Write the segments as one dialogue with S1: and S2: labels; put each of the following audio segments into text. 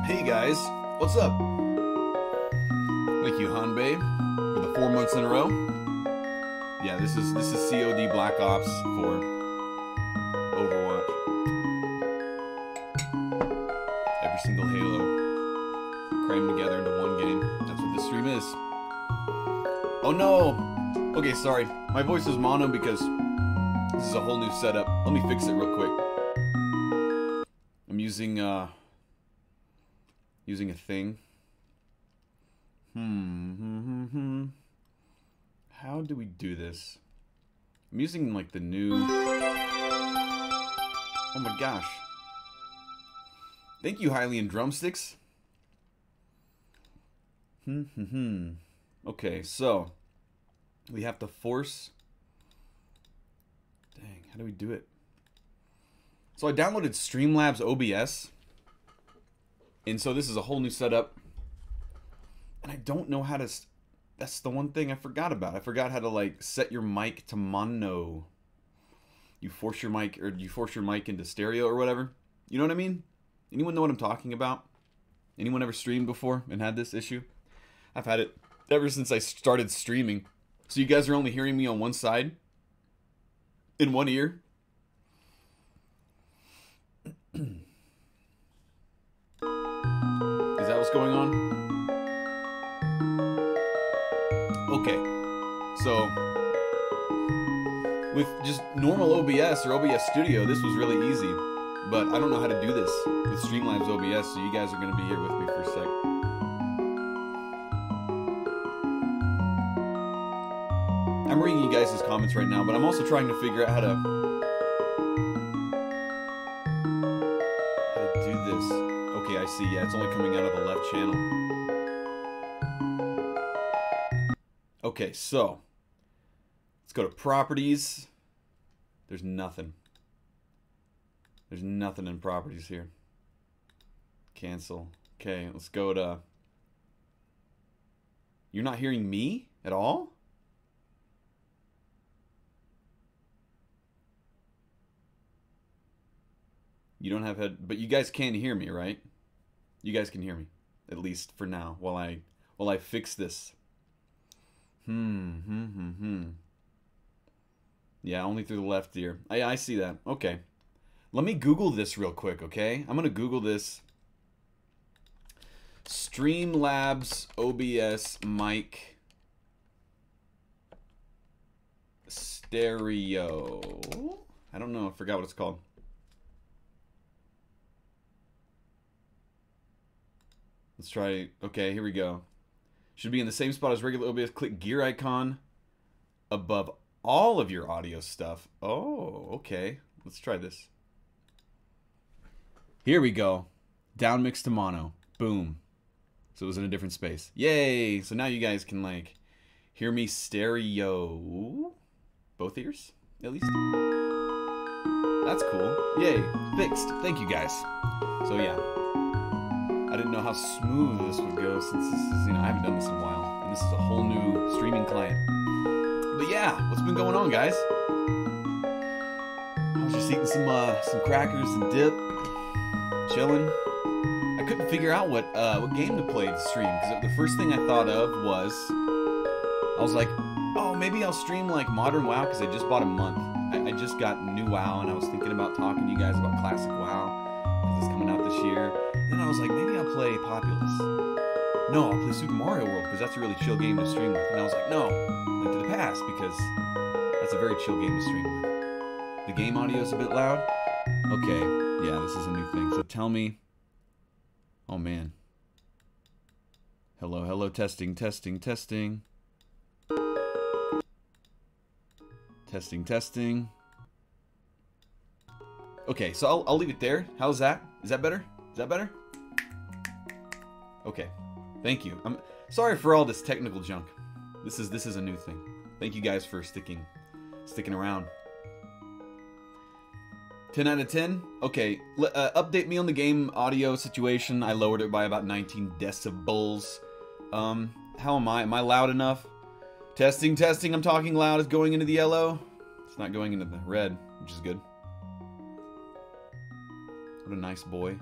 S1: Hey guys, what's up? Thank you, Hanbei, for the 4 months in a row. Yeah, this is COD Black Ops for Overwatch. Every single Halo crammed together into one game. That's what this stream is. Oh no! Okay, sorry. My voice is mono because this is a whole new setup. Let me fix it real quick. I'm using a thing. How do we do this? I'm using like the new... Oh my gosh. Thank you, Hylian Drumsticks. Okay, so we have to force... Dang, how do we do it? So I downloaded Streamlabs OBS. And so this is a whole new setup. And I don't know how to... That's the one thing I forgot about. I forgot how to like set your mic to mono. You force your mic into stereo or whatever. You know what I mean? Anyone know what I'm talking about? Anyone ever streamed before and had this issue? I've had it ever since I started streaming. So you guys are only hearing me on one side? In one ear? Is that what's going on? Okay, so with just normal OBS or OBS Studio, this was really easy, but I don't know how to do this with Streamlabs OBS, so you guys are going to be here with me for a sec. I'm reading you guys' comments right now, but I'm also trying to figure out how to do this. Okay, I see, yeah, it's only coming out of the left channel. Okay, so let's go to properties. There's nothing. There's nothing in properties here. Cancel. Okay, let's go to... You're not hearing me at all? You don't have head... But you guys can hear me, right? You guys can hear me. At least for now, while I fix this. Yeah, only through the left ear. I see that. Okay. Let me Google this real quick, okay? I'm going to Google this. Streamlabs OBS mic stereo. I don't know. I forgot what it's called. Let's try. Okay, here we go. Should be in the same spot as regular OBS. Click gear icon above all of your audio stuff. Oh, okay. Let's try this. Here we go. Down mix to mono. Boom. So it was in a different space. Yay! So now you guys can like hear me stereo. Both ears, at least. That's cool. Yay. Fixed. Thank you guys. So yeah. I didn't know how smooth this would go since this is, I haven't done this in a while. And this is a whole new streaming client. But yeah, what's been going on, guys? I was just eating some crackers and dip. Chilling. I couldn't figure out what game to play to stream. Because the first thing I thought of was... I was like, oh, maybe I'll stream like Modern WoW because I just bought a month. I just got new WoW and I was thinking about talking to you guys about Classic WoW. Because it's coming out this year. And then I was like, maybe I'll play Populous. No, I'll play Super Mario World because that's a really chill game to stream with. And I was like, no, Link to the Past because that's a very chill game to stream with. The game audio is a bit loud. Okay, yeah, this is a new thing. So tell me. Oh man. Hello, hello, testing, testing, testing. Testing, testing. Okay, so I'll leave it there. How's that? Is that better? Is that better? Okay. Thank you. I'm sorry for all this technical junk. This is a new thing. Thank you guys for sticking around. 10 out of 10? Okay. Update me on the game audio situation. I lowered it by about 19 decibels. How am I? Am I loud enough? Testing, testing. I'm talking loud. It's going into the yellow. It's not going into the red, which is good. What a nice boy.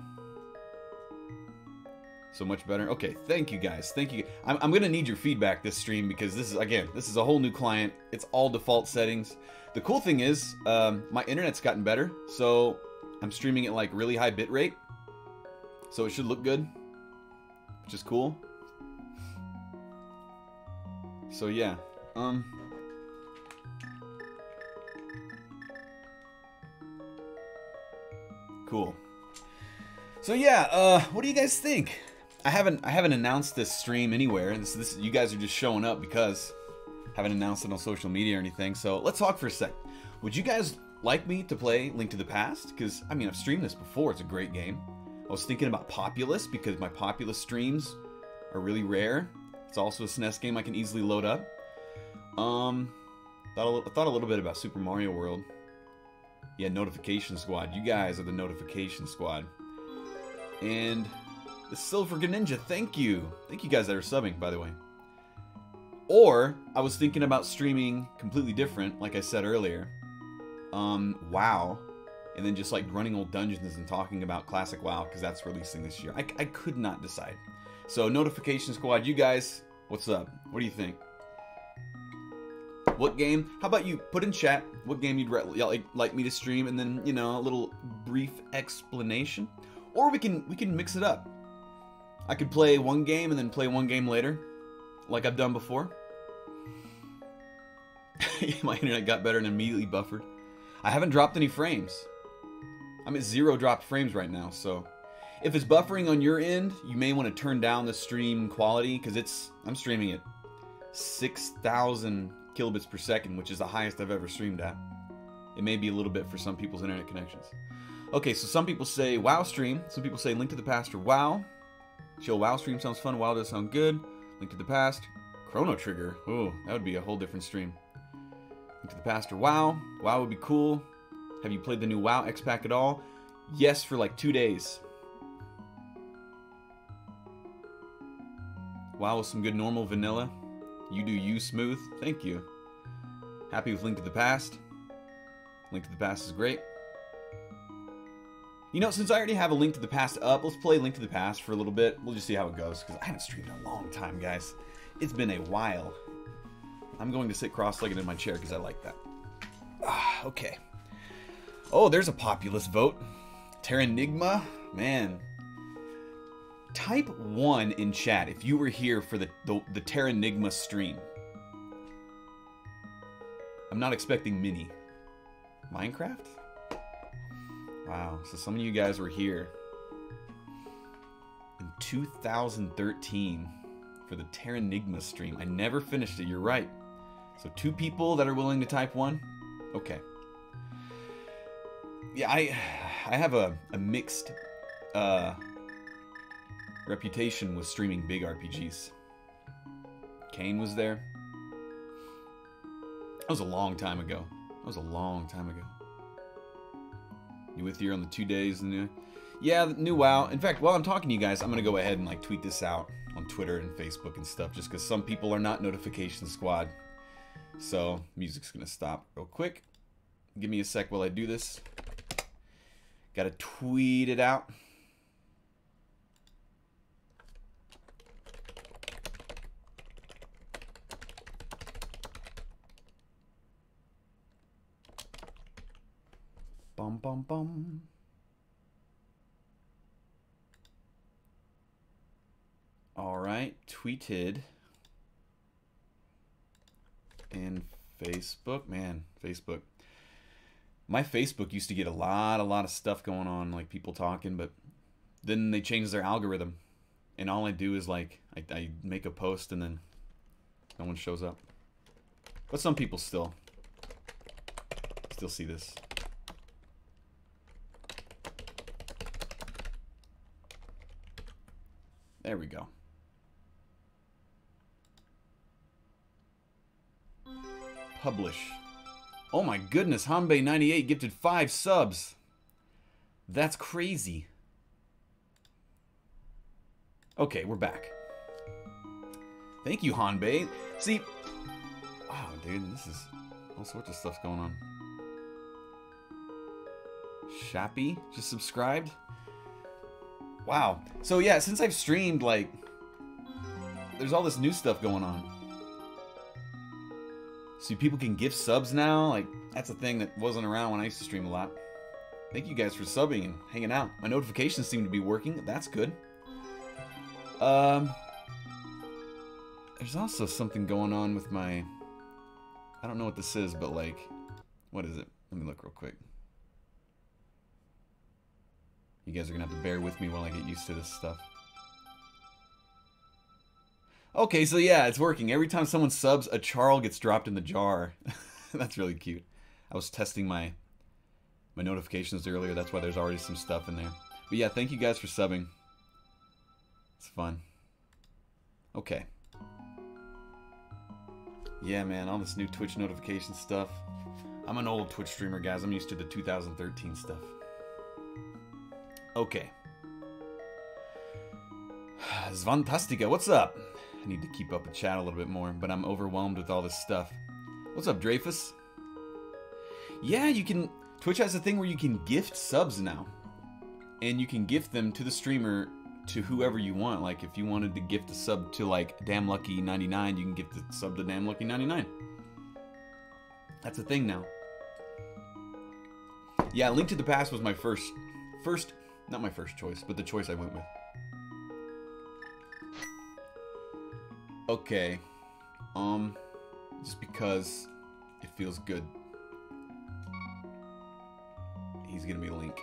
S1: So much better. Okay, thank you guys. Thank you. I'm gonna need your feedback this stream because this is a whole new client. It's all default settings. The cool thing is, my internet's gotten better, so I'm streaming at like really high bit rate, so it should look good, which is cool. So yeah, cool. So yeah, what do you guys think? I haven't announced this stream anywhere. This you guys are just showing up because I haven't announced it on social media or anything. So let's talk for a sec. Would you guys like me to play Link to the Past? Because I mean, I've streamed this before. It's a great game. I was thinking about Populous because my Populous streams are really rare. It's also a SNES game I can easily load up. Thought a little bit about Super Mario World. Yeah, Notification Squad. You guys are the Notification Squad. And the Silver Greninja, thank you. Thank you guys that are subbing, by the way. Or, I was thinking about streaming completely different, like I said earlier. WoW. And then just like running old dungeons and talking about classic WoW, because that's releasing this year. I could not decide. So, Notification Squad, you guys, what's up? What do you think? What game? How about you put in chat what game you'd like me to stream, and then, you know, a little brief explanation. Or we can mix it up. I could play one game and then play one game later, like I've done before. My internet got better and immediately buffered. I haven't dropped any frames. I'm at 0 dropped frames right now, so if it's buffering on your end, you may want to turn down the stream quality, because I'm streaming at 6,000 kilobits per second, which is the highest I've ever streamed at. It may be a little bit for some people's internet connections. Okay, so some people say WoW stream, some people say Link to the Past or WoW. Chill WoW stream sounds fun, WoW does sound good. Link to the Past. Chrono Trigger, ooh, that would be a whole different stream. Link to the Past or WoW. WoW would be cool. Have you played the new WoW X-Pack at all? Yes, for like 2 days. WoW with some good normal vanilla. You do you smooth. Thank you. Happy with Link to the Past. Link to the Past is great. You know, since I already have a Link to the Past up, let's play Link to the Past for a little bit. We'll just see how it goes, because I haven't streamed in a long time, guys. It's been a while. I'm going to sit cross-legged in my chair because I like that. Okay. Oh, there's a populous vote. Terranigma? Man. Type 1 in chat if you were here for the Terranigma stream. I'm not expecting Mini. Minecraft? Wow, so some of you guys were here in 2013 for the Terranigma stream. I never finished it, you're right. So 2 people that are willing to type 1? Okay. Yeah, I have a mixed reputation with streaming big RPGs. Kane was there. That was a long time ago. You with you on the 2 days? Yeah, the new WoW. In fact, while I'm talking to you guys, I'm going to go ahead and like tweet this out on Twitter and Facebook and stuff, just because some people are not Notification Squad. So, music's going to stop real quick. Give me a sec while I do this. Got to tweet it out. Bum, bum, bum. All right, tweeted. And Facebook, man, Facebook. My Facebook used to get a lot of stuff going on, like people talking, but then they changed their algorithm. And all I do is like, I make a post and then no one shows up. But some people still see this. There we go. Publish. Oh my goodness, Hanbei98 gifted 5 subs. That's crazy. Okay, we're back. Thank you, Hanbei. See, oh dude, this is all sorts of stuff going on. Shappy just subscribed. Wow. So yeah, since I've streamed, like, there's all this new stuff going on. So people can gift subs now. Like, that's a thing that wasn't around when I used to stream a lot. Thank you guys for subbing and hanging out. My notifications seem to be working. That's good. There's also something going on with my... I don't know what this is, but like... What is it? Let me look real quick. You guys are going to have to bear with me while I get used to this stuff. Okay, so yeah, it's working. Every time someone subs, a Charl gets dropped in the jar. That's really cute. I was testing my notifications earlier. That's why there's already some stuff in there. But yeah, thank you guys for subbing. It's fun. Okay. Yeah, man, all this new Twitch notification stuff. I'm an old Twitch streamer, guys. I'm used to the 2013 stuff. Okay. Svantastica, what's up? I need to keep up with chat a little bit more, but I'm overwhelmed with all this stuff. What's up, Dreyfus? Yeah, you can... Twitch has a thing where you can gift subs now. And you can gift them to the streamer to whoever you want. Like, if you wanted to gift a sub to, like, Damn Lucky 99, you can gift the sub to Damn Lucky 99. That's a thing now. Yeah, Link to the Past was my first... Not my first choice, but the choice I went with. Okay. Just because it feels good. He's gonna be Link.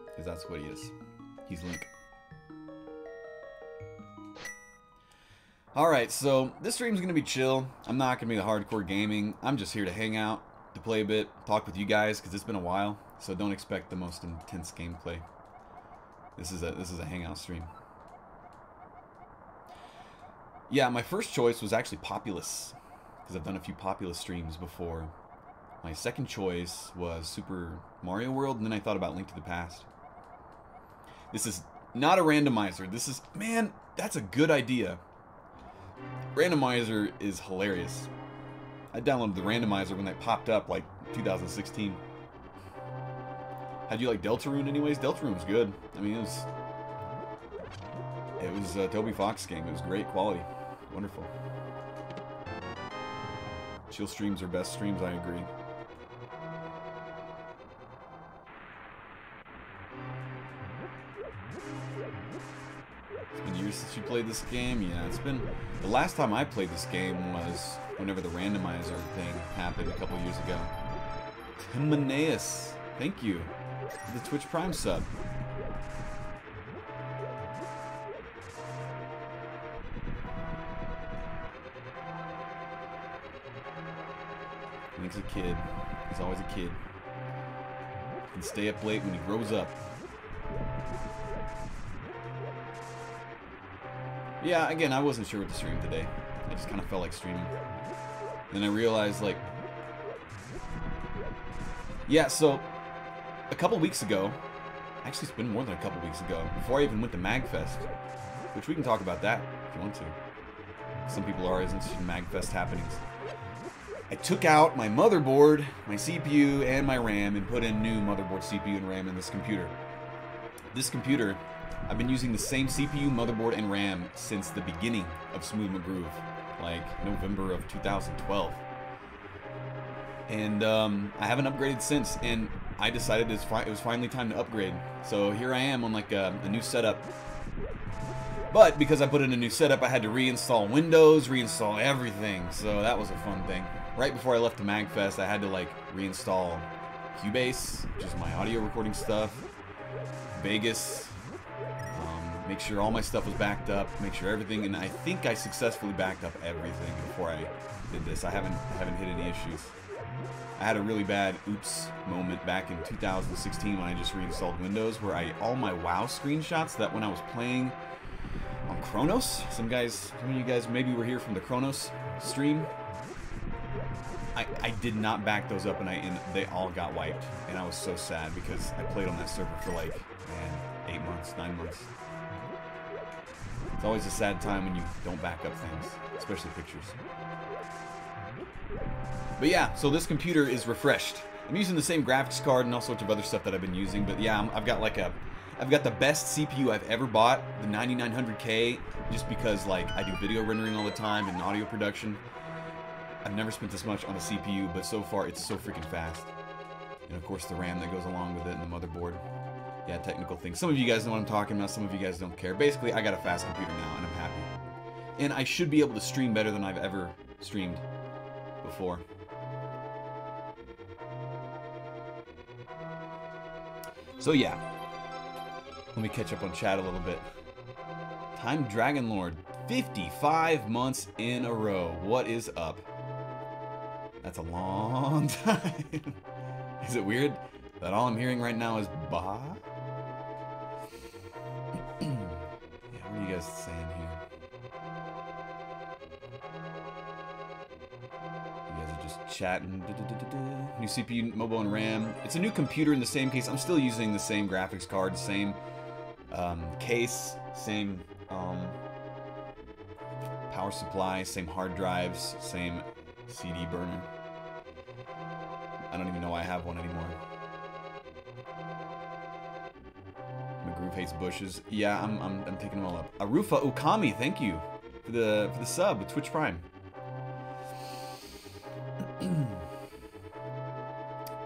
S1: Because that's what he is. He's Link. Alright, so this stream's gonna be chill. I'm not gonna be the hardcore gaming. I'm just here to hang out, to play a bit, talk with you guys, because it's been a while. So don't expect the most intense gameplay. This is a hangout stream. Yeah, my first choice was actually Populous, because I've done a few Populous streams before. My second choice was Super Mario World, and then I thought about Link to the Past. This is not a randomizer. This is... Man, that's a good idea. Randomizer is hilarious. I downloaded the randomizer when that popped up, like, 2016. How'd you like Deltarune anyways? Deltarune was good. I mean, it was a Toby Fox game. It was great quality. Wonderful. Chill streams are best streams, I agree. It's been years since you played this game? Yeah, it's been... The last time I played this game was whenever the randomizer thing happened a couple years ago. Timaneus, thank you. The Twitch Prime sub. Link's a kid. He's always a kid. He can stay up late when he grows up. Yeah, again, I wasn't sure what to stream today. I just kind of felt like streaming. Then I realized, like... Yeah, so... A couple weeks ago... Actually, it's been more than a couple weeks ago. Before I even went to Magfest. Which we can talk about that, if you want to. Some people are always interested in Magfest happenings. I took out my motherboard, my CPU, and my RAM, and put in new motherboard, CPU, and RAM in this computer. This computer, I've been using the same CPU, motherboard, and RAM since the beginning of Smooth McGroove, like November of 2012. And I haven't upgraded since, and I decided it was finally time to upgrade. So here I am on like a new setup. But because I put in a new setup, I had to reinstall Windows, reinstall everything. So that was a fun thing. Right before I left to Magfest, I had to like reinstall Cubase, which is my audio recording stuff, Vegas, make sure all my stuff was backed up, make sure everything, and I think I successfully backed up everything before I did this. I haven't hit any issues. I had a really bad oops moment back in 2016 when I just reinstalled Windows, where all my WoW screenshots that when I was playing on Chronos, some of you guys maybe were here from the Chronos stream. I did not back those up, and they all got wiped, and I was so sad because I played on that server for like, man, 8 months, 9 months. It's always a sad time when you don't back up things, especially pictures. But yeah, so this computer is refreshed. I'm using the same graphics card and all sorts of other stuff that I've been using, but yeah, I've got like a I've got the best CPU I've ever bought, the 9900K, just because like I do video rendering all the time and audio production. I've never spent this much on a CPU, but so far it's so freaking fast. And of course the RAM that goes along with it and the motherboard. Yeah, technical things. Some of you guys know what I'm talking about, some of you guys don't care. Basically, I got a fast computer now and I'm happy. And I should be able to stream better than I've ever streamed before. So yeah, let me catch up on chat a little bit. Time Dragon Lord, 55 months in a row. What is up? That's a long time. Is it weird that all I'm hearing right now is bah? Yeah, what are you guys saying here? You guys are just chatting. New CPU, mobile, and RAM. It's a new computer in the same case. I'm still using the same graphics card, same case, same power supply, same hard drives, same CD burner. I don't even know why I have one anymore. McGroove hates bushes. Yeah, I'm taking them all up. Arufa Ukami, thank you for the sub with Twitch Prime.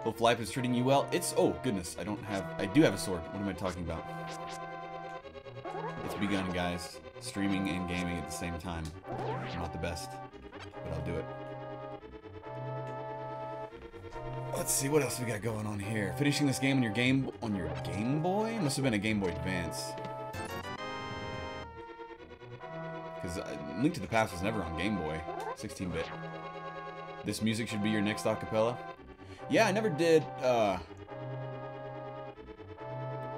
S1: Hope life is treating you well. It's, oh goodness, I do have a sword. What am I talking about? It's begun, guys. Streaming and gaming at the same time. I'm not the best, but I'll do it. Let's see what else we got going on here. Finishing this game on your Game Boy? Must have been a Game Boy Advance. Because Link to the Past was never on Game Boy. 16-bit. This music should be your next acapella. Yeah, I never did,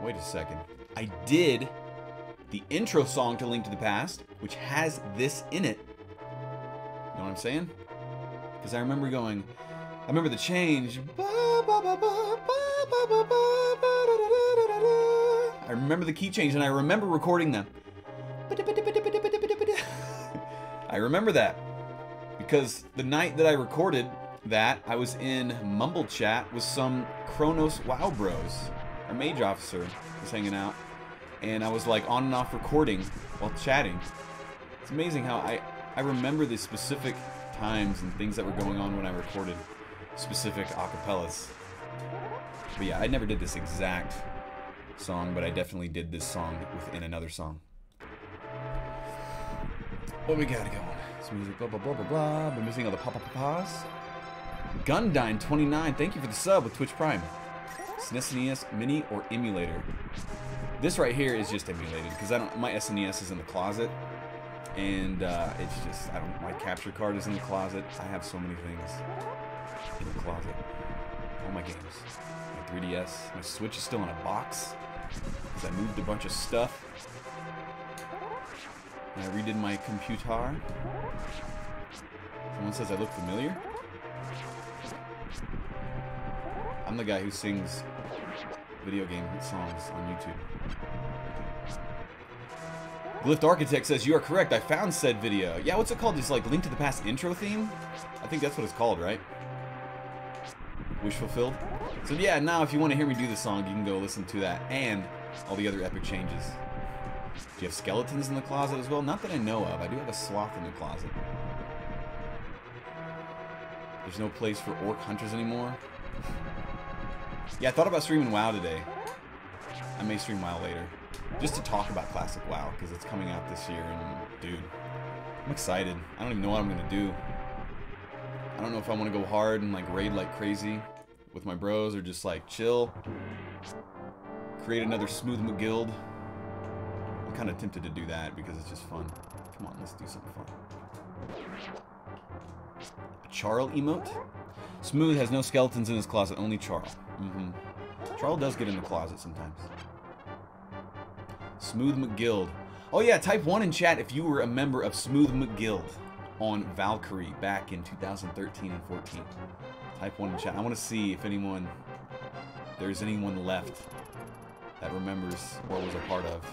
S1: wait a second. I did the intro song to Link to the Past, which has this in it. You know what I'm saying? Because I remember going, I remember the change. I remember the key change, and I remember recording them. I remember that. Because the night that I recorded that, I was in Mumble Chat with some Kronos WoW bros. Our mage officer was hanging out. And I was like on and off recording while chatting. It's amazing how I remember the specific times and things that were going on when I recorded specific acapellas. But yeah, I never did this exact song, but I definitely did this song within another song. What we got going? This music, blah blah blah blah blah. Been missing all the pop-up-papas. Gundine29, thank you for the sub with Twitch Prime. SNES Mini or emulator? This right here is just emulated because my SNES is in the closet, and it's just my capture card is in the closet. I have so many things in the closet. All my games, my 3DS, my Switch is still in a box because I moved a bunch of stuff. And I redid my computer. Someone says I look familiar. I'm the guy who sings video game songs on YouTube. Glyph Architect says, you are correct, I found said video. Yeah, what's it called? It's like Link to the Past intro theme? I think that's what it's called, right? Wish fulfilled? So yeah, now if you want to hear me do the song, you can go listen to that and all the other epic changes. Do you have skeletons in the closet as well? Not that I know of. I do have a sloth in the closet. There's no place for orc hunters anymore. Yeah, I thought about streaming WoW today. I may stream WoW later. Just to talk about classic WoW, because it's coming out this year, and dude, I'm excited. I don't even know what I'm going to do. I don't know if I want to go hard and like raid like crazy with my bros, or just like chill. Create another Smooth McGuild. I'm kind of tempted to do that because it's just fun. Come on, let's do something fun. Charl emote? Smooth has no skeletons in his closet, only Charl. Charl does get in the closet sometimes. Smooth McGuild. Oh yeah, type 1 in chat if you were a member of Smooth McGuild on Valkyrie back in 2013 and 14. Type 1 in chat. I want to see if there's anyone left that remembers or was a part of.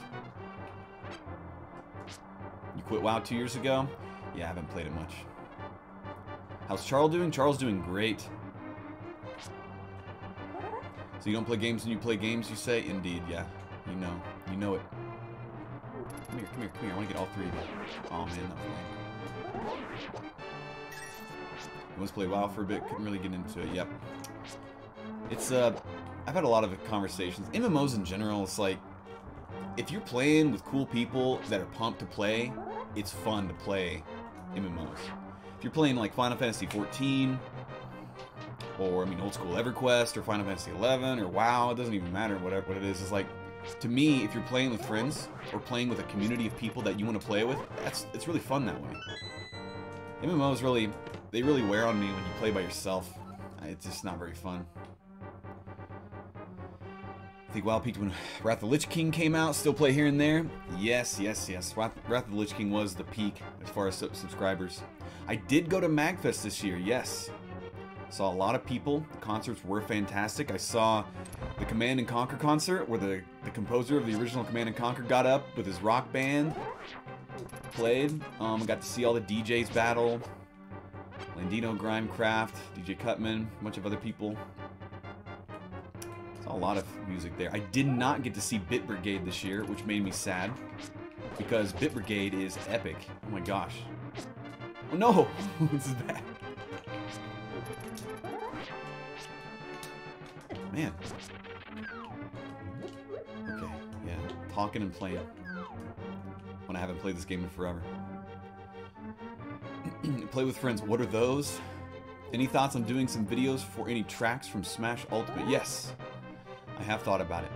S1: You quit WoW 2 years ago? Yeah, I haven't played it much. How's Charles doing? Charles doing great. So you don't play games when you play games, you say? Indeed, yeah. You know it. Come here, come here, come here. I want to get all three of you. Oh man, that was lame. I once played WoW for a bit, couldn't really get into it. Yep. It's I've had a lot of conversations. MMOs in general, it's like, if you're playing with cool people that are pumped to play, it's fun to play MMOs. If you're playing like Final Fantasy 14, or I mean old school EverQuest, or Final Fantasy 11, or WoW, it doesn't even matter what it is. It's like, to me, if you're playing with friends or playing with a community of people that you want to play with, it's really fun that way. MMOs really, they really wear on me when you play by yourself. It's just not very fun. I think WoW peaked when Wrath of the Lich King came out. Still play here and there. Yes, yes, yes. Wrath of the Lich King was the peak as far as subscribers. I did go to Magfest this year, yes. Saw a lot of people. The concerts were fantastic. I saw the Command & Conquer concert where the composer of the original Command & Conquer got up with his rock band, played. I got to see all the DJs battle. Landino, Grimecraft, DJ Cutman, a bunch of other people. Saw a lot of music there. I did not get to see Bit Brigade this year, which made me sad, because Bit Brigade is epic. Oh my gosh. Oh no! This is bad. Man. Okay, yeah. Talking and playing. When I haven't played this game in forever. Play with friends. What are those? Any thoughts on doing some videos for any tracks from Smash Ultimate? Yes. I have thought about it.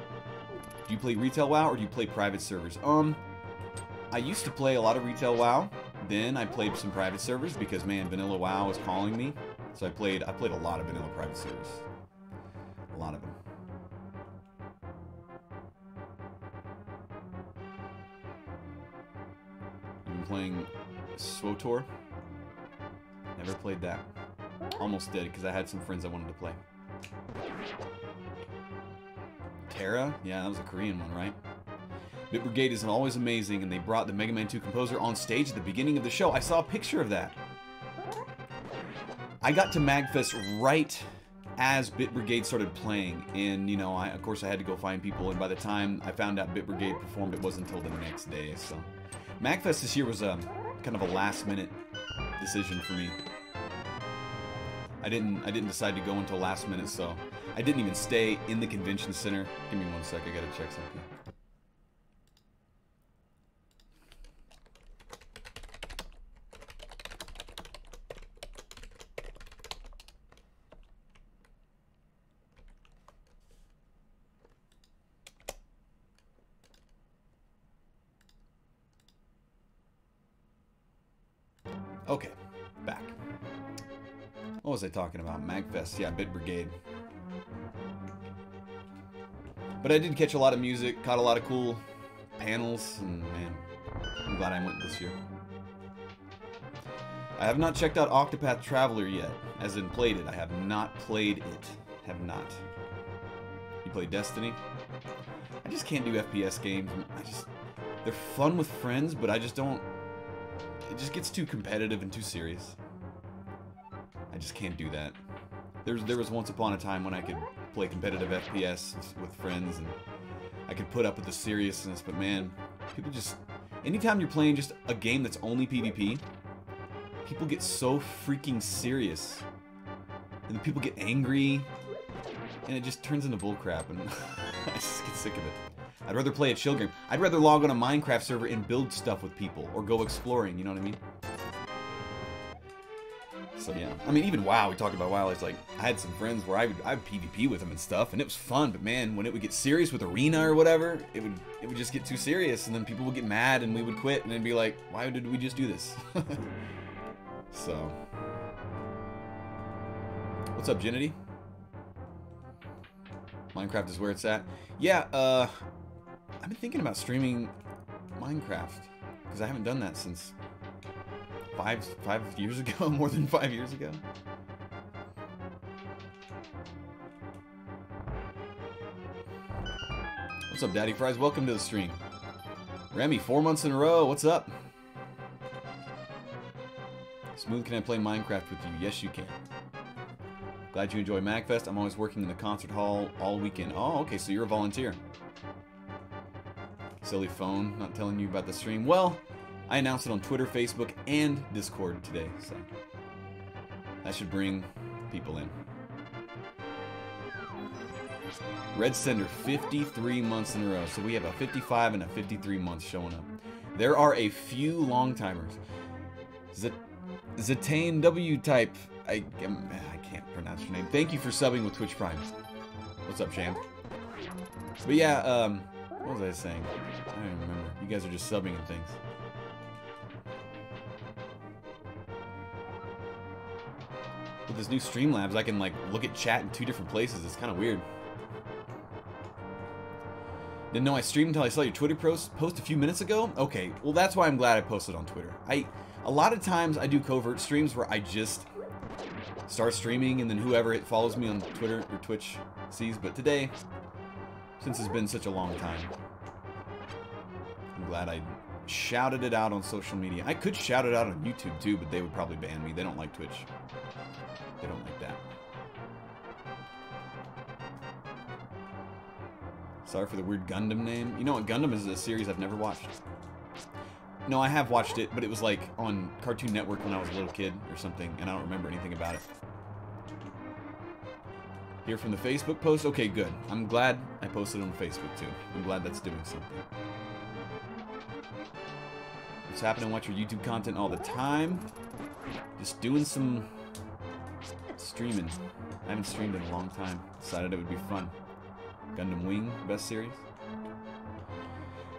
S1: Do you play retail WoW or do you play private servers? I used to play a lot of retail WoW. Then I played some private servers because, man, vanilla WoW was calling me. So I played a lot of vanilla private servers. A lot of them. You've been playing SWTOR? Never played that. Almost did because I had some friends I wanted to play. Terra? Yeah, that was a Korean one, right? Bit Brigade is always amazing, and they brought the Mega Man 2 composer on stage at the beginning of the show. I saw a picture of that. I got to Magfest right as Bit Brigade started playing, and you know, of course I had to go find people, and by the time I found out Bit Brigade performed, it wasn't until the next day. So Magfest this year was kind of a last-minute decision for me. I didn't decide to go until last minute, so I didn't even stay in the convention center. Give me 1 sec, I gotta check something. Okay, back. What was I talking about? Magfest, yeah, Bit Brigade. But I did catch a lot of music, caught a lot of cool panels, and man, I'm glad I went this year. I have not checked out Octopath Traveler yet, as in played it. I have not played it. Have not. You play Destiny? I just can't do FPS games. They're fun with friends, but I just don't. It just gets too competitive and too serious. I just can't do that. There was once upon a time when I could play competitive FPS with friends and I could put up with the seriousness, but man, people just... Anytime you're playing just a game that's only PvP, people get so freaking serious. And then people get angry, and it just turns into bullcrap, and I just get sick of it. I'd rather play a chill game. I'd rather log on a Minecraft server and build stuff with people, or go exploring, you know what I mean? So yeah, I mean, even WoW, we talked about WoW, it's like, I had some friends where I would PvP with them and stuff, and it was fun, but man, when it would get serious with Arena or whatever, it would just get too serious, and then people would get mad, and we would quit, and then be like, why did we just do this? So. What's up, Ginity? Minecraft is where it's at. Yeah, I've been thinking about streaming Minecraft, because I haven't done that since... 5 years ago, more than 5 years ago. What's up, Daddy Fries? Welcome to the stream. Remy, 4 months in a row. What's up? Smooth, can I play Minecraft with you? Yes, you can. Glad you enjoy Magfest. I'm always working in the concert hall all weekend. Oh, okay, so you're a volunteer. Silly phone, not telling you about the stream. Well, I announced it on Twitter, Facebook, and Discord today, so that should bring people in. Red Sender, 53 months in a row. So we have a 55 and a 53 months showing up. There are a few long timers. Zatane W type. I can't pronounce your name. Thank you for subbing with Twitch Prime. What's up, champ? But yeah, what was I saying? I don't even remember. You guys are just subbing and things. With this new Streamlabs, I can like look at chat in 2 different places. It's kind of weird. Didn't know I streamed until I saw your Twitter post a few minutes ago? Okay, well that's why I'm glad I posted on Twitter. A lot of times I do covert streams where I just start streaming and then whoever follows me on Twitter or Twitch sees, but today, since it's been such a long time, I'm glad I shouted it out on social media. I could shout it out on YouTube too, but they would probably ban me. They don't like Twitch. They don't like that. Sorry for the weird Gundam name. You know what? Gundam is a series I've never watched. No, I have watched it, but it was like on Cartoon Network when I was a little kid or something, and I don't remember anything about it. Here from the Facebook post? Okay, good. I'm glad I posted on Facebook too. I'm glad that's doing something. What's happening? Watch your YouTube content all the time. Just doing some streaming. I haven't streamed in a long time. Decided it would be fun. Gundam Wing, best series.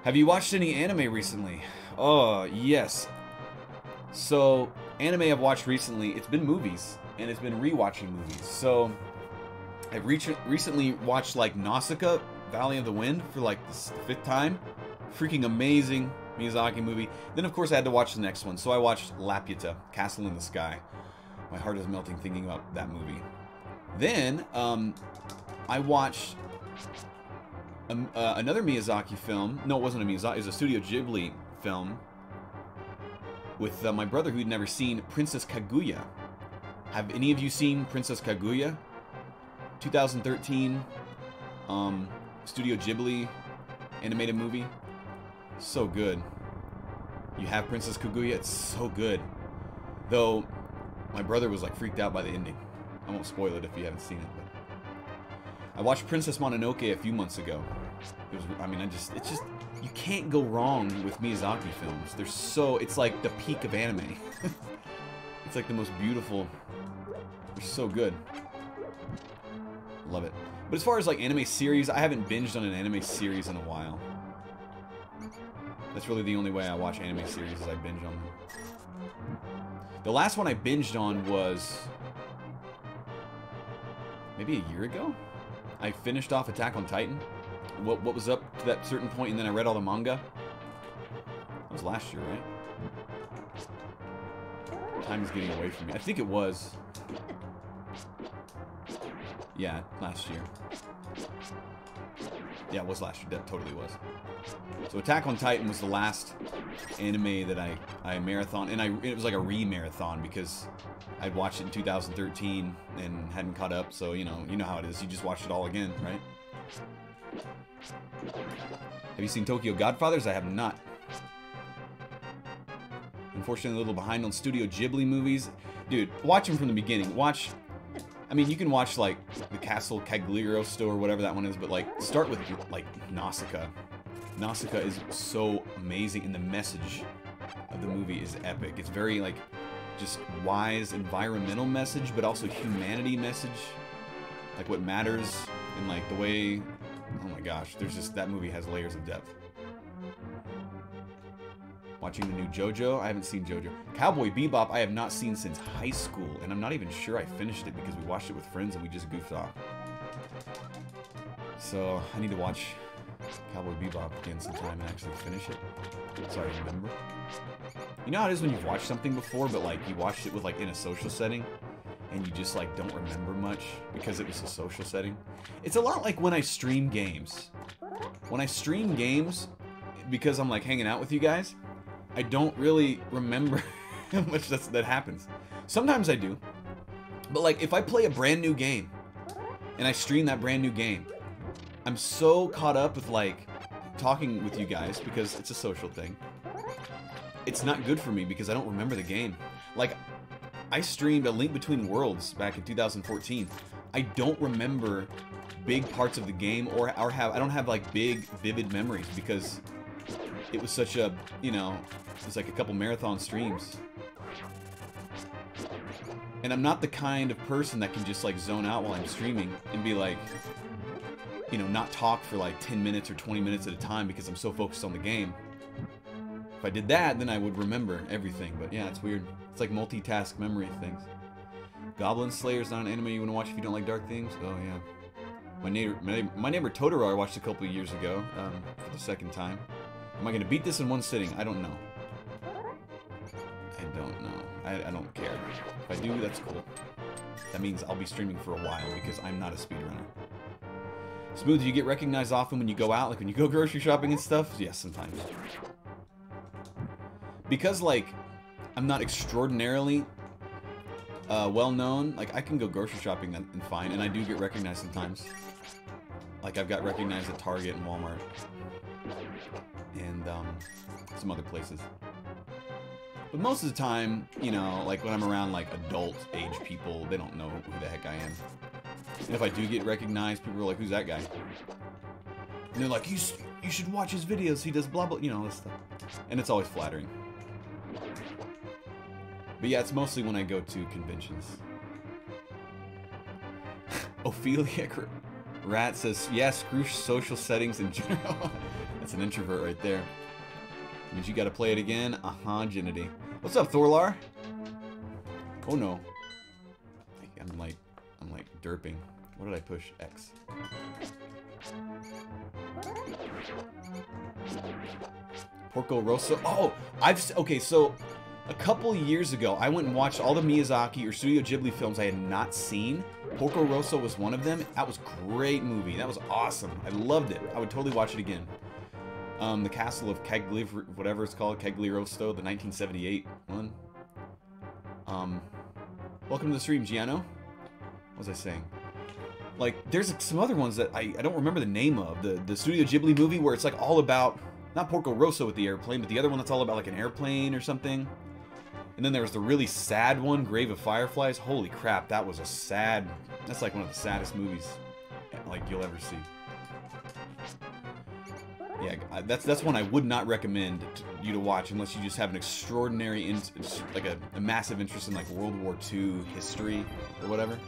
S1: Have you watched any anime recently? Oh, yes. So, anime I've watched recently, it's been movies, and it's been rewatching movies. So, I've recently watched, like, Nausicaa, Valley of the Wind, for, like, the 5th time. Freaking amazing Miyazaki movie. Then, of course, I had to watch the next one. So, I watched Laputa, Castle in the Sky. My heart is melting thinking about that movie. Then, I watched another Miyazaki film. No, it wasn't a Miyazaki. It was a Studio Ghibli film with my brother who'd never seen Princess Kaguya. Have any of you seen Princess Kaguya? 2013 Studio Ghibli animated movie. So good. You have Princess Kaguya? It's so good. Though, my brother was like freaked out by the ending. I won't spoil it if you haven't seen it, but I watched Princess Mononoke a few months ago. It was, I mean, it's just, you can't go wrong with Miyazaki films. They're so, it's like the peak of anime. It's like the most beautiful, they're so good. Love it. But as far as like anime series, I haven't binged on an anime series in a while. That's really the only way I watch anime series is I binge on them. The last one I binged on was maybe a year ago. I finished off Attack on Titan. What was up to that certain point, and then I read all the manga. That was last year, right? Time is getting away from me. I think it was. Yeah, last year. Yeah, it was last year. That totally was. So Attack on Titan was the last anime that I marathon, and it was like a re-marathon because I'd watched it in 2013 and hadn't caught up. So you know how it is. You just watch it all again, right? Have you seen Tokyo Godfathers? I have not. Unfortunately, a little behind on Studio Ghibli movies. Dude, watch them from the beginning. Watch. I mean, you can watch like the Castle Cagliostro or whatever that one is, but like start with like Nausicaa. Nausicaa is so amazing, and the message of the movie is epic. It's very like just wise environmental message, but also humanity message, like what matters and like the way. Oh my gosh, there's just that movie has layers of depth. Watching the new JoJo, I haven't seen JoJo. Cowboy Bebop, I have not seen since high school, and I'm not even sure I finished it because we watched it with friends and we just goofed off. So I need to watch Cowboy Bebop again sometime and actually finish it, so I remember. You know how it is when you've watched something before, but like you watched it with like in a social setting, and you just like don't remember much because it was a social setting. It's a lot like when I stream games. When I stream games, because I'm like hanging out with you guys, I don't really remember how much that happens. Sometimes I do, but like if I play a brand new game and I stream that brand new game, I'm so caught up with like talking with you guys because it's a social thing. It's not good for me because I don't remember the game. Like, I streamed A Link Between Worlds back in 2014. I don't remember big parts of the game I don't have like big vivid memories because it was such a, you know, it was like a couple marathon streams. And I'm not the kind of person that can just like zone out while I'm streaming and be like, you know, not talk for like 10 minutes or 20 minutes at a time because I'm so focused on the game. If I did that, then I would remember everything. But yeah, it's weird. It's like multitask memory things. Goblin Slayer's not an anime you want to watch if you don't like dark themes. Oh yeah. My neighbor Totoro I watched a couple of years ago for the second time. Am I going to beat this in one sitting? I don't know. I don't know. I don't care. If I do, that's cool. That means I'll be streaming for a while because I'm not a speedrunner. Smooth, do you get recognized often when you go out? Like when you go grocery shopping and stuff? Yes, sometimes. Because, like, I'm not extraordinarily well known, like, I can go grocery shopping and fine, and I do get recognized sometimes. Like, I've got recognized at Target and Walmart. And, some other places. But most of the time, you know, like, when I'm around, like, adult-age people, they don't know who the heck I am. And if I do get recognized, people are like, who's that guy? And they're like, you should watch his videos, he does blah blah, you know, all this stuff. And it's always flattering. But yeah, it's mostly when I go to conventions. Ophelia Rat says, yeah, screw social settings in general. That's an introvert right there. Means you gotta play it again. Ginity. What's up, Thorlar? Oh no. I'm like derping. What did I push? X. Porco Rosso. Oh, okay, so a couple years ago, I went and watched all the Miyazaki or Studio Ghibli films I had not seen. Porco Rosso was one of them. That was a great movie. That was awesome. I loved it. I would totally watch it again. The Castle of whatever it's called, Cagliostro, the 1978 one. Welcome to the stream, Giano. What was I saying? Like, there's some other ones that I don't remember the name of. The Studio Ghibli movie where it's like all about, not Porco Rosso with the airplane, but the other one that's all about like an airplane or something. And then there was the really sad one, Grave of Fireflies. Holy crap, that was a sad... That's like one of the saddest movies like you'll ever see. Yeah, that's one I would not recommend you to watch unless you just have an extraordinary, like a massive interest in like World War II history or whatever.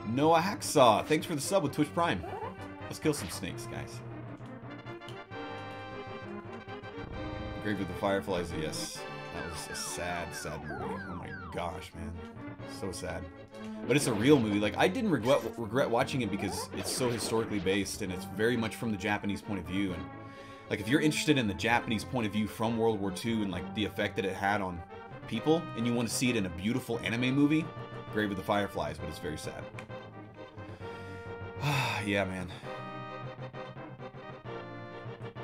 S1: Noah Hacksaw, thanks for the sub with Twitch Prime. Let's kill some snakes, guys. Grave of the Fireflies, yes. That was a sad, sad movie. Oh my gosh, man. So sad. But it's a real movie. Like, I didn't regret watching it because it's so historically based and it's very much from the Japanese point of view. And, like, if you're interested in the Japanese point of view from World War II and, like, the effect that it had on people, and you want to see it in a beautiful anime movie, Grave of the Fireflies, but it's very sad. Yeah, man.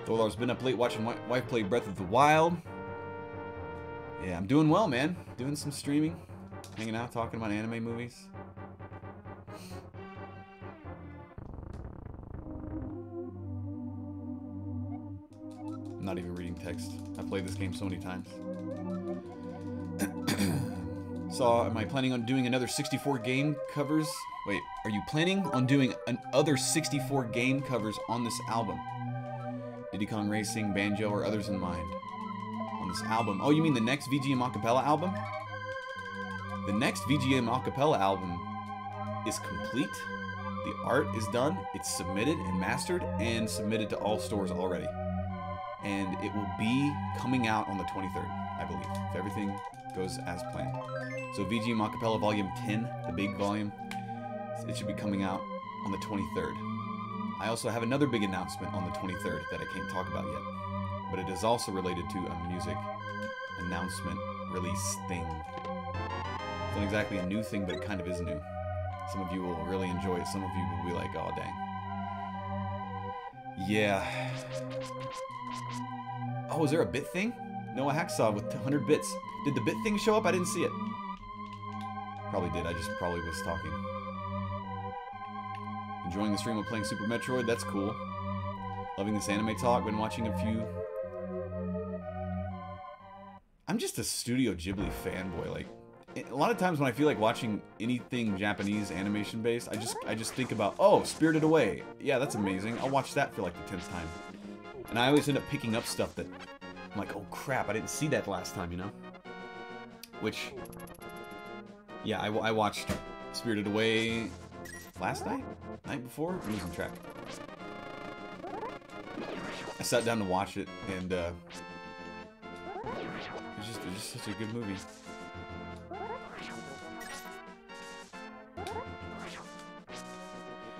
S1: Thorlar's been up late watching my wife play Breath of the Wild. Yeah, I'm doing well, man. Doing some streaming. Hanging out, talking about anime movies. I'm not even reading text. I've played this game so many times. So, am I planning on doing another 64 game covers? Wait, are you planning on doing other 64 game covers on this album? Diddy Kong Racing, Banjo, or others in mind? On this album. Oh, you mean the next VGM Acapella album? The next VGM Acapella album is complete. The art is done. It's submitted and mastered and submitted to all stores already. And it will be coming out on the 23rd, I believe, if everything goes as planned. So VGM Acapella Volume 10, the big volume, it should be coming out on the 23rd. I also have another big announcement on the 23rd that I can't talk about yet. But it is also related to a music announcement release thing. It's not exactly a new thing, but it kind of is new. Some of you will really enjoy it. Some of you will be like, oh, dang. Yeah. Oh, is there a bit thing? Noah Hacksaw with 100 bits. Did the bit thing show up? I didn't see it. Probably did. I just probably was talking. Enjoying the stream of playing Super Metroid? That's cool. Loving this anime talk. Been watching a few. I'm just a Studio Ghibli fanboy. Like, a lot of times when I feel like watching anything Japanese animation based, I just think about, oh, Spirited Away. Yeah, that's amazing. I'll watch that for like the 10th time. And I always end up picking up stuff that I'm like, oh crap, I didn't see that last time, you know? Which, yeah, I watched Spirited Away last night? Night before? I'm losing track. I sat down to watch it, and it's just such a good movie.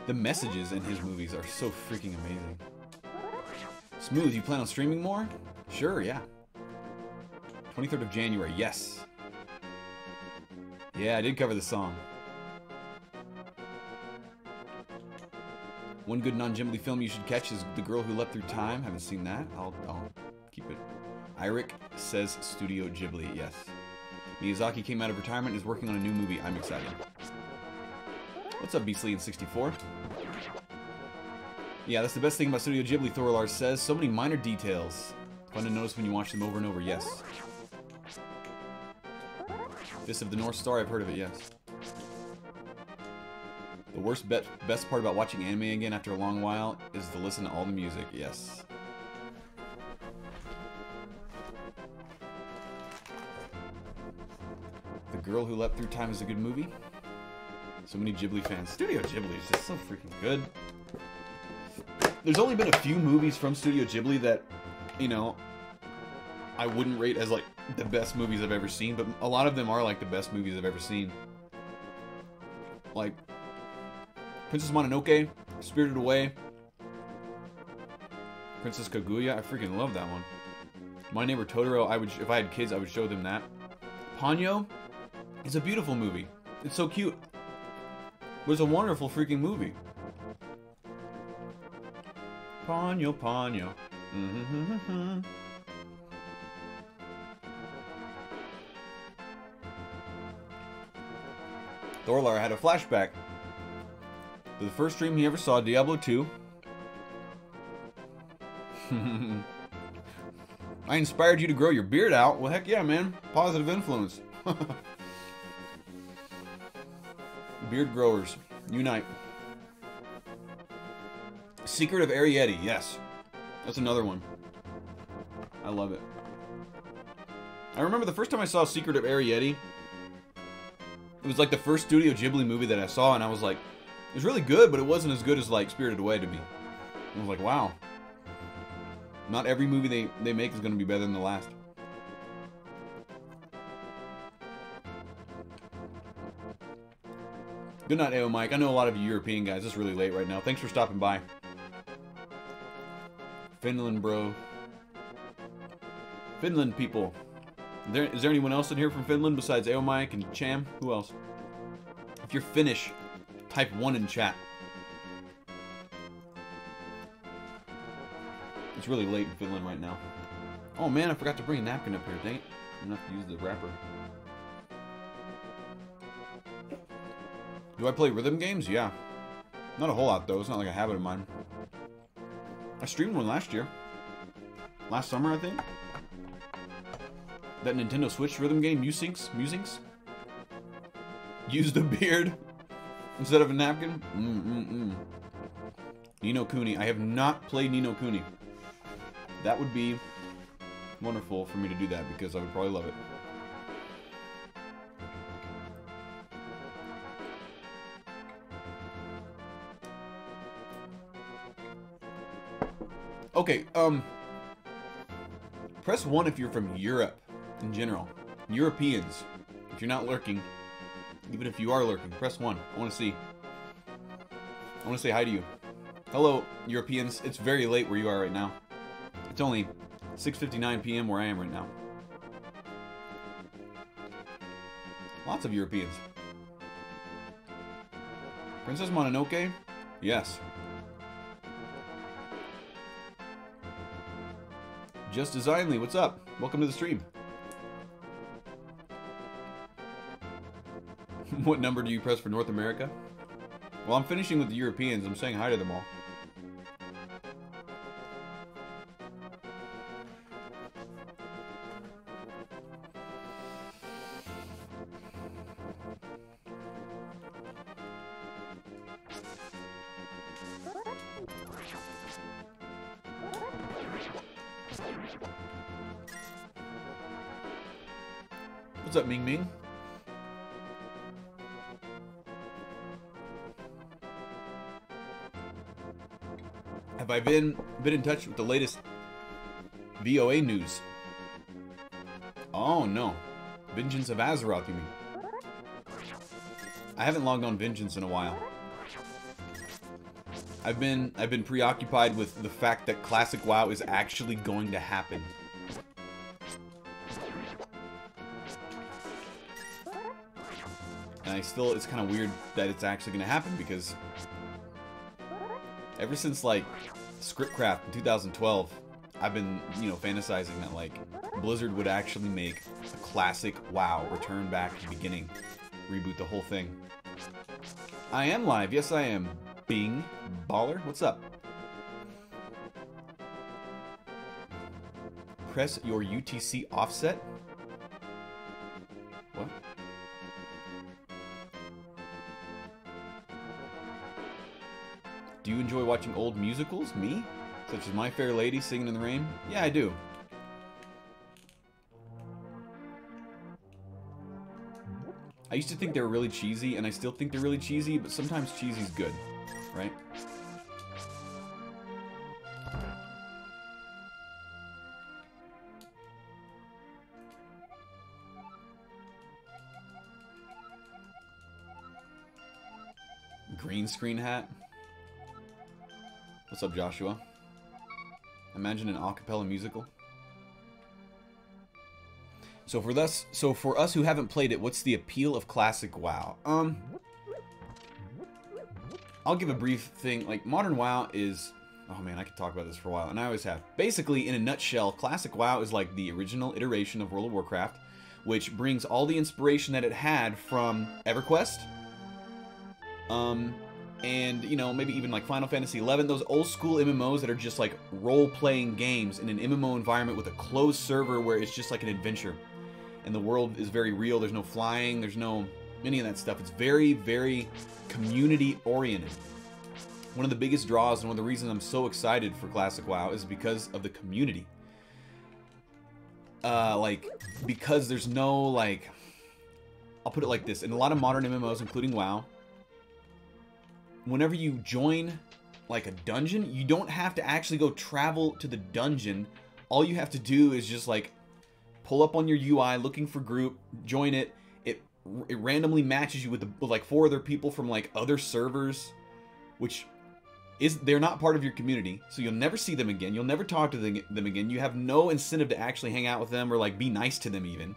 S1: The messages in his movies are so freaking amazing. Smooth, you plan on streaming more? Sure, yeah. 23rd of January, yes. Yeah, I did cover the song. One good non-Ghibli film you should catch is The Girl Who Leapt Through Time. Haven't seen that. I'll keep it. Iric says Studio Ghibli, yes. Miyazaki came out of retirement and is working on a new movie. I'm excited. What's up, Beastly in 64? Yeah, that's the best thing about Studio Ghibli, Thorlar says. So many minor details. Fun to notice when you watch them over and over, yes. Fist of the North Star, I've heard of it, yes. The best part about watching anime again after a long while is to listen to all the music, yes. The Girl Who Leapt Through Time is a good movie. So many Ghibli fans. Studio Ghibli is just so freaking good. There's only been a few movies from Studio Ghibli that, you know, I wouldn't rate as, like, the best movies I've ever seen, but a lot of them are, like, the best movies I've ever seen. Like, Princess Mononoke, Spirited Away, Princess Kaguya, I freaking love that one. My Neighbor Totoro, if I had kids, I would show them that. Ponyo is a beautiful movie. It's so cute. But it's a wonderful freaking movie. Ponyo, Ponyo. Thorlar had a flashback to the first stream he ever saw, Diablo 2. I inspired you to grow your beard out? Well, heck yeah, man. Positive influence. Beard growers, unite. Secret of Arrietty, yes. That's another one. I love it. I remember the first time I saw Secret of Arrietty, it was like the first Studio Ghibli movie that I saw, and I was like, it was really good, but it wasn't as good as like Spirited Away to me. I was like, wow. Not every movie they make is going to be better than the last. Good night, AO Mike. I know a lot of you European guys. It's really late right now. Thanks for stopping by. Finland, bro. Finland people. Is there anyone else in here from Finland besides AO Mike and Cham? Who else? If you're Finnish, type 1 in chat. It's really late in Finland right now. Oh man, I forgot to bring a napkin up here. Dang it. I'm gonna have to use the wrapper. Do I play rhythm games? Yeah. Not a whole lot though. It's not like a habit of mine. I streamed one last year. Last summer, I think. That Nintendo Switch rhythm game, Musings? Used a beard instead of a napkin? Ni no Kuni. I have not played Ni no Kuni. That would be wonderful for me to do that because I would probably love it. Okay, press 1 if you're from Europe in general. Europeans, if you're not lurking, even if you are lurking, press 1. I want to see. I want to say hi to you. Hello, Europeans. It's very late where you are right now. It's only 6:59 p.m. where I am right now. Lots of Europeans. Princess Mononoke? Yes. Just Designly, what's up? Welcome to the stream. What number do you press for North America? Well, I'm finishing with the Europeans. I'm saying hi to them all. What's up, Ming Ming? Have I been in touch with the latest VOA news? Oh no. Vengeance of Azeroth, you mean? I haven't logged on Vengeance in a while. I've been preoccupied with the fact that Classic WoW is actually going to happen. And it's kind of weird that it's actually going to happen, because ever since, like, Scriptcraft in 2012, I've been, you know, fantasizing that, like, Blizzard would actually make a Classic WoW, return back to the beginning, reboot the whole thing. I am live. Yes, I am. Bing. Baller. What's up? Press your UTC offset? What? Do you enjoy watching old musicals? Me? Such as My Fair Lady, Singing in the Rain? Yeah, I do. I used to think they were really cheesy, and I still think they're really cheesy, but sometimes cheesy's good, right? Green screen hat? What's up, Joshua? Imagine an a cappella musical. So for us who haven't played it, what's the appeal of Classic WoW? I'll give a brief thing. Like, modern WoW is... Oh man, I could talk about this for a while, and I always have. Basically, in a nutshell, Classic WoW is like the original iteration of World of Warcraft, which brings all the inspiration that it had from EverQuest, and, you know, maybe even like Final Fantasy XI, those old school MMOs that are just like role-playing games in an MMO environment with a closed server where it's just like an adventure. And the world is very real, there's no flying, there's no any of that stuff. It's very, very community-oriented. One of the biggest draws and one of the reasons I'm so excited for Classic WoW is because of the community. Because there's no, like... I'll put it like this. In a lot of modern MMOs, including WoW, whenever you join, like, a dungeon, you don't have to actually go travel to the dungeon. All you have to do is just, like, pull up on your UI, looking for group, join it. It randomly matches you with like 4 other people from, like, other servers, which is, they're not part of your community, so you'll never see them again. You'll never talk to them again. You have no incentive to actually hang out with them or, like, be nice to them even.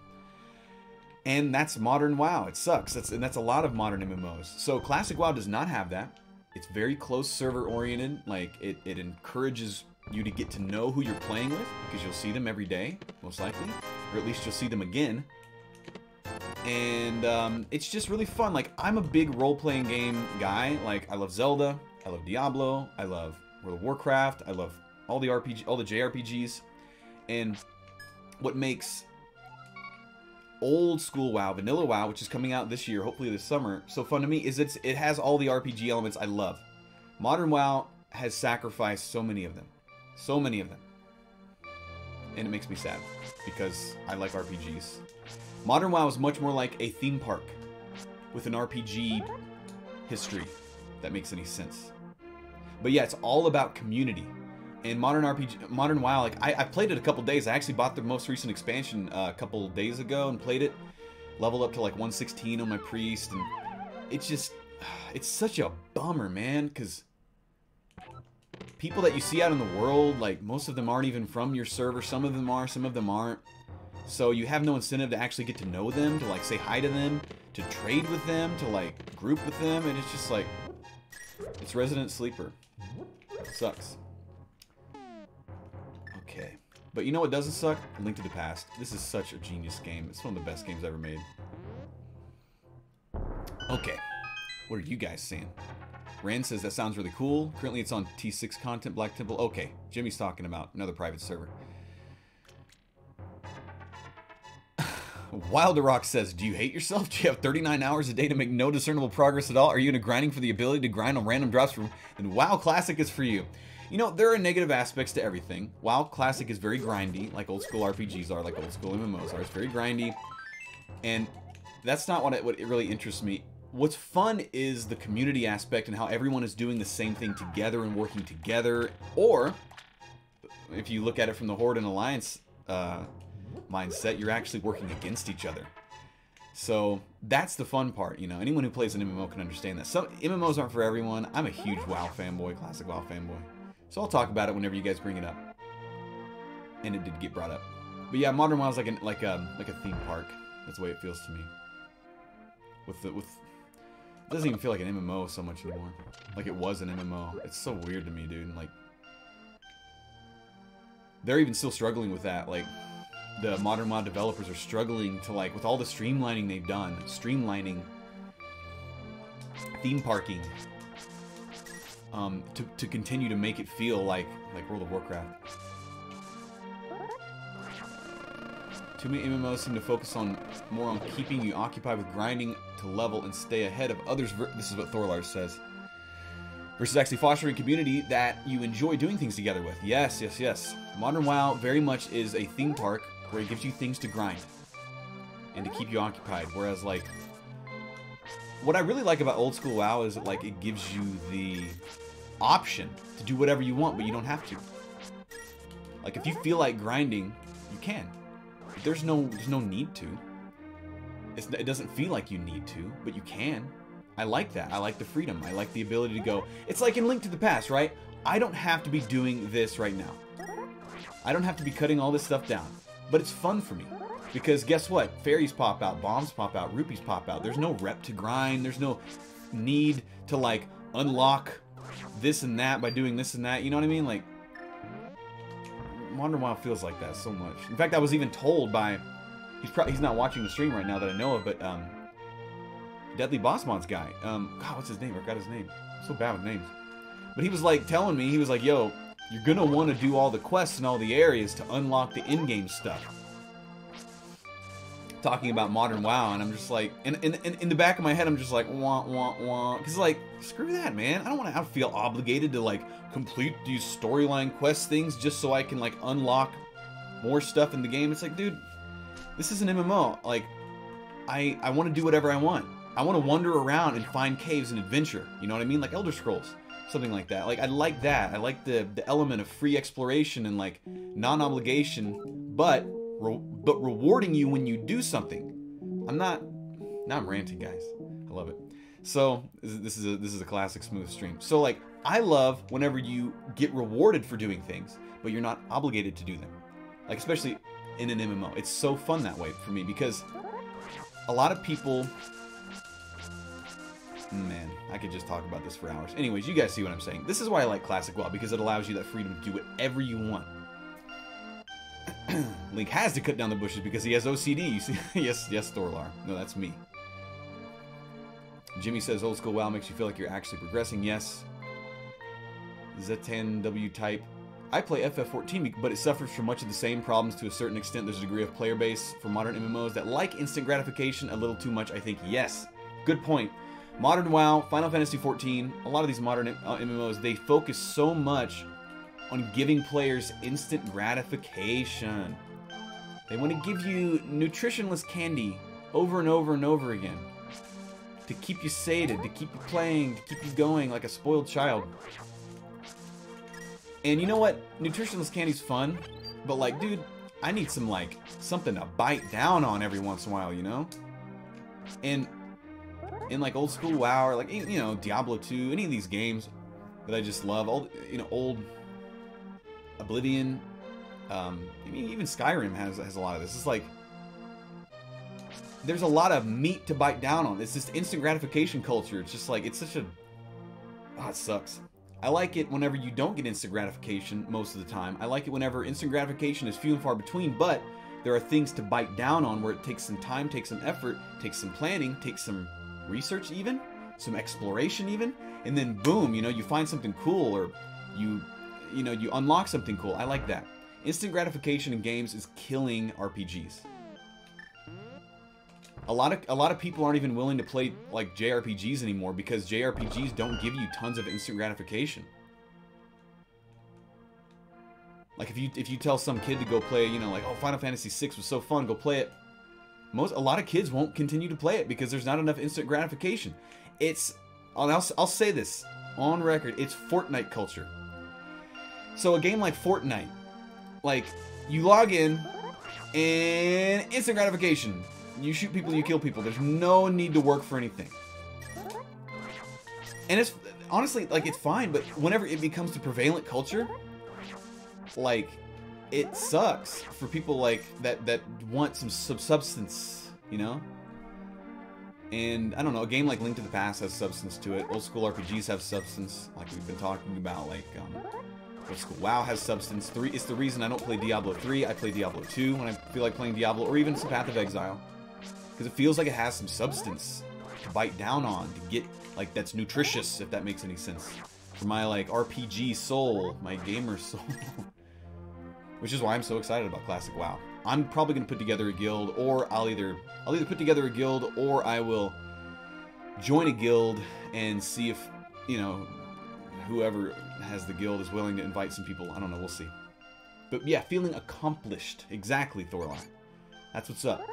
S1: And that's modern WoW. It sucks. That's a lot of modern MMOs. So Classic WoW does not have that. It's very close server oriented. Like, it encourages you to get to know who you're playing with, because you'll see them every day, most likely, or at least you'll see them again. And it's just really fun. Like, I'm a big role-playing game guy. Like, I love Zelda, I love Diablo, I love World of Warcraft, I love all the JRPGs. And what makes old school WoW, vanilla WoW, which is coming out this year, hopefully this summer, so fun to me is it has all the RPG elements I love. Modern WoW has sacrificed so many of them. So many of them. And it makes me sad, because I like RPGs. Modern WoW is much more like a theme park with an RPG history, if that makes any sense. But yeah, it's all about community. And modern WoW, like, I played it a couple days. I actually bought the most recent expansion a couple days ago and played it. Leveled up to like 116 on my priest, and it's just, it's such a bummer, man, because people that you see out in the world, like, most of them aren't even from your server. Some of them are, some of them aren't. So you have no incentive to actually get to know them, to, like, say hi to them, to trade with them, to, like, group with them, and it's just like, it's Resident Sleeper. It sucks. Okay. But you know what doesn't suck? A Link to the Past. This is such a genius game. It's one of the best games ever made. Okay. What are you guys saying? Rand says that sounds really cool. Currently it's on T6 content, Black Temple. Okay. Jimmy's talking about another private server. Wilder Rock says, do you hate yourself? Do you have 39 hours a day to make no discernible progress at all? Are you into grinding for the ability to grind on random drops from? Then WoW Classic is for you. You know, there are negative aspects to everything. WoW Classic is very grindy, like old school RPGs are, like old school MMOs are. It's very grindy, and that's not what it really interests me. What's fun is the community aspect and how everyone is doing the same thing together and working together. Or, if you look at it from the Horde and Alliance mindset, you're actually working against each other. So that's the fun part, you know. Anyone who plays an MMO can understand that. Some MMOs aren't for everyone. I'm a huge WoW fanboy, classic WoW fanboy. So I'll talk about it whenever you guys bring it up. And it did get brought up. But yeah, Modern WoW is like a theme park. That's the way it feels to me. It doesn't even feel like an MMO so much anymore. Like it was an MMO. It's so weird to me, dude. Like, they're even still struggling with that. Like, the Modern WoW developers are struggling to, like, with all the streamlining they've done, streamlining theme parking, to continue to make it feel like World of Warcraft. Too many MMOs seem to focus more on keeping you occupied with grinding to level and stay ahead of others. This is what Thorlar says. Versus actually fostering a community that you enjoy doing things together with. Yes, yes, yes. Modern WoW very much is a theme park where it gives you things to grind and to keep you occupied. Whereas, like, what I really like about old school WoW is that, like, it gives you the option to do whatever you want, but you don't have to. Like, if you feel like grinding, you can. But there's no need to. It doesn't feel like you need to, but you can. I like that. I like the freedom. I like the ability to go. It's like in Link to the Past, right? I don't have to be doing this right now. I don't have to be cutting all this stuff down. But it's fun for me. Because guess what? Fairies pop out, bombs pop out, rupees pop out. There's no rep to grind. There's no need to, like, unlock this and that by doing this and that. You know what I mean? Like, Modern WoW feels like that so much. In fact, I was even told by... He's not watching the stream right now that I know of, but Deadly Bossmon's guy. God, what's his name? I forgot his name. I'm so bad with names. But he was like telling me, he was like, yo, you're gonna want to do all the quests in all the areas to unlock the in-game stuff. Talking about Modern WoW, and I'm just like, and in the back of my head, I'm just like, wah, wah, wah. Because, like, screw that, man. I don't want to feel obligated to, like, complete these storyline quest things just so I can, like, unlock more stuff in the game. It's like, dude, this is an MMO. Like, I want to do whatever I want. I want to wander around and find caves and adventure. You know what I mean? Like Elder Scrolls. Something like that. Like, I like that. I like the element of free exploration and, like, non-obligation, but rewarding you when you do something. Now I'm ranting, guys. I love it. So this is a classic smooth stream. So, like, I love whenever you get rewarded for doing things, but you're not obligated to do them. Like, especially in an MMO. It's so fun that way for me because a lot of people... Man, I could just talk about this for hours. Anyways, you guys see what I'm saying. This is why I like Classic WoW, because it allows you that freedom to do whatever you want. Link has to cut down the bushes because he has OCD. You see? Yes, Thorlar. No, that's me. Jimmy says old school WoW makes you feel like you're actually progressing. Yes. Z10W type. I play FF14, but it suffers from much of the same problems to a certain extent. There's a degree of player base for modern MMOs that like instant gratification a little too much, I think. Yes. Good point. Modern WoW, Final Fantasy XIV, a lot of these modern MMOs, they focus so much on giving players instant gratification. They want to give you nutritionless candy over and over and over again. To keep you sated, to keep you playing, to keep you going like a spoiled child. And you know what? Nutritionless candy's fun, but, like, dude, I need some, like, something to bite down on every once in a while, you know? And in, like, old school WoW, or, like, you know, Diablo 2, any of these games that I just love, old, you know, old Oblivion, I mean, even Skyrim has a lot of this. It's like, there's a lot of meat to bite down on. It's this instant gratification culture. It's just like, it's such a, oh, it sucks. I like it whenever you don't get instant gratification most of the time. I like it whenever instant gratification is few and far between, but there are things to bite down on where it takes some time, takes some effort, takes some planning, takes some research even, some exploration even, and then boom, you know, you find something cool, or you know, you unlock something cool. I like that. Instant gratification in games is killing RPGs. A lot of people aren't even willing to play like JRPGs anymore because JRPGs don't give you tons of instant gratification. Like if you tell some kid to go play, you know, like, oh, Final Fantasy VI was so fun, go play it. A lot of kids won't continue to play it because there's not enough instant gratification. I'll say this on record, it's Fortnite culture. So a game like Fortnite, like you log in and instant gratification. You shoot people, you kill people. There's no need to work for anything. And it's honestly, like, it's fine, but whenever it becomes the prevalent culture, like, it sucks for people like that want some substance, you know? And I don't know, a game like Link to the Past has substance to it. Old school RPGs have substance, like we've been talking about. Like old school WoW has substance. It's the reason I don't play Diablo 3. I play Diablo 2 when I feel like playing Diablo, or even some Path of Exile, because it feels like it has some substance to bite down on, to get, like, that's nutritious, if that makes any sense, for my, like, RPG soul, my gamer soul. Which is why I'm so excited about Classic WoW. I'm probably going to put together a guild, or I'll either put together a guild, or I will join a guild and see if, you know, whoever has the guild is willing to invite some people. I don't know, we'll see. But yeah, feeling accomplished. Exactly, Thorline. That's what's up.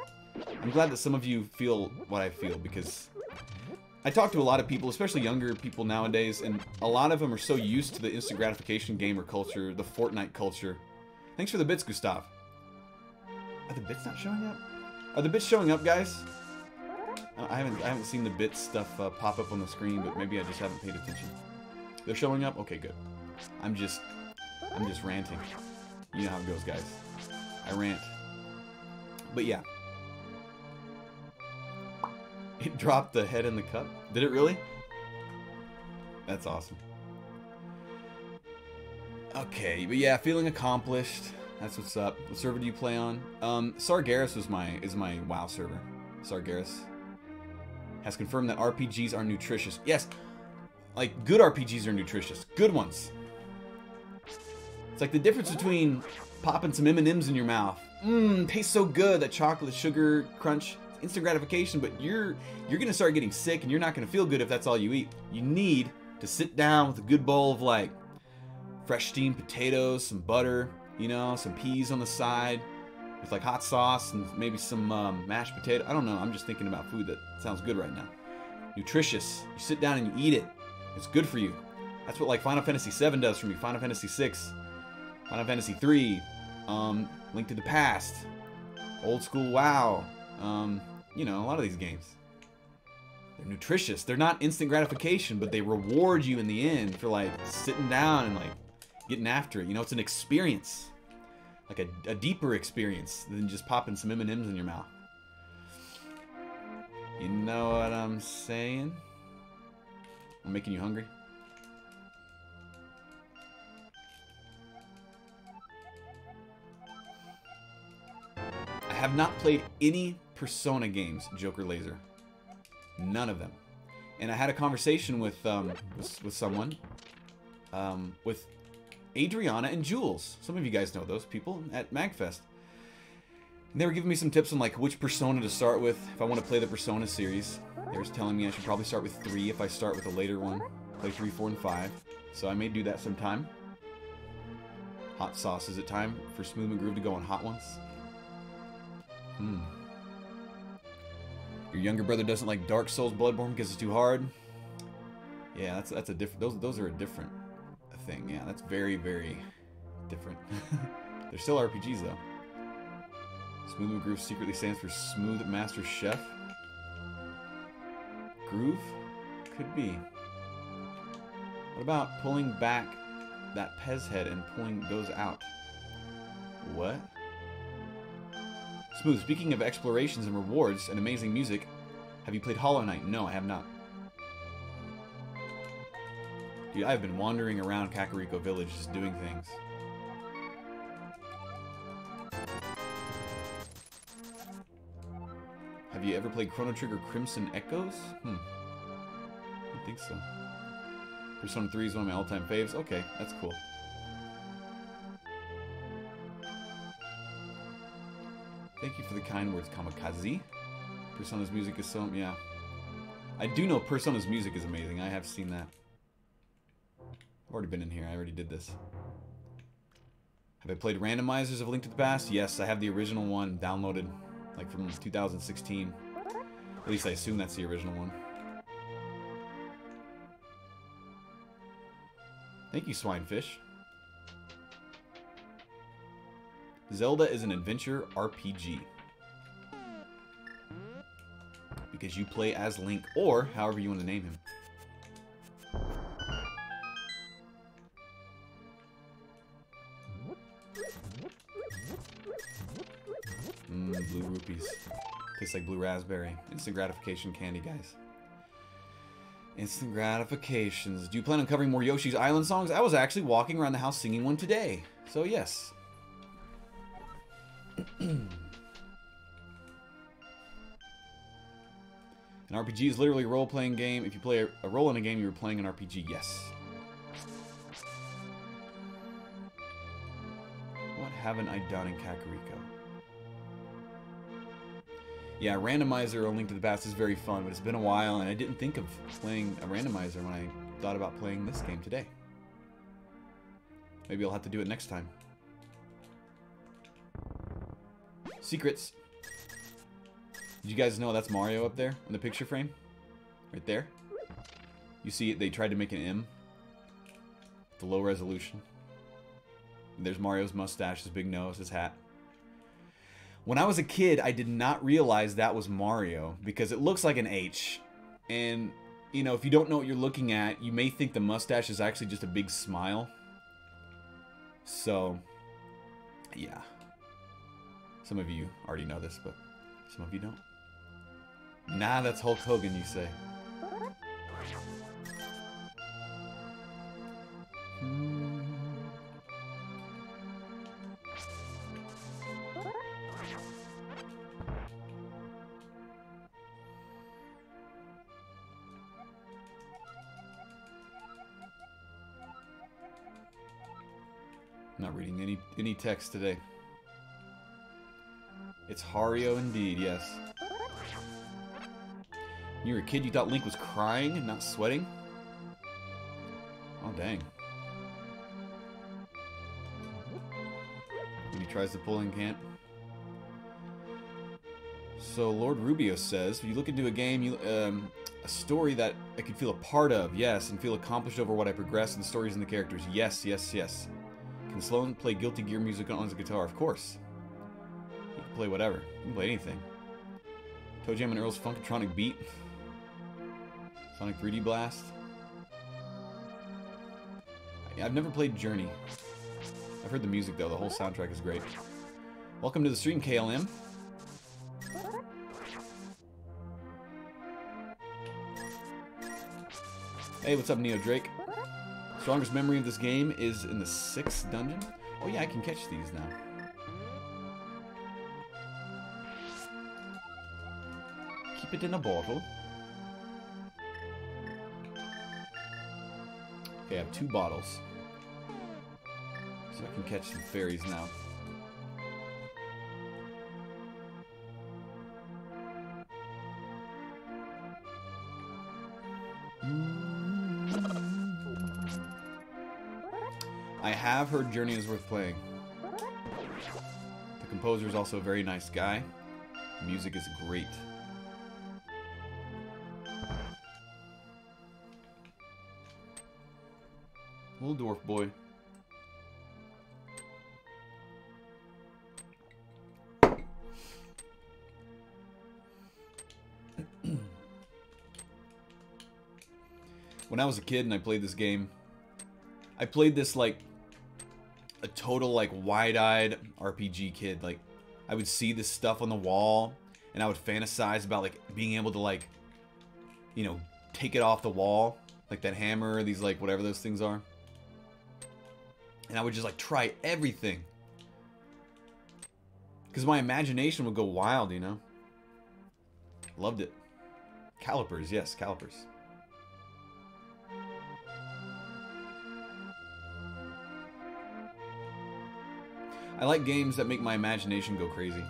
S1: I'm glad that some of you feel what I feel, because I talk to a lot of people, especially younger people nowadays, and a lot of them are so used to the instant gratification gamer culture, the Fortnite culture. Thanks for the bits, Gustav. Are the bits not showing up? Are the bits showing up, guys? I haven't seen the bits stuff pop up on the screen, but maybe I just haven't paid attention. They're showing up? Okay, good. I'm just ranting. You know how it goes, guys. I rant. But yeah. It dropped the head in the cup. Did it really? That's awesome. Okay, but yeah, feeling accomplished. That's what's up. What server do you play on? Sargeras is my WoW server. Sargeras has confirmed that RPGs are nutritious. Yes, like good RPGs are nutritious. Good ones. It's like the difference between popping some M&Ms in your mouth. Tastes so good, that chocolate sugar crunch. Instant gratification, but you're gonna start getting sick and you're not gonna feel good if that's all you eat. You need to sit down with a good bowl of, like, fresh steamed potatoes, some butter, you know, some peas on the side with, like, hot sauce and maybe some mashed potato. I don't know, I'm just thinking about food that sounds good right now. Nutritious. You sit down and you eat it. It's good for you. That's what, like, Final Fantasy VII does for me. Final Fantasy VI, Final Fantasy III, Link to the Past, old school WoW. You know, a lot of these games, they're nutritious. They're not instant gratification, but they reward you in the end for, like, sitting down and, like, getting after it. You know, it's an experience, like a deeper experience than just popping some M&Ms in your mouth. You know what I'm saying? I'm making you hungry. I have not played any Persona games, Joker Laser. None of them. And I had a conversation with someone, with Adriana and Jules. Some of you guys know those people at Magfest. And they were giving me some tips on, like, which Persona to start with if I want to play the Persona series. They were telling me I should probably start with 3 if I start with a later one. Play 3, 4, and 5. So I may do that sometime. Hot sauce. Is it time for Smooth McGroove to go on hot ones? Your younger brother doesn't like Dark Souls Bloodborne because it's too hard. Yeah, that's a different. Those are a different thing. Yeah, that's very, very different. They're still RPGs though. Smooth McGroove secretly stands for Smooth Master Chef. Groove? Could be. What about pulling back that Pez head and pulling those out? What? Smooth, speaking of explorations and rewards and amazing music, have you played Hollow Knight? No, I have not. Dude, I've been wandering around Kakariko Village just doing things. Have you ever played Chrono Trigger Crimson Echoes? I don't think so. Persona 3 is one of my all-time faves. Okay, that's cool. Thank you for the kind words, Kamikaze. Persona's music is so... yeah. I do know Persona's music is amazing. I have seen that. I've already been in here. I already did this. Have I played randomizers of Link to the Past? Yes, I have the original one downloaded, like from 2016. At least I assume that's the original one. Thank you, Swinefish. Zelda is an adventure RPG. Because you play as Link, or however you want to name him. Blue rupees. Tastes like blue raspberry. Instant gratification candy, guys. Instant gratifications. Do you plan on covering more Yoshi's Island songs? I was actually walking around the house singing one today. So, yes. An RPG is literally a role-playing game. If you play a role in a game, you're playing an RPG. Yes. What haven't I done in Kakariko? Yeah, randomizer on Link to the Past is very fun, but it's been a while, and I didn't think of playing a randomizer when I thought about playing this game today. Maybe I'll have to do it next time. Secrets. Did you guys know that's Mario up there in the picture frame? Right there. You see it, they tried to make an M. The low resolution. And there's Mario's mustache, his big nose, his hat. When I was a kid, I did not realize that was Mario because it looks like an H. And, you know, if you don't know what you're looking at, you may think the mustache is actually just a big smile. So, yeah. Some of you already know this, but some of you don't. Nah, that's Hulk Hogan, you say. Not reading any text today. It's Hario indeed, yes. When you were a kid, you thought Link was crying and not sweating? Oh, dang. When he tries to pull and can't. So, Lord Rubio says, if you look into a game, a story that I could feel a part of, yes, and feel accomplished over what I progress in the stories and the characters, yes, yes, yes. Can Sloan play Guilty Gear music on his guitar? Of course. He can play whatever. He can play anything. Toe Jam and Earl's Funkatronic Beat. Sonic 3D Blast. I've never played Journey. I've heard the music though. The whole soundtrack is great. Welcome to the stream, KLM. Hey, what's up, Neo Drake? Strongest memory of this game is in the 6th dungeon. Oh yeah, I can catch these now. Keep it in a bottle. Okay, I have 2 bottles. So I can catch some fairies now. I have heard Journey is worth playing. The composer is also a very nice guy. The music is great. Little dwarf boy. When I was a kid and I played this game, I played this like a total like wide-eyed RPG kid. Like I would see this stuff on the wall and I would fantasize about like being able to like, you know, take it off the wall, like that hammer, these like whatever those things are. And I would just like try everything. Because my imagination would go wild, you know. Loved it. Calipers, yes, calipers. I like games that make my imagination go crazy.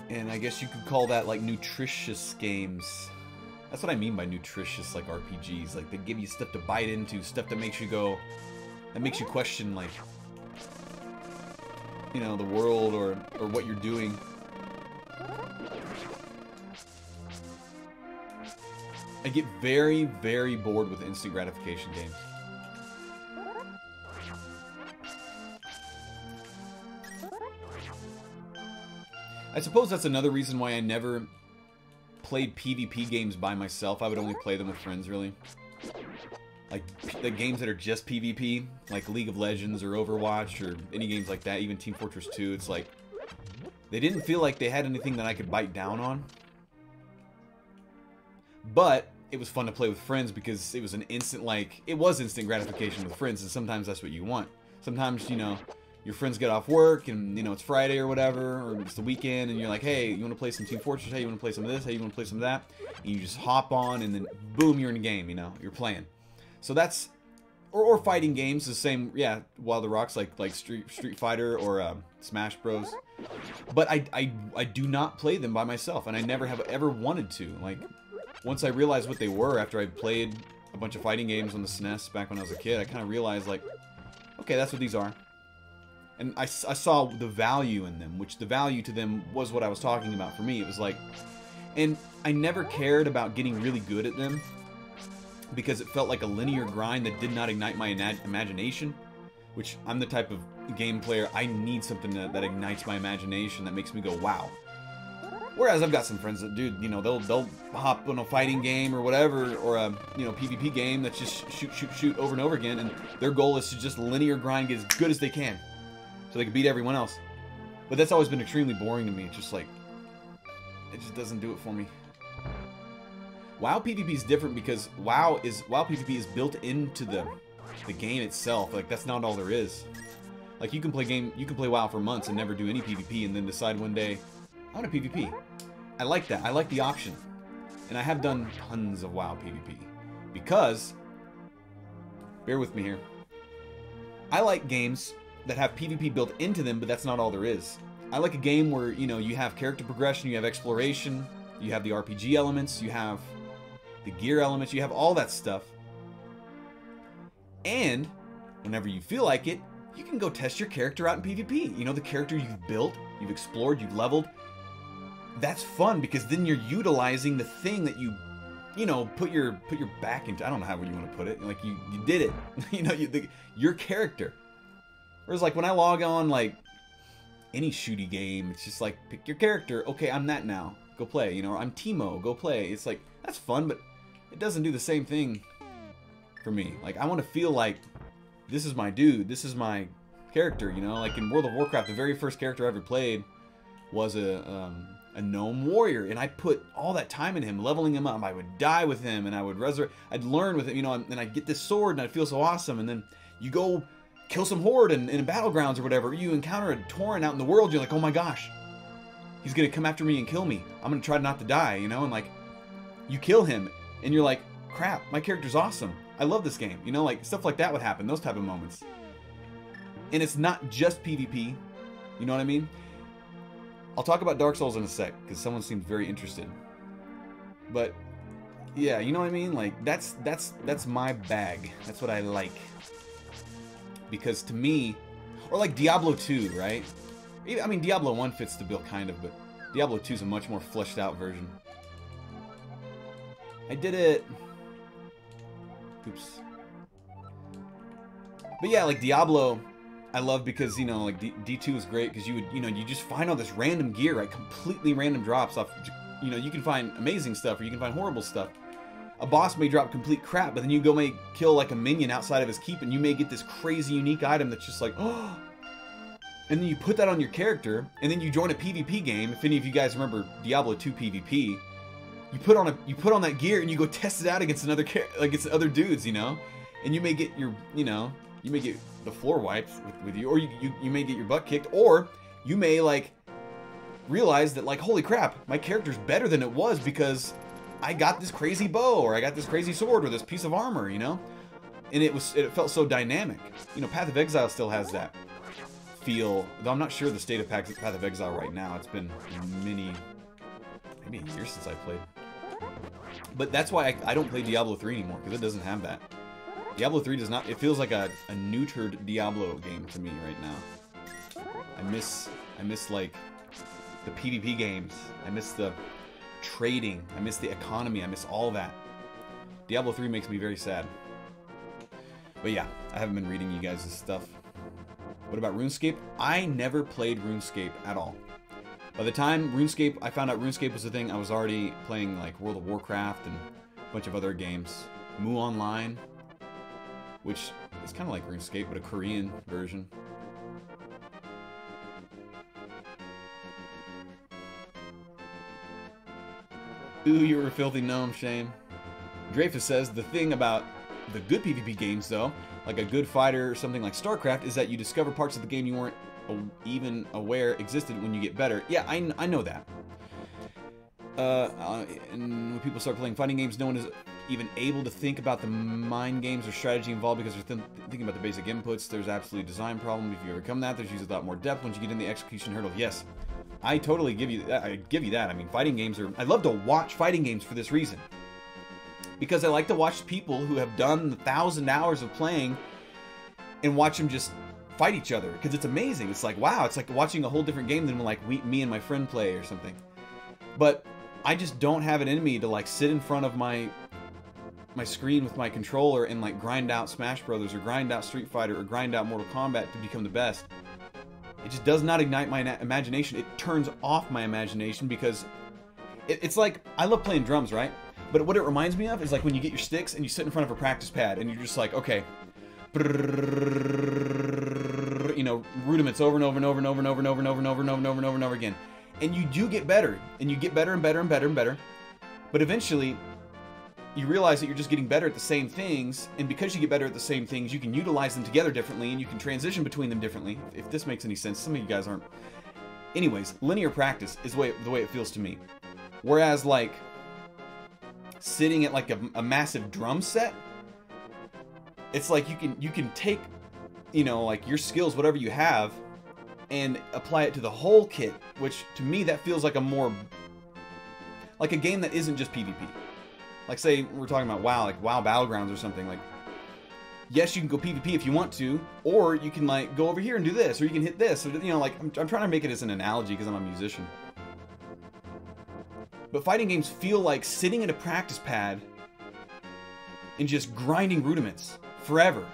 S1: And I guess you could call that like nutritious games. That's what I mean by nutritious, like RPGs. Like they give you stuff to bite into, stuff that makes you go, that makes you question, like, you know, the world or what you're doing. I get very, very bored with instant gratification games. I suppose that's another reason why I never played PvP games by myself. I would only play them with friends, really. Like, the games that are just PvP, like League of Legends or Overwatch or any games like that, even Team Fortress 2, it's like, they didn't feel like they had anything that I could bite down on. But it was fun to play with friends because it was an instant, like, it was instant gratification with friends, and sometimes that's what you want. Sometimes, you know, your friends get off work and, you know, it's Friday or whatever, or it's the weekend, and you're like, hey, you want to play some Team Fortress? Hey, you want to play some of this? Hey, you want to play some of that? And you just hop on, and then boom, you're in a game, you know, you're playing. So that's, or fighting games, the same, yeah, Wild the Rocks, like Street Fighter or Smash Bros. But I do not play them by myself, and I never have ever wanted to. Like, once I realized what they were after I played a bunch of fighting games on the SNES back when I was a kid, I kind of realized, like, okay, that's what these are. And I saw the value in them, which the value to them was what I was talking about for me. It was like, and I never cared about getting really good at them because it felt like a linear grind that did not ignite my imagination, which I'm the type of game player, I need something that ignites my imagination, that makes me go, wow. Whereas I've got some friends that, dude, you know, they'll hop on a fighting game or whatever, or a, you know, PvP game that's just shoot over and over again, and their goal is to just linear grind, get as good as they can, so they can beat everyone else. But that's always been extremely boring to me. It's just like, it just doesn't do it for me. WoW PvP is different because WoW PvP is built into the game itself. Like, that's not all there is. Like, you can play WoW for months and never do any PvP, and then decide one day, I want a PvP. I like that. I like the option. And I have done tons of WoW PvP. Because, bear with me here, I like games that have PvP built into them, but that's not all there is. I like a game where, you know, you have character progression, you have exploration, you have the RPG elements, you have the gear elements, you have all that stuff. And whenever you feel like it, you can go test your character out in PvP. You know, the character you've built, you've explored, you've leveled. That's fun because then you're utilizing the thing that you know, put your back into. I don't know how you want to put it. Like, you did it. You know, your character. Whereas, like, when I log on, like, any shooty game, it's just like, pick your character. Okay, I'm that now. Go play. You know, or I'm Teemo. Go play. It's like, that's fun, but it doesn't do the same thing for me. Like, I want to feel like this is my dude. This is my character, you know? Like, in World of Warcraft, the very first character I ever played was a gnome warrior, and I put all that time in him, leveling him up. I would die with him, and I would resurrect. I'd learn with him, you know, and I'd get this sword, and I'd feel so awesome. And then you go kill some horde in battlegrounds or whatever. You encounter a Tauren out in the world. You're like, oh my gosh, he's gonna come after me and kill me. I'm gonna try not to die, you know. And like, you kill him, and you're like, crap, my character's awesome. I love this game, you know. Like, stuff like that would happen. Those type of moments. And it's not just PvP. You know what I mean? I'll talk about Dark Souls in a sec, because someone seems very interested. But yeah, you know what I mean? Like, that's my bag. That's what I like. Because to me, or like Diablo 2, right? I mean, Diablo 1 fits the bill kind of, but Diablo 2 is a much more fleshed out version. I did it. Oops. But yeah, like Diablo, I love because, you know, like D2 is great because you would, you know, you just find all this random gear, right? Completely random drops off, you know, you can find amazing stuff or you can find horrible stuff. A boss may drop complete crap, but then you go may kill like a minion outside of his keep and you may get this crazy unique item that's just like, oh. And then you put that on your character and then you join a PvP game. If any of you guys remember Diablo 2 PvP, you put on that gear and you go test it out against against other dudes, you know? And you may get your, you know, you may get the floor wiped with you, or you may get your butt kicked, or you may like realize that like, holy crap, my character's better than it was because I got this crazy bow, or I got this crazy sword, or this piece of armor, you know? And it felt so dynamic. You know, Path of Exile still has that. feel, though I'm not sure the state of Path of Exile right now. It's been maybe a year since I played. But that's why I don't play Diablo 3 anymore, because it doesn't have that. Diablo 3 does not, it feels like a neutered Diablo game to me right now. I miss like the PvP games. I miss the trading. I miss the economy. I miss all that. Diablo 3 makes me very sad. But yeah, I haven't been reading you guys' stuff. What about RuneScape? I never played RuneScape at all. By the time I found out RuneScape was a thing, I was already playing like World of Warcraft and a bunch of other games. Mu Online, which is kind of like RuneScape, but a Korean version. Ooh, you were a filthy gnome, shame. Dreyfus says, the thing about the good PvP games, though, like a good fighter or something like StarCraft, is that you discover parts of the game you weren't even aware existed when you get better. Yeah, I know that. And when people start playing fighting games, no one is even able to think about the mind games or strategy involved because they're thinking about the basic inputs. There's absolutely a design problem. If you overcome that, there's usually a lot more depth once you get in the execution hurdle. Yes, I totally give you that. I give you that. I mean, fighting games are... I love to watch fighting games for this reason. Because I like to watch people who have done 1,000 hours of playing and watch them just fight each other. Because it's amazing. It's like, wow, it's like watching a whole different game than when like me and my friend play or something. But I just don't have it in me to like sit in front of my screen with my controller and like grind out Smash Brothers or grind out Street Fighter or grind out Mortal Kombat to become the best. It just does not ignite my imagination. It turns off my imagination because it's like, I love playing drums, right? But what it reminds me of is like when you get your sticks and you sit in front of a practice pad and you're just like, okay, you know, rudiments over and over and over and over and over and over and over and over and over and over and over and over again. And you do get better, and you get better and better and better and better. But eventually, you realize that you're just getting better at the same things, and because you get better at the same things, you can utilize them together differently, and you can transition between them differently. If this makes any sense, some of you guys aren't. Anyways, linear practice is the way it feels to me. Whereas, like, sitting at like a massive drum set, it's like you can take, you know, like your skills, whatever you have, and apply it to the whole kit, which to me that feels like a more, like a game that isn't just PvP. Like say we're talking about WoW, like WoW Battlegrounds or something. Like, yes, you can go PvP if you want to, or you can like go over here and do this, or you can hit this, or you know, like I'm trying to make it as an analogy because I'm a musician. But fighting games feel like sitting in a practice pad and just grinding rudiments forever.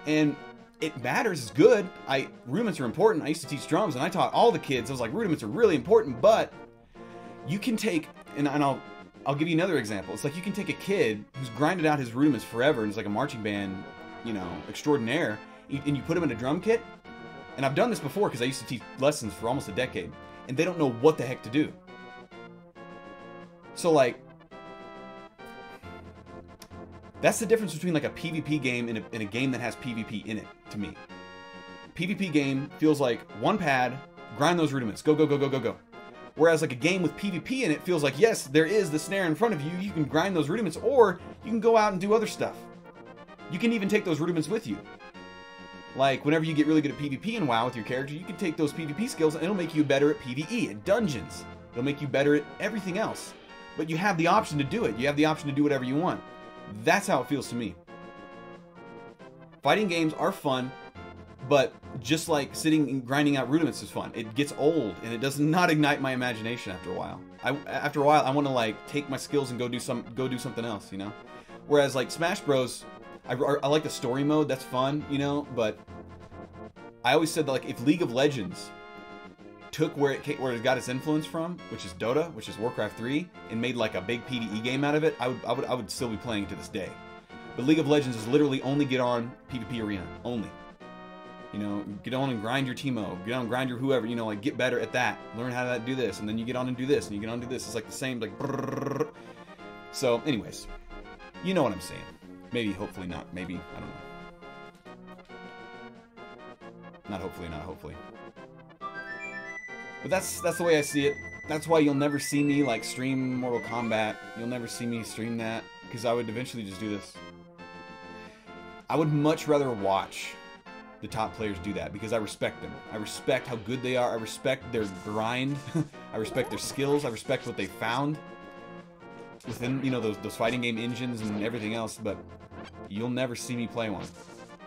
S1: And it matters, it's good. Rudiments are important. I used to teach drums and I taught all the kids. I was like, rudiments are really important, but you can take, and I'll give you another example. It's like you can take a kid who's grinded out his rudiments forever and is like a marching band, you know, extraordinaire, and you put him in a drum kit. And I've done this before because I used to teach lessons for almost a decade, and they don't know what the heck to do. So like, that's the difference between like a PvP game and a game that has PvP in it, to me. PvP game feels like one pad, grind those rudiments, go, go, go, go, go, go. Whereas like a game with PvP in it feels like, yes, there is the snare in front of you, you can grind those rudiments, or you can go out and do other stuff. You can even take those rudiments with you. Like, whenever you get really good at PvP in WoW with your character, you can take those PvP skills and it'll make you better at PvE, at dungeons. It'll make you better at everything else. But you have the option to do it. You have the option to do whatever you want. That's how it feels to me. Fighting games are fun, but just like sitting and grinding out rudiments is fun. It gets old, and it does not ignite my imagination after a while. After a while, I want to like take my skills and go do something else, you know? Whereas like Smash Bros, I like the story mode, that's fun, you know? But I always said that like if League of Legends took where it got its influence from, which is Dota, which is Warcraft 3, and made like a big PvE game out of it, I would still be playing it to this day. But League of Legends is literally only get on PvP arena, only. You know, get on and grind your Teemo, get on and grind your whoever, you know, like get better at that, learn how to do this, and then you get on and do this, and you get on and do this. It's like the same, like brrrr. So anyways, you know what I'm saying. Maybe, hopefully not, maybe, I don't know. Not hopefully, not hopefully. But that's the way I see it. That's why you'll never see me like stream Mortal Kombat. You'll never see me stream that, because I would eventually just do this. I would much rather watch the top players do that, because I respect them. I respect how good they are. I respect their grind. I respect their skills. I respect what they found within, you know, those fighting game engines and everything else. But you'll never see me play one,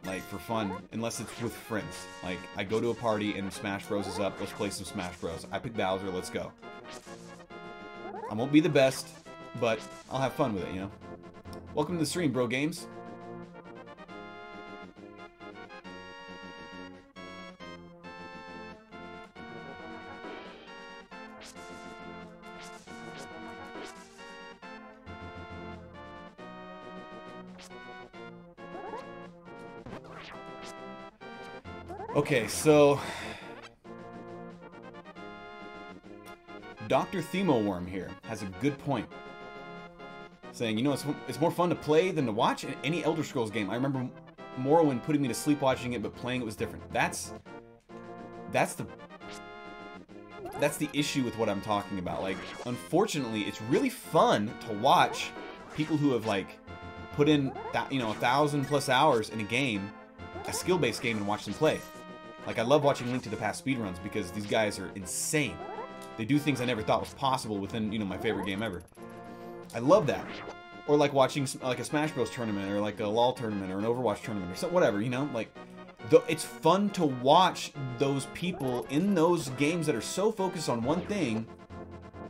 S1: like, for fun, unless it's with friends. Like, I go to a party and Smash Bros is up. Let's play some Smash Bros. I pick Bowser. Let's go. I won't be the best, but I'll have fun with it, you know. Welcome to the stream, Bro Games. Okay, so Dr. Themoworm here has a good point, saying, you know, it's more fun to play than to watch any Elder Scrolls game. I remember Morrowind putting me to sleep watching it, but playing it was different. That's the issue with what I'm talking about. Like, unfortunately, it's really fun to watch people who have, like, put in, you know, 1,000+ hours in a game, a skill-based game, and watch them play. Like, I love watching Link to the Past speedruns because these guys are insane. They do things I never thought was possible within, you know, my favorite game ever. I love that. Or like watching like a Smash Bros tournament, or like a LoL tournament, or an Overwatch tournament, or something, whatever, you know? Like, it's fun to watch those people in those games that are so focused on one thing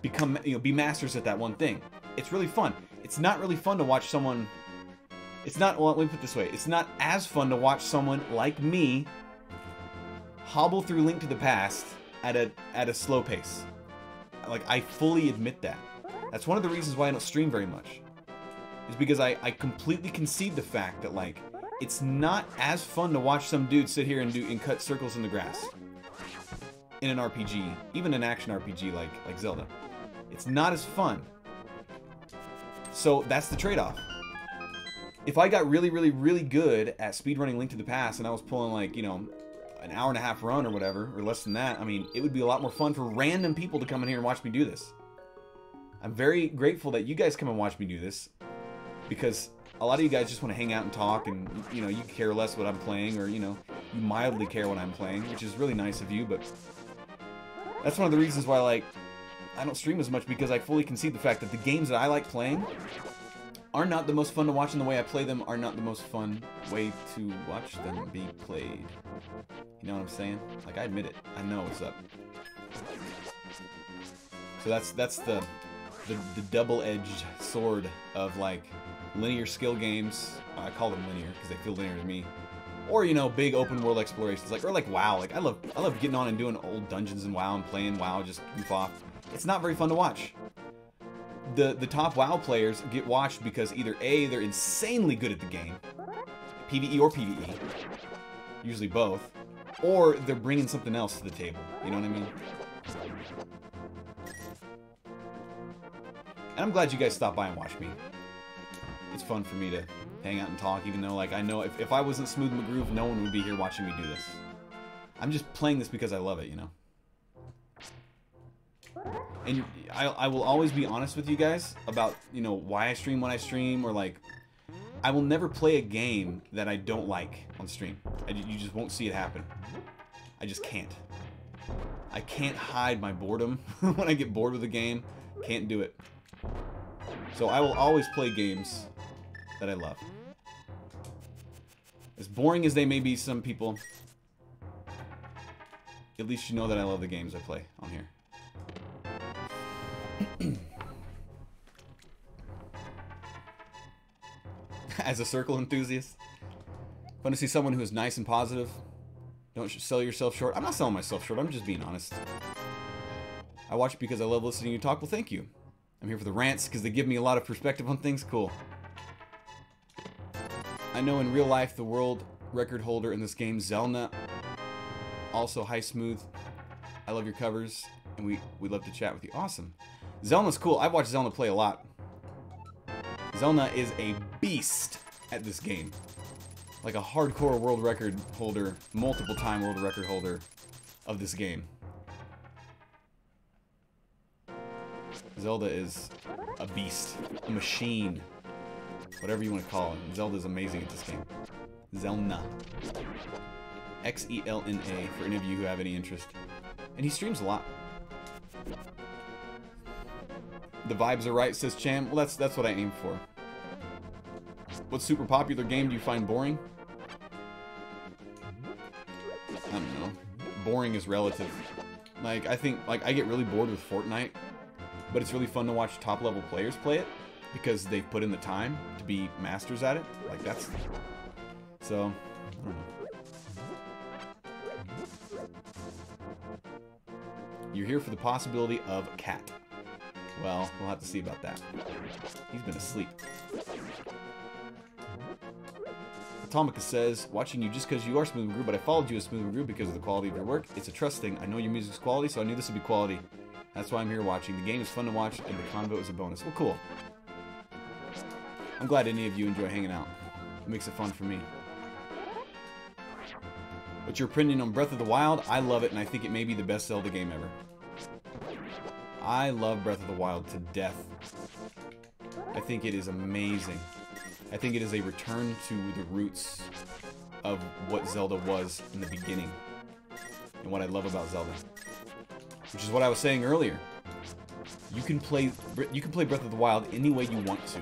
S1: become, you know, be masters at that one thing. It's really fun. It's not really fun to watch someone... It's not, well, let me put it this way. It's not as fun to watch someone like me hobble through Link to the Past at a slow pace. Like, I fully admit that. That's one of the reasons why I don't stream very much. Is because I completely concede the fact that, like, it's not as fun to watch some dude sit here and cut circles in the grass in an RPG, even an action RPG like Zelda. It's not as fun. So that's the trade-off. If I got really, really, really good at speedrunning Link to the Past and I was pulling, like, you know, an hour-and-a-half run or whatever, or less than that, I mean, it would be a lot more fun for random people to come in here and watch me do this. I'm very grateful that you guys come and watch me do this, because a lot of you guys just want to hang out and talk, and, you know, you care less what I'm playing, or, you know, you mildly care what I'm playing, which is really nice of you, but that's one of the reasons why, like, I don't stream as much, because I fully concede the fact that the games that I like playing are not the most fun to watch, and the way I play them are not the most fun way to watch them be played. You know what I'm saying? Like, I admit it. I know what's up. So that's the double-edged sword of, like, linear skill games. I call them linear because they feel linear to me. Or, you know, big open world explorations, like, or like WoW. Like, I love getting on and doing old dungeons in WoW and playing WoW, just goof off. It's not very fun to watch. The top WoW players get watched because either A, they're insanely good at the game, PvE or PvE, usually both, or they're bringing something else to the table. You know what I mean? And I'm glad you guys stopped by and watched me. It's fun for me to hang out and talk, even though, like, I know if I wasn't Smooth McGroove, no one would be here watching me do this. I'm just playing this because I love it, you know? And I will always be honest with you guys about, you know, why I stream when I stream, or, like, I will never play a game that I don't like on stream. You just won't see it happen. I just can't. I can't hide my boredom when I get bored with a game. Can't do it. So I will always play games that I love. As boring as they may be to some people, at least you know that I love the games I play on here. As a circle enthusiast, fun to see someone who is nice and positive. Don't sell yourself short. I'm not selling myself short, I'm just being honest. I watch because I love listening to you talk. Well, thank you. I'm here for the rants because they give me a lot of perspective on things. Cool. I know in real life the world record holder in this game, Zelna. Also, hi Smooth. I love your covers, and we love to chat with you. Awesome. Zelna's cool. I've watched Zelna play a lot. Zelna is a beast at this game. Like a hardcore world record holder, multiple time world record holder of this game. Zelda is a beast, a machine, whatever you want to call it. Zelda is amazing at this game. Zelna. Xelna, for any of you who have any interest. And he streams a lot. The vibes are right, says Cham. Well, that's what I aim for. What super popular game do you find boring? I don't know. Boring is relative. Like, I think, like, I get really bored with Fortnite, but it's really fun to watch top-level players play it because they've put in the time to be masters at it. Like, that's... So, I don't know. You're here for the possibility of a cat. Well, we'll have to see about that. He's been asleep. Atomica says, watching you just because you are Smooth McGrew, but I followed you as Smooth McGrew because of the quality of your work. It's a trust thing. I know your music's quality, so I knew this would be quality. That's why I'm here watching. The game is fun to watch, and the convo is a bonus. Well, cool. I'm glad any of you enjoy hanging out. It makes it fun for me. What's your opinion on Breath of the Wild? I love it, and I think it may be the best Zelda game ever. I love Breath of the Wild to death. I think it is amazing. I think it is a return to the roots of what Zelda was in the beginning. And what I love about Zelda. Which is what I was saying earlier. You can play Breath of the Wild any way you want to.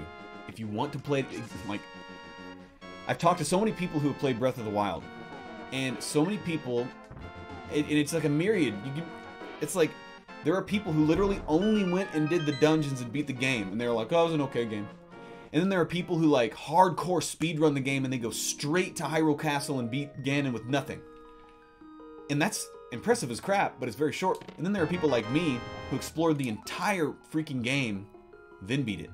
S1: If you want to play it, like... I've talked to so many people who have played Breath of the Wild. And so many people... And it's like a myriad. It's like... There are people who literally only went and did the dungeons and beat the game. And they're like, oh, it was an okay game. And then there are people who like hardcore speedrun the game and they go straight to Hyrule Castle and beat Ganon with nothing. And that's impressive as crap, but it's very short. And then there are people like me who explored the entire freaking game, then beat it.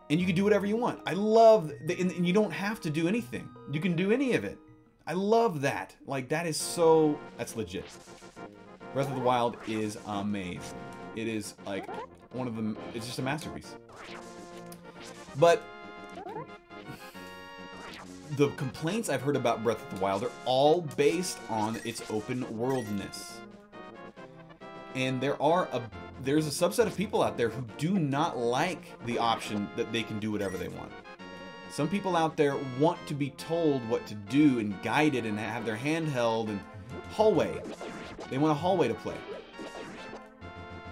S1: And you can do whatever you want. I love, and you don't have to do anything. You can do any of it. I love that. Like, that is so, that's legit. Breath of the Wild is amazing. It is like one of them, it's just a masterpiece. But the complaints I've heard about Breath of the Wild are all based on its open worldness. And there's a subset of people out there who do not like the option that they can do whatever they want. Some people out there want to be told what to do and guided and have their hand held and hallway. They want a hallway to play.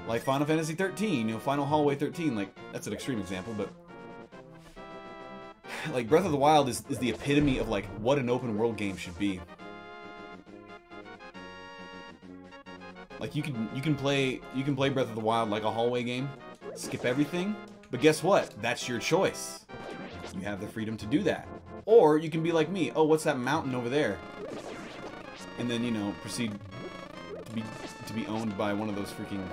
S1: Like Final Fantasy 13, you know, Final Hallway 13, like, that's an extreme example, but... Like, Breath of the Wild is the epitome of, like, what an open world game should be. Like, you can play Breath of the Wild like a hallway game, skip everything, but guess what? That's your choice. You have the freedom to do that. Or you can be like me, oh, what's that mountain over there? And then, you know, proceed to be owned by one of those freaking...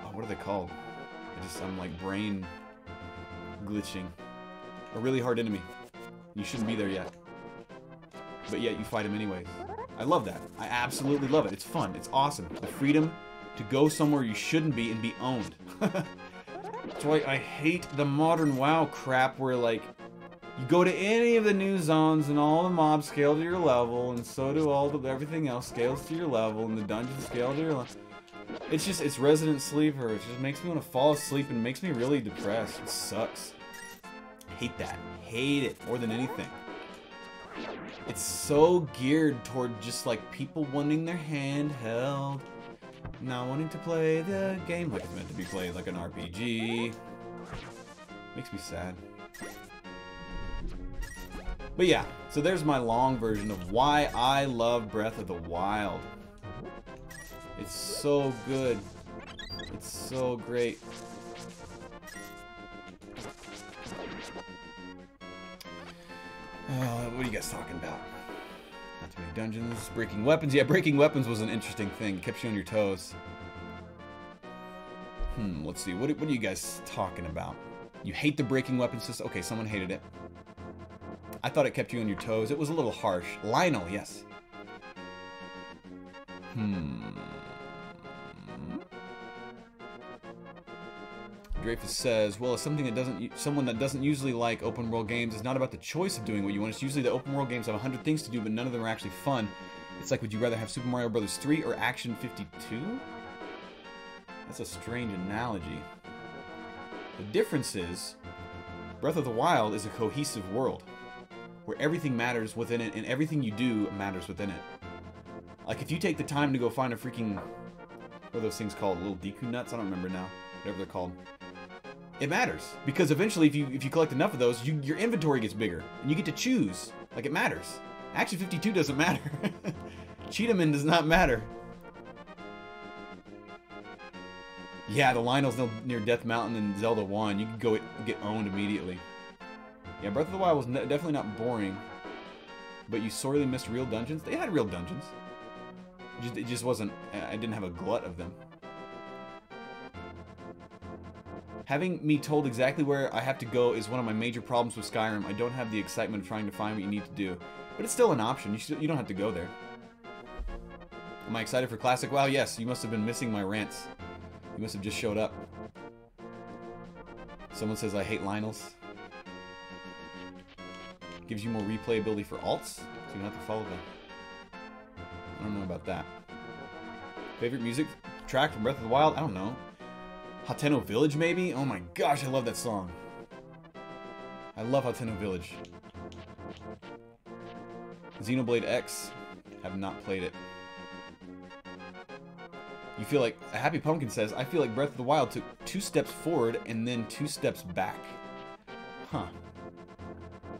S1: Oh, what are they called? I'm like brain glitching. A really hard enemy. You shouldn't be there yet. But yet you fight him anyways. I love that. I absolutely love it. It's fun. It's awesome. The freedom to go somewhere you shouldn't be and be owned. That's why I hate the modern WoW crap where, like, you go to any of the new zones and all the mobs scale to your level, and so do everything else scales to your level, and the dungeons scale to your level. It's resident sleeper. It just makes me want to fall asleep and makes me really depressed. It sucks. I hate that. Hate it more than anything. It's so geared toward just like people wanting their hand held, not wanting to play the game like it's meant to be played, like an RPG. Makes me sad. But yeah, so there's my long version of why I love Breath of the Wild. It's so good. It's so great. What are you guys talking about? Not too many dungeons. Breaking weapons. Yeah, breaking weapons was an interesting thing. It kept you on your toes. Let's see. What are you guys talking about? You hate the breaking weapon system? Okay, someone hated it. I thought it kept you on your toes. It was a little harsh. Lionel, yes. Dreyfus says, well, it's something that someone that doesn't usually like open world games is not about the choice of doing what you want. It's usually the open world games have 100 things to do, but none of them are actually fun. It's like, would you rather have Super Mario Bros. 3 or Action 52? That's a strange analogy. The difference is, Breath of the Wild is a cohesive world. where everything matters within it, and everything you do matters within it. Like, if you take the time to go find a freaking... What are those things called? Little Deku nuts? I don't remember now. Whatever they're called. It matters. Because eventually, if you collect enough of those, your inventory gets bigger. And you get to choose. Like, it matters. Action 52 doesn't matter. Cheetahman does not matter. Yeah, the Lionel's near Death Mountain and Zelda 1. You can go get owned immediately. Yeah, Breath of the Wild was definitely not boring. But you sorely missed real dungeons. They had real dungeons. It just wasn't... I didn't have a glut of them. Having me told exactly where I have to go is one of my major problems with Skyrim. I don't have the excitement of trying to find what you need to do. But it's still an option. You don't have to go there. Am I excited for Classic WoW? Yes, you must have been missing my rants. You must have just showed up. Someone says I hate Lionels. Gives you more replayability for alts, so you don't have to follow them. I don't know about that. Favorite music track from Breath of the Wild? I don't know. Hateno Village, maybe? Oh my gosh, I love that song. I love Hateno Village. Xenoblade X. Have not played it. You feel like... A Happy Pumpkin says, I feel like Breath of the Wild took 2 steps forward and then 2 steps back. Huh.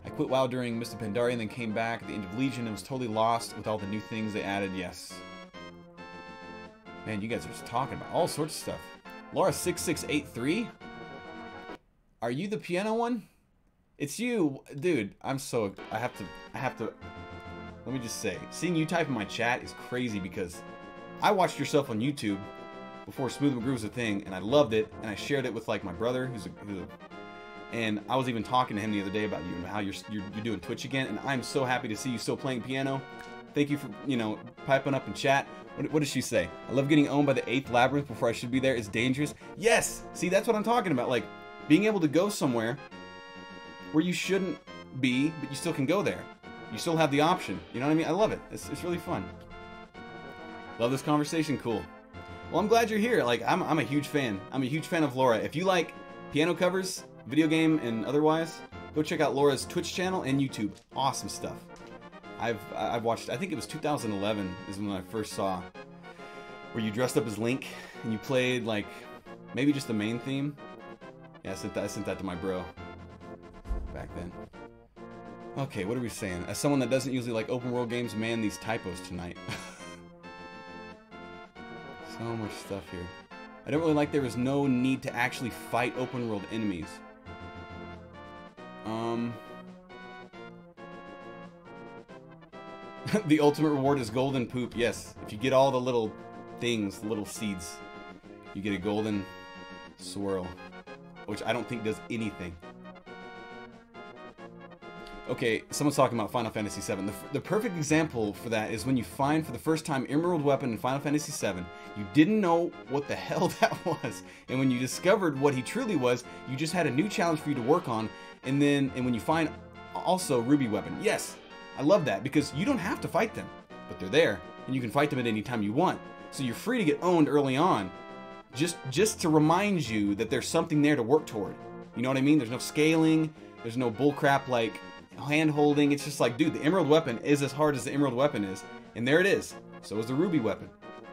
S1: I quit WoW during Mist of Pandaria and then came back at the end of Legion and was totally lost with all the new things they added. Yes. Man, you guys are just talking about all sorts of stuff. Laura6683? Are you the piano one? It's you. Dude, I'm so... I have to... Let me just say, seeing you type in my chat is crazy because I watched yourself on YouTube before Smooth McGrew was a thing, and I loved it, and I shared it with like my brother, and I was even talking to him the other day about you and how you're doing Twitch again, and I'm so happy to see you still playing piano. Thank you for, you know, piping up in chat. What does she say? I love getting owned by the 8th labyrinth before I should be there. It's dangerous. Yes! See, that's what I'm talking about. Like, being able to go somewhere where you shouldn't be, but you still can go there. You still have the option. You know what I mean? I love it. It's really fun. Love this conversation. Cool. Well, I'm glad you're here. Like, I'm a huge fan. I'm a huge fan of Laura. If you like piano covers, video game, and otherwise, go check out Laura's Twitch channel and YouTube. Awesome stuff. I've watched, I think it was 2011 is when I first saw where you dressed up as Link and you played like maybe just the main theme. Yeah, I sent that to my bro back then. Okay, what are we saying? As someone that doesn't usually like open world games, man, these typos tonight. So much stuff here. I don't really like there was no need to actually fight open world enemies. The ultimate reward is golden poop. Yes, if you get all the little things, the little seeds, you get a golden swirl, which I don't think does anything. Okay, someone's talking about Final Fantasy VII. The perfect example for that is when you find for the first time Emerald Weapon in Final Fantasy VII. You didn't know what the hell that was, and when you discovered what he truly was, you just had a new challenge for you to work on. And when you find also Ruby Weapon, yes, I love that because you don't have to fight them, but they're there, and you can fight them at any time you want. So you're free to get owned early on, just to remind you that there's something there to work toward. You know what I mean? There's no scaling, there's no bullcrap like hand holding. It's just like, dude, the Emerald Weapon is as hard as the Emerald Weapon is, and there it is. So is the Ruby Weapon.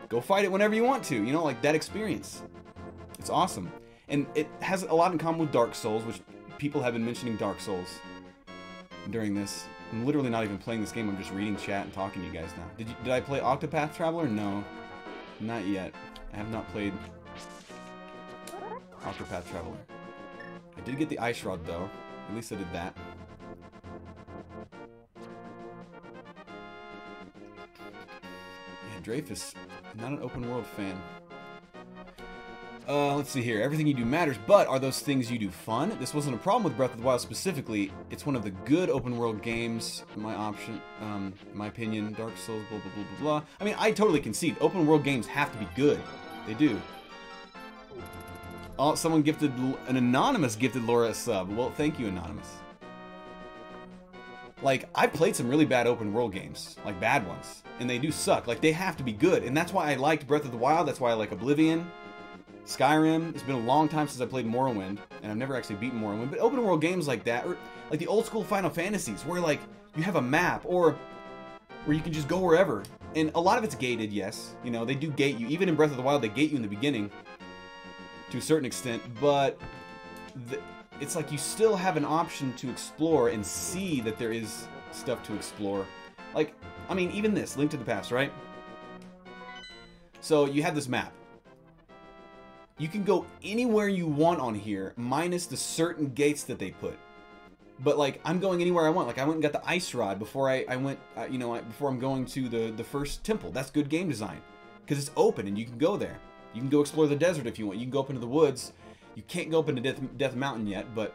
S1: Go fight it whenever you want to, you know, like that experience. It's awesome. And it has a lot in common with Dark Souls, which people have been mentioning Dark Souls during this. I'm literally not even playing this game, I'm just reading chat and talking to you guys now. Did I play Octopath Traveler? No. Not yet. I have not played Octopath Traveler. I did get the Ice Rod though. At least I did that. Yeah, Dreyfus, not an open world fan. Let's see here. Everything you do matters, but are those things you do fun? This wasn't a problem with Breath of the Wild specifically. It's one of the good open world games, in my opinion. Dark Souls, blah, blah, blah, blah, blah. I mean, I totally concede. Open world games have to be good. They do. Oh, someone gifted, an Anonymous gifted Laura a sub. Well, thank you, Anonymous. Like, I've played some really bad open world games, like bad ones, and they do suck. Like, they have to be good, and that's why I liked Breath of the Wild. That's why I like Oblivion. Skyrim. It's been a long time since I played Morrowind, and I've never actually beaten Morrowind, but open world games like that, or like the old school Final Fantasies, where like you have a map, or where you can just go wherever. And a lot of it's gated, yes. You know, they do gate you. Even in Breath of the Wild, they gate you in the beginning to a certain extent, but it's like you still have an option to explore and see that there is stuff to explore. Like, I mean, even this, Link to the Past, right? So you have this map. You can go anywhere you want on here, minus the certain gates that they put. But like, I'm going anywhere I want. Like, I went and got the ice rod before I went, you know, before I'm going to the first temple. That's good game design, because it's open and you can go there. You can go explore the desert if you want. You can go up into the woods. You can't go up into Death Mountain yet, but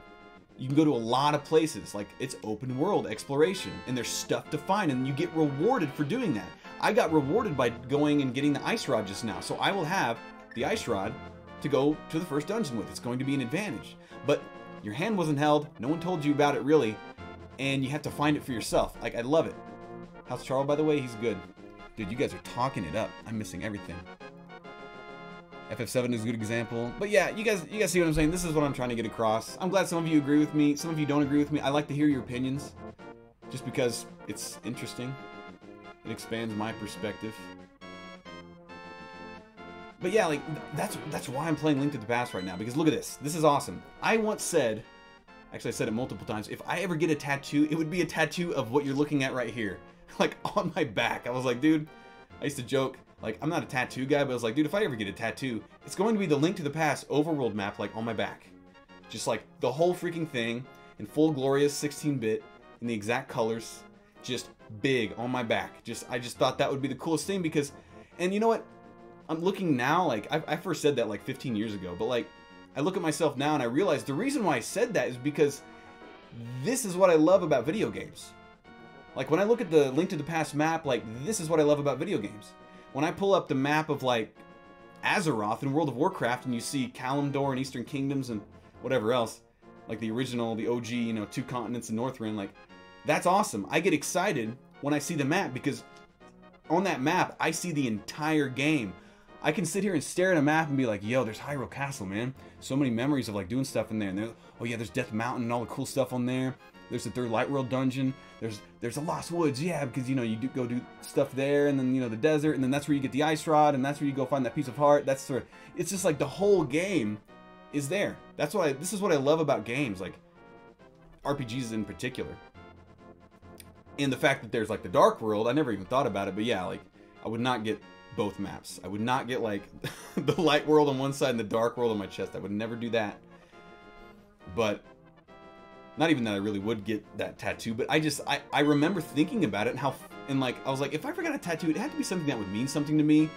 S1: you can go to a lot of places. Like, it's open world exploration, and there's stuff to find, and you get rewarded for doing that. I got rewarded by going and getting the ice rod just now, so I will have the ice rod to go to the first dungeon with. It's going to be an advantage. But your hand wasn't held, no one told you about it really, and you have to find it for yourself. Like, I love it. How's Charles, by the way? He's good. Dude, you guys are talking it up. I'm missing everything. FF7 is a good example. But yeah, you guys see what I'm saying? This is what I'm trying to get across. I'm glad some of you agree with me. Some of you don't agree with me. I like to hear your opinions, just because it's interesting. It expands my perspective. But yeah, like, that's why I'm playing Link to the Past right now, because look at this. This is awesome. I once said, actually I said it multiple times, if I ever get a tattoo, it would be a tattoo of what you're looking at right here. Like, on my back. I was like, dude, I used to joke, like, I'm not a tattoo guy, but I was like, dude, if I ever get a tattoo, it's going to be the Link to the Past overworld map, like, on my back. Just like, the whole freaking thing, in full glorious 16-bit, in the exact colors, just big on my back. I just thought that would be the coolest thing, because, and you know what? I'm looking now, like, I first said that like 15 years ago, but like, I look at myself now and I realize the reason why I said that is because this is what I love about video games. Like, when I look at the Link to the Past map, like, this is what I love about video games. When I pull up the map of, like, Azeroth in World of Warcraft and you see Kalimdor and Eastern Kingdoms and whatever else, like the original, the OG, you know, 2 continents in Northrend, like, that's awesome. I get excited when I see the map, because on that map, I see the entire game. I can sit here and stare at a map and be like, yo, there's Hyrule Castle, man. So many memories of, like, doing stuff in there. And there's, oh yeah, there's Death Mountain and all the cool stuff on there. There's the 3rd Light World dungeon. There's the Lost Woods, yeah, because, you know, you go do stuff there, and then, you know, the desert, and then that's where you get the ice rod, and that's where you go find that piece of heart. That's sort of, it's just like the whole game is there. That's what this is what I love about games, like RPGs in particular. And the fact that there's, like, the Dark World, I never even thought about it, but yeah, like, I would not get both maps. I would not get, like, the Light World on one side and the Dark World on my chest. I would never do that. But not even that I really would get that tattoo, but I remember thinking about it and how, and like, I was like, if I ever got a tattoo, it had to be something that would mean something to me.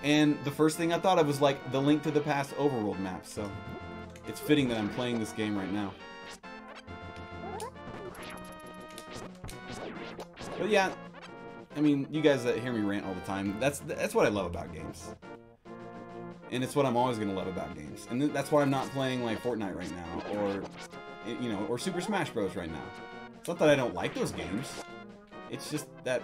S1: And the first thing I thought of was, like, the Link to the Past overworld map. So it's fitting that I'm playing this game right now. But yeah, I mean, you guys that hear me rant all the time, that's what I love about games. And it's what I'm always going to love about games. And that's why I'm not playing, like, Fortnite right now, or, you know, or Super Smash Bros. Right now. It's not that I don't like those games. It's just that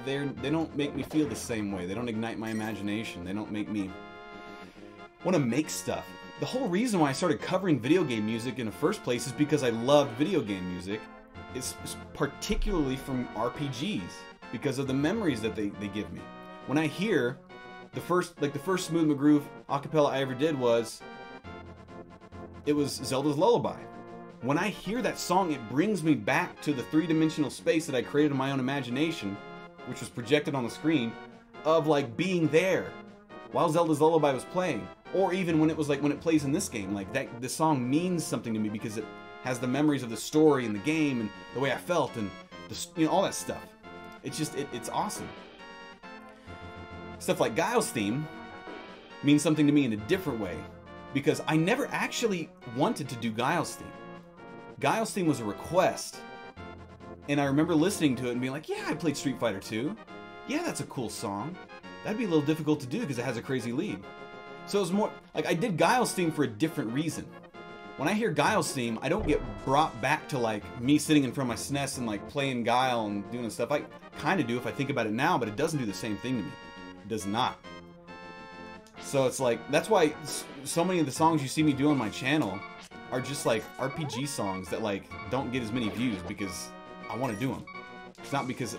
S1: they don't make me feel the same way. They don't ignite my imagination. They don't make me want to make stuff. The whole reason why I started covering video game music in the first place is because I love video game music. It's particularly from RPGs, because of the memories that they give me. When I hear the first Smooth McGroove acapella I ever did was Zelda's Lullaby. When I hear that song, it brings me back to the 3-dimensional space that I created in my own imagination, which was projected on the screen, of, like, being there while Zelda's Lullaby was playing. Or even when it was, like, when it plays in this game, like, that the song means something to me because it has the memories of the story and the game and the way I felt and you know, all that stuff. It's just, it's awesome. Stuff like Guile's theme means something to me in a different way, because I never actually wanted to do Guile's theme. Guile's theme was a request, and I remember listening to it and being like, yeah, I played Street Fighter 2. Yeah, that's a cool song. That'd be a little difficult to do because it has a crazy lead. So it was more, like, I did Guile's theme for a different reason. When I hear Guile's theme, I don't get brought back to, like, me sitting in front of my SNES and, like, playing Guile and doing stuff. I kind of do if I think about it now, but it doesn't do the same thing to me. It does not. So it's like, that's why so many of the songs you see me do on my channel are just, like, RPG songs that, like, don't get as many views, because I want to do them. It's not because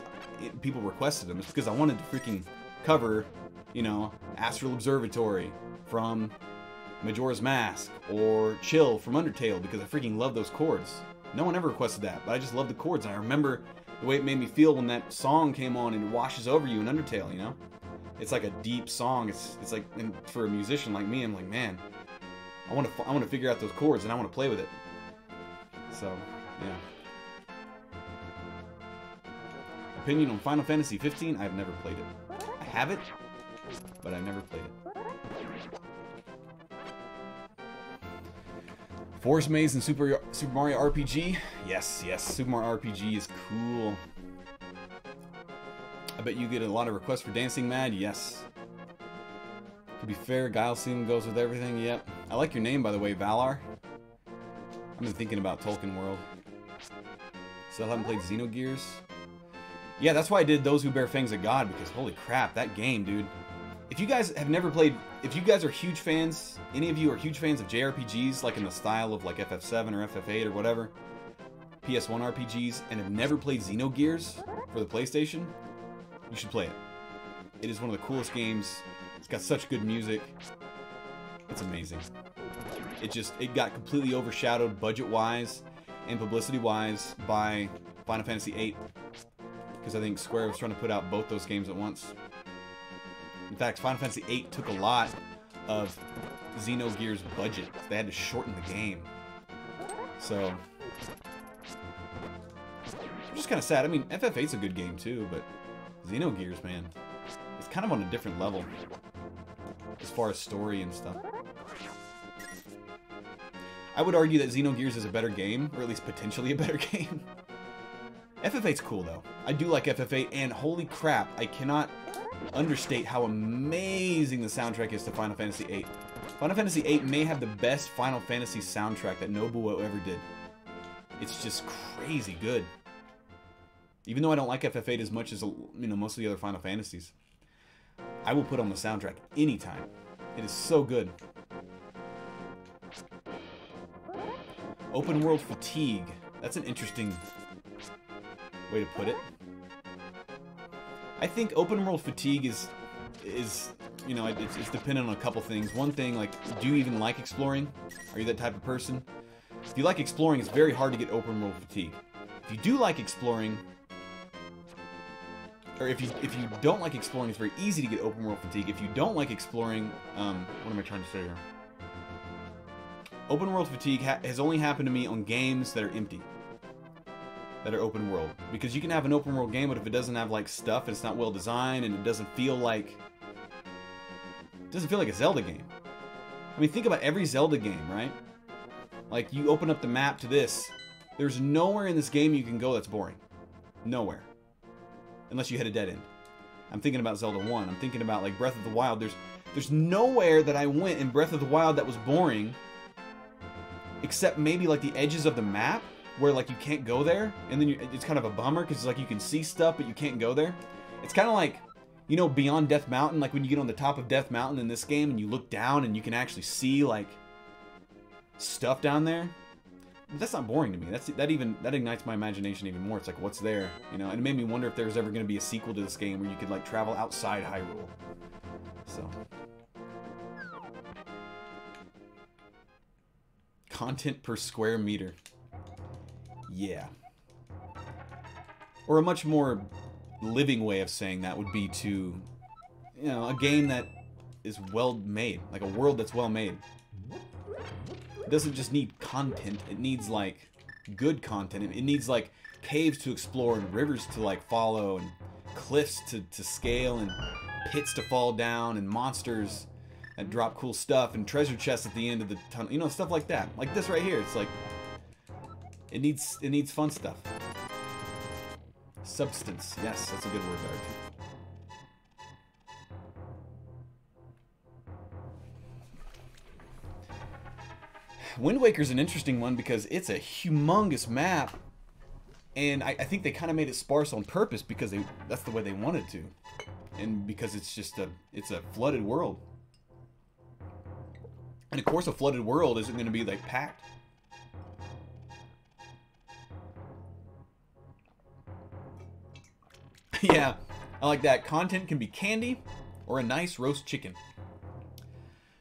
S1: people requested them. It's because I wanted to freaking cover, you know, Astral Observatory from Majora's Mask or Chill from Undertale because I freaking love those chords. No one ever requested that, but I just love the chords. And I remember the way it made me feel when that song came on and it washes over you in Undertale, you know? It's like a deep song. It's like, and for a musician like me, I'm like, man, I want to figure out those chords and I want to play with it. So, yeah. Opinion on Final Fantasy 15? I've never played it. I have it, but I've never played it. Forest Maze and Super Mario RPG? Yes, Super Mario RPG is cool. I bet you get a lot of requests for Dancing Mad? Yes. To be fair, Guile Scene goes with everything, yep. I like your name, by the way, Valar. I've been thinking about Tolkien World. Still haven't played Xenogears? Yeah, that's why I did Those Who Bear Fangs of God, because holy crap, that game, dude. If you guys have never played, if you guys are huge fans, any of you are huge fans of JRPGs, like in the style of like FF7 or FF8 or whatever, PS1 RPGs, and have never played Xenogears for the PlayStation, you should play it. It is one of the coolest games. It's got such good music. It's amazing. It got completely overshadowed budget-wise and publicity-wise by Final Fantasy VIII. Because I think Square was trying to put out both those games at once. In fact, Final Fantasy VIII took a lot of Xenogears' budget. They had to shorten the game. So, I'm just kind of sad. I mean, FF8's a good game too, but Xenogears, man, it's kind of on a different level as far as story and stuff. I would argue that Xenogears is a better game, or at least potentially a better game. FF8's cool though. I do like FF8, and holy crap, I cannot understate how amazing the soundtrack is to Final Fantasy VIII. Final Fantasy VIII may have the best Final Fantasy soundtrack that Nobuo ever did. It's just crazy good. Even though I don't like FF8 as much as, you know, most of the other Final Fantasies, I will put on the soundtrack anytime. It is so good. Open world fatigue. That's an interesting way to put it. I think open world fatigue is you know, it's dependent on a couple things. One thing, like, do you even like exploring? Are you that type of person? If you like exploring, it's very hard to get open world fatigue. If you do like exploring, or if you don't like exploring, it's very easy to get open world fatigue. If you don't like exploring, what am I trying to say here? Open world fatigue has only happened to me on games that are empty, that are open world. Because you can have an open world game, but if it doesn't have like stuff, and it's not well designed, and it doesn't feel like a Zelda game. I mean, think about every Zelda game, right? Like, you open up the map to this, there's nowhere in this game you can go that's boring. Nowhere. Unless you hit a dead end. I'm thinking about Zelda 1. I'm thinking about, like, Breath of the Wild. There's nowhere that I went in Breath of the Wild that was boring, except maybe, like, the edges of the map, where, like, you can't go there, and then it's kind of a bummer, because, like, you can see stuff, but you can't go there. It's kind of like, you know, Beyond Death Mountain, like when you get on the top of Death Mountain in this game, and you look down, and you can actually see, like, stuff down there. But that's not boring to me. That ignites my imagination even more. It's like, what's there? You know, and it made me wonder if there's ever going to be a sequel to this game where you could, like, travel outside Hyrule. So. Content per square meter. Yeah. Or a much more living way of saying that would be to, you know, a game that is well made. Like a world that's well made. It doesn't just need content. It needs, like, good content. It needs, like, caves to explore and rivers to, like, follow and cliffs to scale and pits to fall down and monsters that drop cool stuff and treasure chests at the end of the tunnel. You know, stuff like that. Like this right here. It's like, it needs fun stuff. Substance. Yes, that's a good word, Dark. Wind Waker's an interesting one because it's a humongous map, and I think they kind of made it sparse on purpose because that's the way they wanted to, and because it's just it's a flooded world, and of course a flooded world isn't going to be like packed. Yeah, I like that. Content can be candy or a nice roast chicken.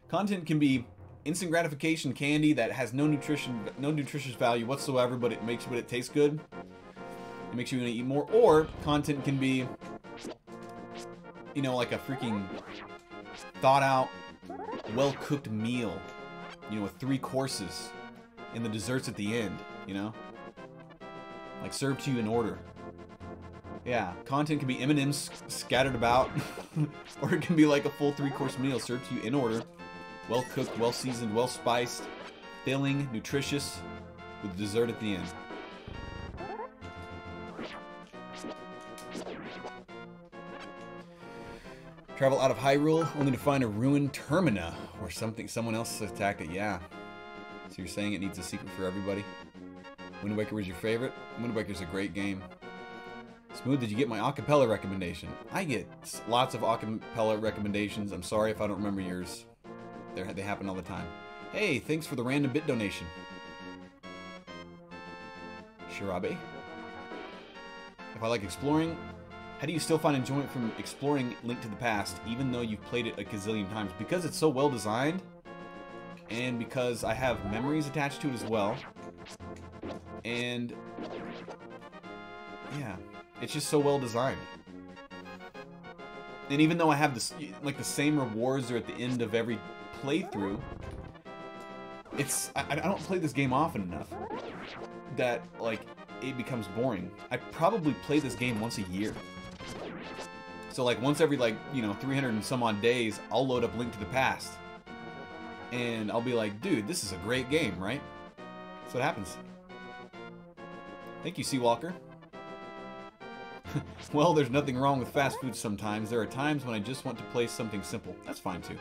S1: Content can be instant gratification candy that has no nutritious value whatsoever, but it tastes good. It makes you want to eat more. Or content can be, you know, like a freaking thought out, well cooked meal, you know, with 3 courses and the desserts at the end, you know, like served to you in order. Yeah, content can be M&Ms scattered about, or it can be like a full 3-course meal served to you in order, well cooked, well seasoned, well spiced, filling, nutritious, with dessert at the end. Travel out of Hyrule only to find a ruined Termina or someone else attacked it. Yeah. So you're saying it needs a secret for everybody? Wind Waker was your favorite? Wind Waker's a great game. Smooth, did you get my acapella recommendation? I get lots of acapella recommendations. I'm sorry if I don't remember yours. They happen all the time. Hey, thanks for the random bit donation. Shirabe. If I like exploring, how do you still find enjoyment from exploring Link to the Past, even though you've played it a gazillion times? Because it's so well designed, and because I have memories attached to it as well. And yeah, it's just so well designed. And even though I have this, like, the same rewards are at the end of every playthrough, I don't play this game often enough that, like, it becomes boring. I probably play this game once a year. So, like, once every, like, you know, 300 and some odd days, I'll load up Link to the Past. And I'll be like, dude, this is a great game, right? That's what happens. Thank you, Seawalker. Well, there's nothing wrong with fast food sometimes. There are times when I just want to play something simple. That's fine, too.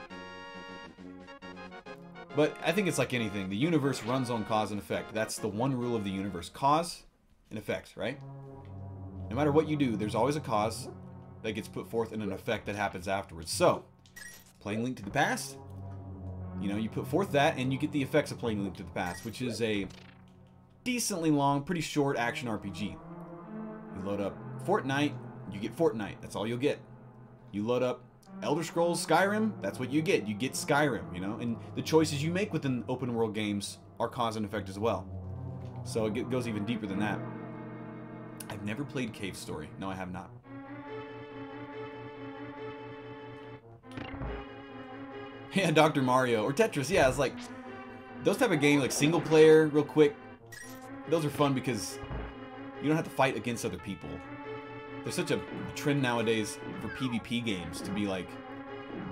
S1: But I think it's like anything. The universe runs on cause and effect. That's the one rule of the universe. Cause and effect, right? No matter what you do, there's always a cause that gets put forth and an effect that happens afterwards. So, playing Link to the Past, you know, you put forth that and you get the effects of playing Link to the Past, which is a decently long, pretty short action RPG. You load up Fortnite, you get Fortnite. That's all you'll get. You load up Elder Scrolls Skyrim, that's what you get. You get Skyrim, you know? And the choices you make within open world games are cause and effect as well. So it goes even deeper than that. I've never played Cave Story. No, I have not. Yeah, Dr. Mario. Or Tetris, yeah, it's like those type of games, like single player, real quick, those are fun because you don't have to fight against other people. There's such a trend nowadays for PvP games to be like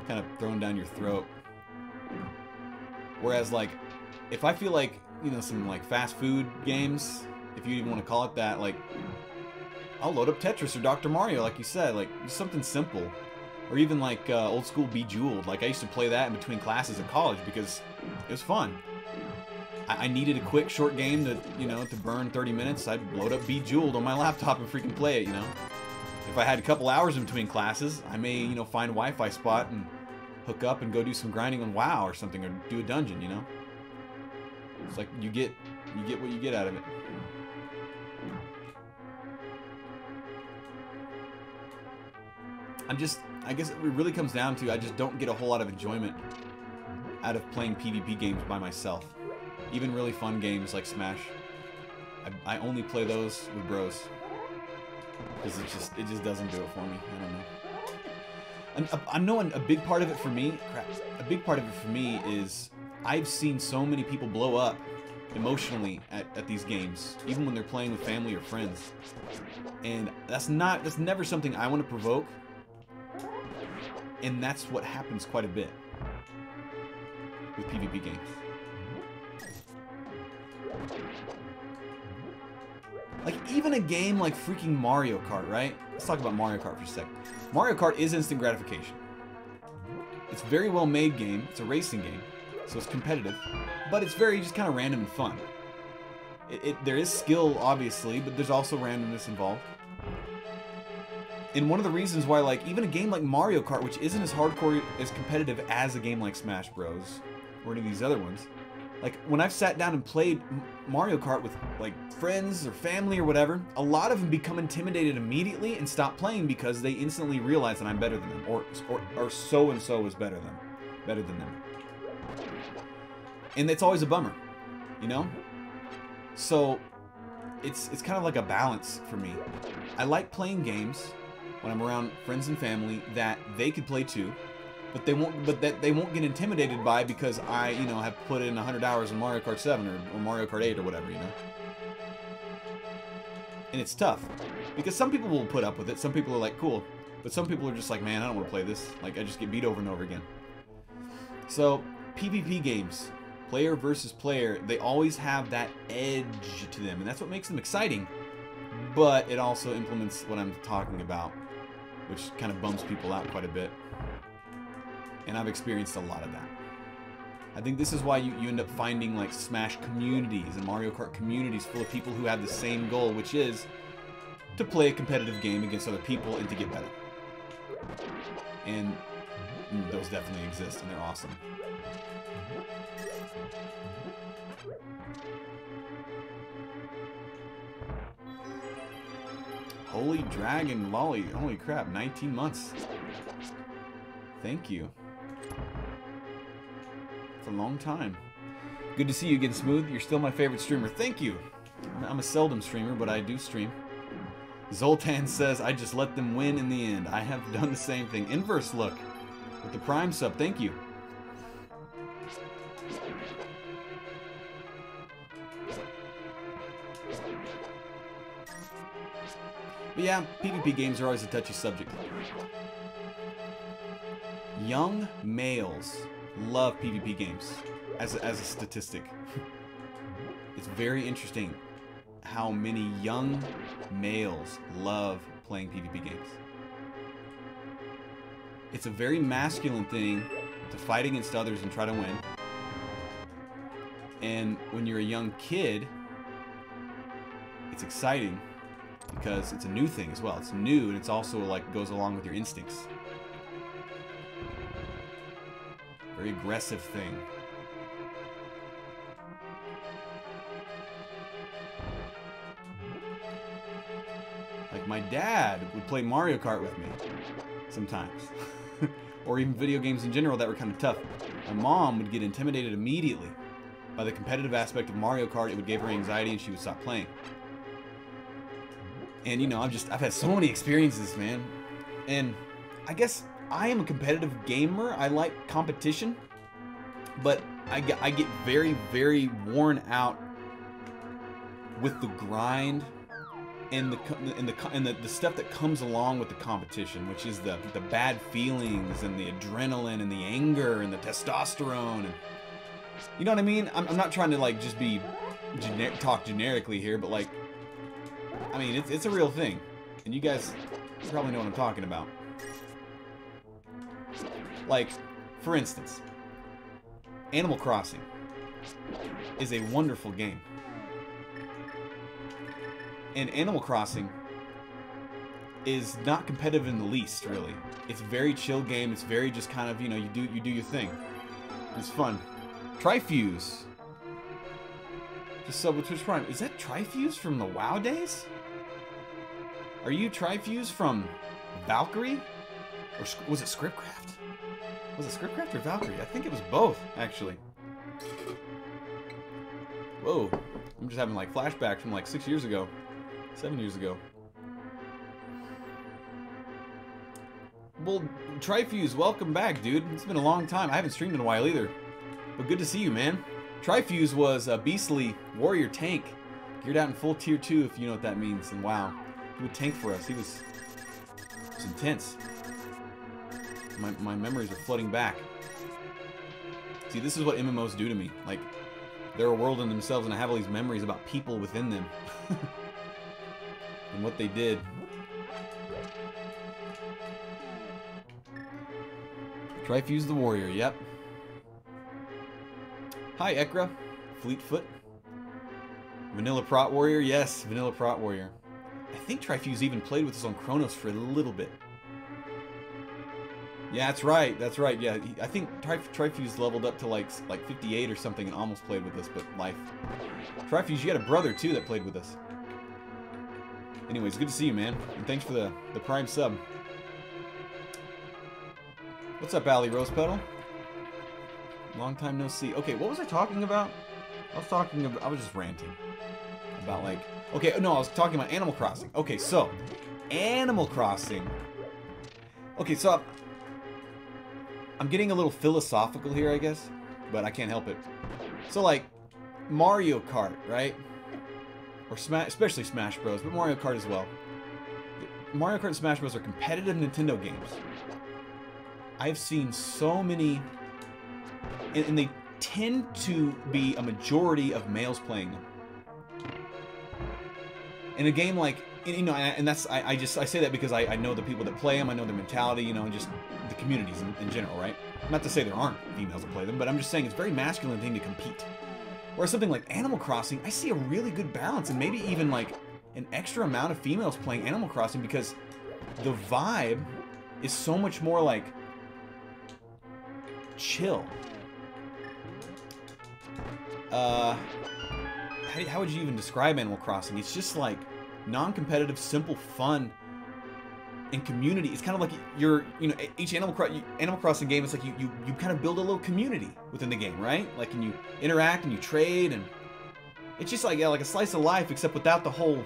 S1: kind of thrown down your throat. Whereas, like, if I feel like, you know, some like fast food games, if you even want to call it that, like, I'll load up Tetris or Dr. Mario, like you said, like just something simple. Or even like old school Bejeweled. Like I used to play that in between classes in college because it was fun. I needed a quick, short game to, you know, to burn 30 minutes. I'd load up Bejeweled on my laptop and freaking play it, you know. If I had a couple hours in between classes, I may, you know, find a Wi-Fi spot and hook up and go do some grinding on WoW or something, or do a dungeon, you know. It's like you get what you get out of it. I guess it really comes down to I just don't get a whole lot of enjoyment out of playing PvP games by myself. Even really fun games like Smash, I only play those with bros because it just doesn't do it for me. I don't know. And I know a big part of it for me. Crap. A big part of it for me is I've seen so many people blow up emotionally at these games, even when they're playing with family or friends. And that's never something I want to provoke. And that's what happens quite a bit with PvP games. Like, even a game like freaking Mario Kart, right? Let's talk about Mario Kart for a second. Mario Kart is instant gratification. It's a very well made game. It's a racing game, so it's competitive. But it's very just kind of random and fun. There is skill, obviously, but there's also randomness involved. And one of the reasons why, like, even a game like Mario Kart, which isn't as hardcore, as competitive as a game like Smash Bros. Or any of these other ones, Like, when I've sat down and played Mario Kart with, like, friends or family or whatever, a lot of them become intimidated immediately and stop playing because they instantly realize that I'm better than them, or so-and-so is better than them. And it's always a bummer, you know? So, it's kind of like a balance for me. I like playing games when I'm around friends and family that they could play too, but they won't get intimidated by because I, you know, have put in 100 hours in Mario Kart 7 or Mario Kart 8 or whatever, you know. And it's tough because some people will put up with it. Some people are like, cool, but some people are just like, man, I don't want to play this. Like, I just get beat over and over again. So PvP games, player versus player, they always have that edge to them, and that's what makes them exciting. But it also implements what I'm talking about, which kind of bums people out quite a bit. And I've experienced a lot of that. I think this is why you end up finding like Smash communities and Mario Kart communities full of people who have the same goal, which is to play a competitive game against other people and to get better. And those definitely exist, and they're awesome. Holy Dragon Lolly. Holy crap, 19 months. Thank you. It's a long time. Good to see you again, Smooth. You're still my favorite streamer. Thank you. I'm a seldom streamer, but I do stream. Zoltan says, I just let them win in the end. I have done the same thing. Inverse look. With the Prime sub. Thank you. But yeah, PvP games are always a touchy subject. Young males love PvP games, as a statistic. It's very interesting how many young males love playing PvP games. It's a very masculine thing to fight against others and try to win. And when you're a young kid, it's exciting because it's a new thing as well. It's new, and it's also like goes along with your instincts. Very aggressive thing. Like my dad would play Mario Kart with me sometimes. Or even video games in general that were kind of tough. My mom would get intimidated immediately by the competitive aspect of Mario Kart. It would give her anxiety and she would stop playing. And you know, I've had so many experiences, man. And I guess I am a competitive gamer. I like competition, but I get very, very worn out with the grind and the stuff that comes along with the competition, which is the bad feelings and the adrenaline and the anger and the testosterone. And you know what I mean? I'm not trying to like just be talk generically here, but like, I mean, it's a real thing, and you guys probably know what I'm talking about. Like, for instance, Animal Crossing is a wonderful game. And Animal Crossing is not competitive in the least, really. It's a very chill game. It's very just kind of, you know, you do your thing. It's fun. Trifuse. Just sub with Twitch Prime. Is that Trifuse from the WoW days? Are you Trifuse from Valkyrie? Or was it Scriptcraft? Was it Scriptcraft or Valkyrie? I think it was both, actually. Whoa. I'm just having like flashbacks from like 6 years ago. 7 years ago. Well, Trifuse, welcome back, dude. It's been a long time. I haven't streamed in a while either. But good to see you, man. Trifuse was a beastly warrior tank. Geared out in full tier 2, if you know what that means. And wow. He would tank for us. He was intense. My memories are flooding back. See, this is what MMOs do to me. Like, they're a world in themselves, and I have all these memories about people within them. And what they did. Trifuse the Warrior, yep. Hi, Ekra. Fleetfoot. Vanilla Prot Warrior, yes, Vanilla Prot Warrior. I think Trifuse even played with us on Chronos for a little bit. Yeah, that's right. That's right. Yeah, I think Trifuse leveled up to like 58 or something and almost played with us, but life. Trifuse, you had a brother too that played with us. Anyways, good to see you, man. And thanks for the Prime sub. What's up, Allie Rose Petal? Long time no see. Okay, what was I talking about? I was just ranting. About like... Okay, no, I was talking about Animal Crossing. Okay, so... Animal Crossing. Okay, so... I'm getting a little philosophical here, I guess. But I can't help it. So, like... Mario Kart, right? Or especially Smash Bros, but Mario Kart as well. Mario Kart and Smash Bros are competitive Nintendo games. I've seen so many... And they tend to be a majority of males playing them. In a game like, you know, and that's, I say that because I know the people that play them, I know their mentality, you know, and just the communities in general, right? Not to say there aren't females that play them, but I'm just saying it's a very masculine thing to compete. Whereas something like Animal Crossing, I see a really good balance, and maybe even like an extra amount of females playing Animal Crossing because the vibe is so much more like chill. How would you even describe Animal Crossing? It's just like non-competitive, simple fun and community. It's kind of like you're, you know, each Animal Crossing game, it's like you kind of build a little community within the game, right? Like, and you interact and you trade, and it's just like, yeah, like a slice of life, except without the whole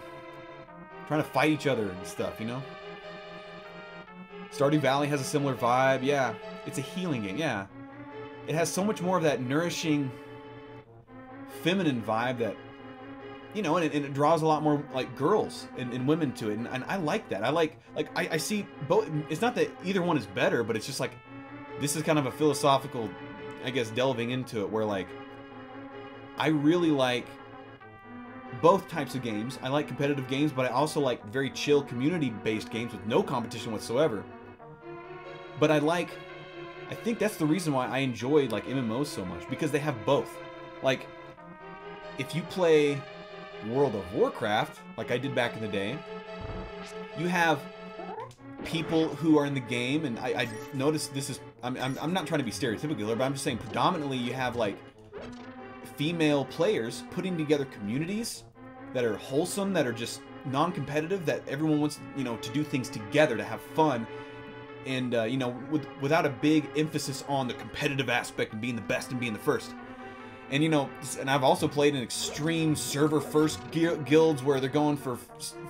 S1: trying to fight each other and stuff, you know? Stardew Valley has a similar vibe. Yeah, it's a healing game. Yeah, it has so much more of that nourishing feminine vibe that, you know, and it draws a lot more like girls and women to it, and I like that. I see both. It's not that either one is better, but it's just like this is kind of a philosophical, I guess, delving into it, where like I really like both types of games. I like competitive games, but I also like very chill community-based games with no competition whatsoever. But I think that's the reason why I enjoy like MMOs so much, because they have both. Like, if you play World of Warcraft, like I did back in the day, you have people who are in the game, and I noticed this is, I'm not trying to be stereotypical, but I'm just saying predominantly you have like female players putting together communities that are wholesome, that are just non-competitive, that everyone wants, you know, to do things together, to have fun, and you know, without a big emphasis on the competitive aspect and being the best and being the first. And, you know, and I've also played in extreme server-first guilds where they're going for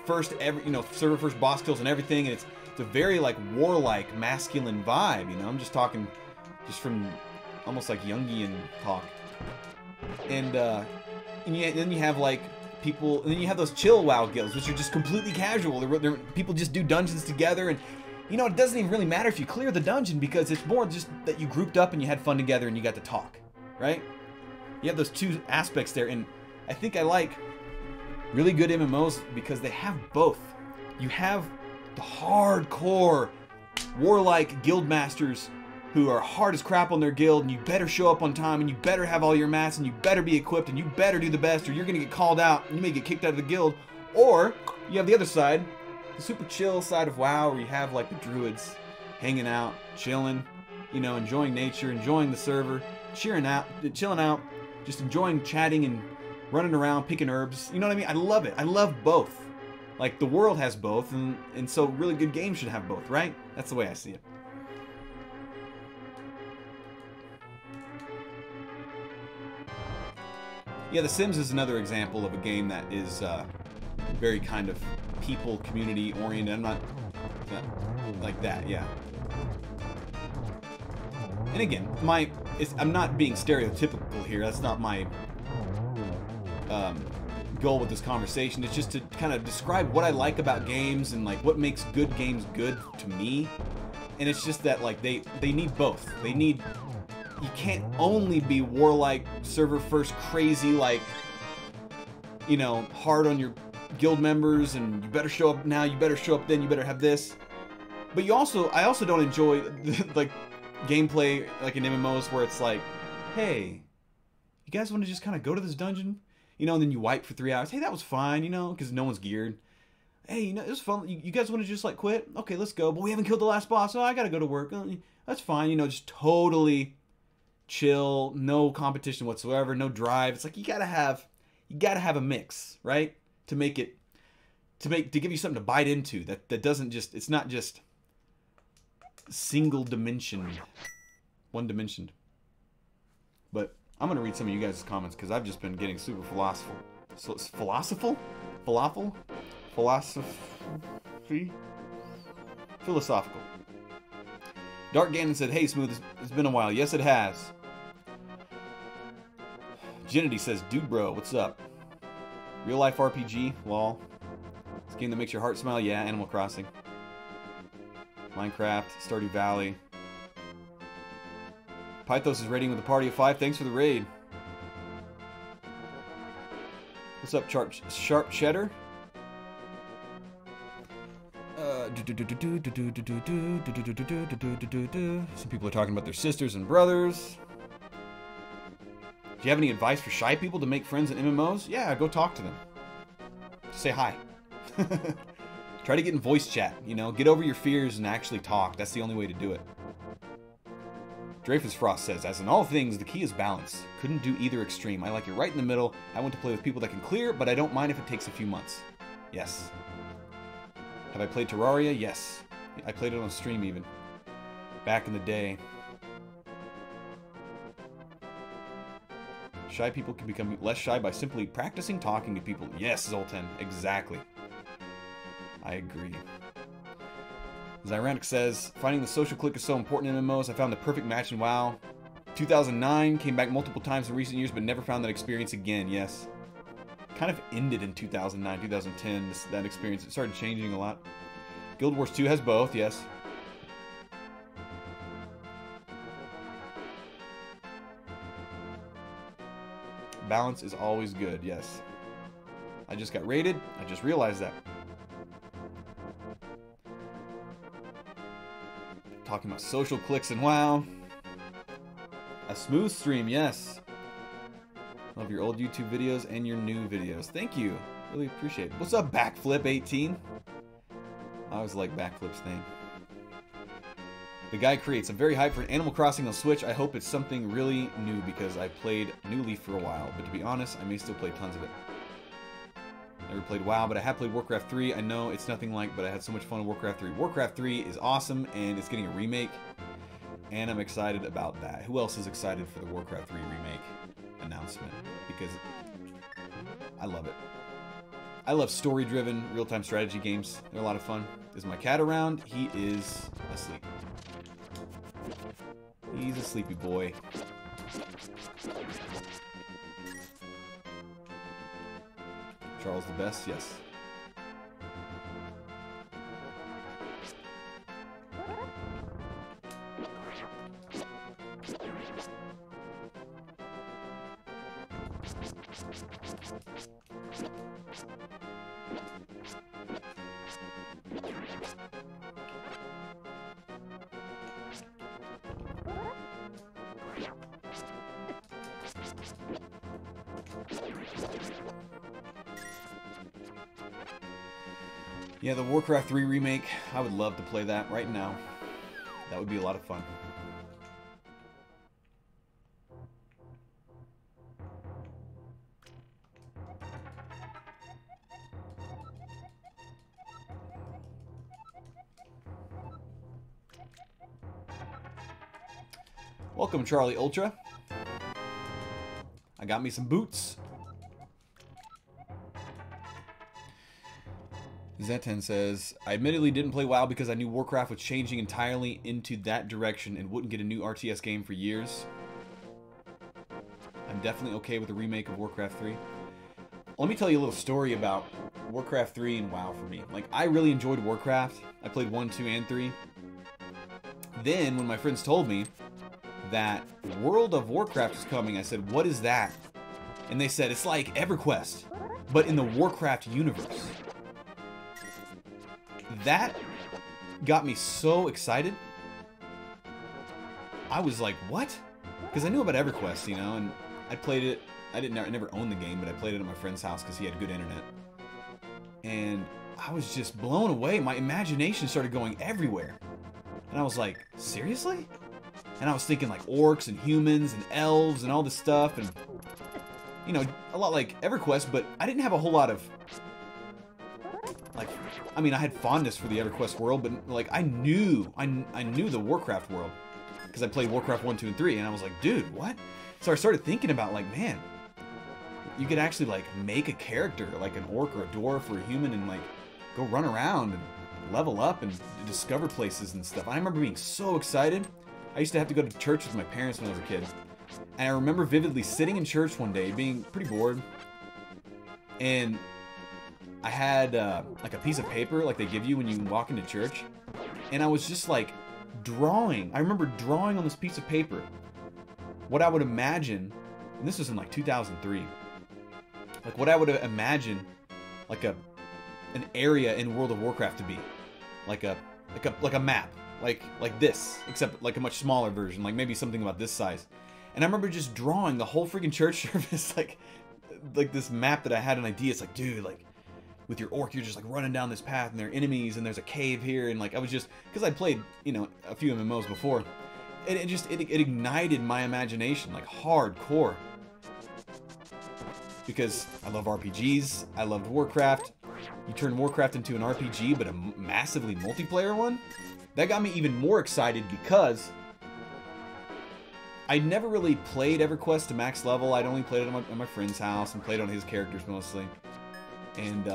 S1: server first boss kills and everything, and it's a very like warlike, masculine vibe. You know, I'm just talking, just from almost like Jungian talk. And then you have like people, and then you have those chill WoW guilds, which are just completely casual. People just do dungeons together, and you know, it doesn't even really matter if you clear the dungeon, because it's more just that you grouped up and you had fun together and you got to talk, right? You have those two aspects there, and I think I like really good MMOs because they have both. You have the hardcore warlike guild masters who are hard as crap on their guild, and you better show up on time, and you better have all your mats, and you better be equipped, and you better do the best, or you're gonna get called out, and you may get kicked out of the guild. Or you have the other side, the super chill side of WoW, where you have like the druids hanging out, chilling, you know, enjoying nature, enjoying the server, chilling out, just enjoying chatting and running around picking herbs. You know what I mean? I love it. I love both. Like, the world has both, and so really good games should have both, right? That's the way I see it. Yeah, The Sims is another example of a game that is very kind of people, community oriented. I'm not like that, yeah. And again, I'm not being stereotypical here. That's not my goal with this conversation. It's just to kind of describe what I like about games and like what makes good games good to me. And it's just that like they need both. They need, you can't only be warlike, server first, crazy, like, you know, hard on your guild members, and you better show up now, you better show up then, you better have this. But I also don't enjoy like gameplay like in MMOs where it's like, hey, you guys want to just kind of go to this dungeon, you know, and then you wipe for 3 hours. Hey, that was fine, you know, because no one's geared. hey, you know, it was fun. You guys want to just like quit? Okay, let's go. But we haven't killed the last boss. Oh, I gotta go to work. That's fine. You know, just totally chill, no competition whatsoever, no drive. It's like you gotta have a mix, right? To make it, to give you something to bite into that doesn't just, it's not just single dimensioned, one dimensioned. But I'm gonna read some of you guys' comments because I've just been getting super philosophical. So it's philosophical? Falafel? Philosophical. Dark Ganon said, hey Smooth, it's been a while. Yes it has. Genity says, dude bro, what's up? Real life RPG? Lol. It's a game that makes your heart smile? Yeah, Animal Crossing. Minecraft, Stardew Valley. Pythos is raiding with a party of 5. Thanks for the raid. What's up, Sharp Cheddar? Some people are talking about their sisters and brothers. Do you have any advice for shy people to make friends in MMOs? Yeah, go talk to them. Just say hi. Try to get in voice chat, you know? Get over your fears and actually talk. That's the only way to do it. Dreyfus Frost says, as in all things, the key is balance. Couldn't do either extreme. I like it right in the middle. I want to play with people that can clear, but I don't mind if it takes a few months. Yes. Have I played Terraria? Yes. I played it on stream even. Back in the day. Shy people can become less shy by simply practicing talking to people. Yes, Zoltan. Exactly. I agree. Zyranic says, finding the social click is so important in MMOs. I found the perfect match in WoW. 2009, came back multiple times in recent years, but never found that experience again. Yes. Kind of ended in 2009, 2010, that experience. It started changing a lot. Guild Wars 2 has both, yes. Balance is always good, yes. I just got raided. I just realized that. Talking about social clicks and WoW. A smooth stream, yes. Love your old YouTube videos and your new videos. Thank you. Really appreciate it. What's up, Backflip18? I always like Backflip's name. The guy creates. I'm very hyped for Animal Crossing on Switch. I hope it's something really new because I played New Leaf for a while. But to be honest, I may still play tons of it. Never played WoW, but I have played Warcraft 3. I know it's nothing like, but I had so much fun in Warcraft 3. Warcraft 3 is awesome, and it's getting a remake. And I'm excited about that. Who else is excited for the Warcraft 3 remake announcement? Because I love it. I love story-driven, real-time strategy games. They're a lot of fun. Is my cat around? He is asleep. He's a sleepy boy. Charles the best? Yes. Yeah, the Warcraft 3 remake, I would love to play that right now. That would be a lot of fun. Welcome, Charlie Ultra. I got me some boots. Zetan says, I admittedly didn't play WoW because I knew Warcraft was changing entirely into that direction and wouldn't get a new RTS game for years. I'm definitely okay with the remake of Warcraft 3. Let me tell you a little story about Warcraft 3 and WoW for me. Like, I really enjoyed Warcraft. I played 1, 2, and 3. Then, when my friends told me that World of Warcraft was coming, I said, what is that? And they said, it's like EverQuest, but in the Warcraft universe. That got me so excited. I was like, what? Because I knew about EverQuest, you know, and I played it. I never owned the game, but I played it at my friend's house because he had good internet. And I was just blown away. My imagination started going everywhere. And I was like, seriously? And I was thinking like orcs and humans and elves and all this stuff. And, you know, a lot like EverQuest, but I didn't have a whole lot of, like, I mean, I had fondness for the EverQuest world, but like I knew the Warcraft world because I played Warcraft 1, 2, and 3. And I was like, dude, what? So I started thinking about like, man, you could actually like make a character like an orc or a dwarf or a human and like go run around and level up and discover places and stuff. I remember being so excited. I used to have to go to church with my parents when I was a kid. And I remember vividly sitting in church one day being pretty bored. And I had like a piece of paper like they give you when you walk into church. And I was just like drawing. I remember drawing on this piece of paper what I would imagine, and this was in like 2003, like what I would imagine like an area in World of Warcraft to be, like a map, like this, except like a much smaller version, like maybe something about this size. And I remember just drawing the whole freaking church service like this map that I had an idea. It's like, dude, like with your orc, you're just like running down this path and there are enemies and there's a cave here, and like I was just, because I'd played, you know, a few MMOs before. It ignited my imagination like hardcore, because I love RPGs. I loved Warcraft. You turn Warcraft into an RPG, but a massively multiplayer one. That got me even more excited because I'd never really played EverQuest to max level. I'd only played it at my friend's house and played on his characters mostly. And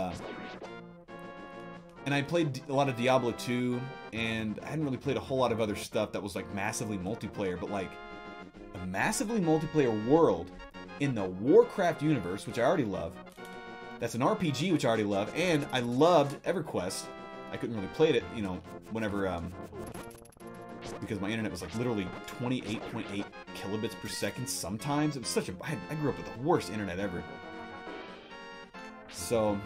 S1: I played a lot of Diablo 2, and I hadn't really played a whole lot of other stuff that was like massively multiplayer, but like a massively multiplayer world in the Warcraft universe, which I already love. That's an RPG, which I already love, and I loved EverQuest. I couldn't really play it, you know, whenever, because my internet was like literally 28.8 kilobits per second sometimes. It was such a, I grew up with the worst internet ever. So,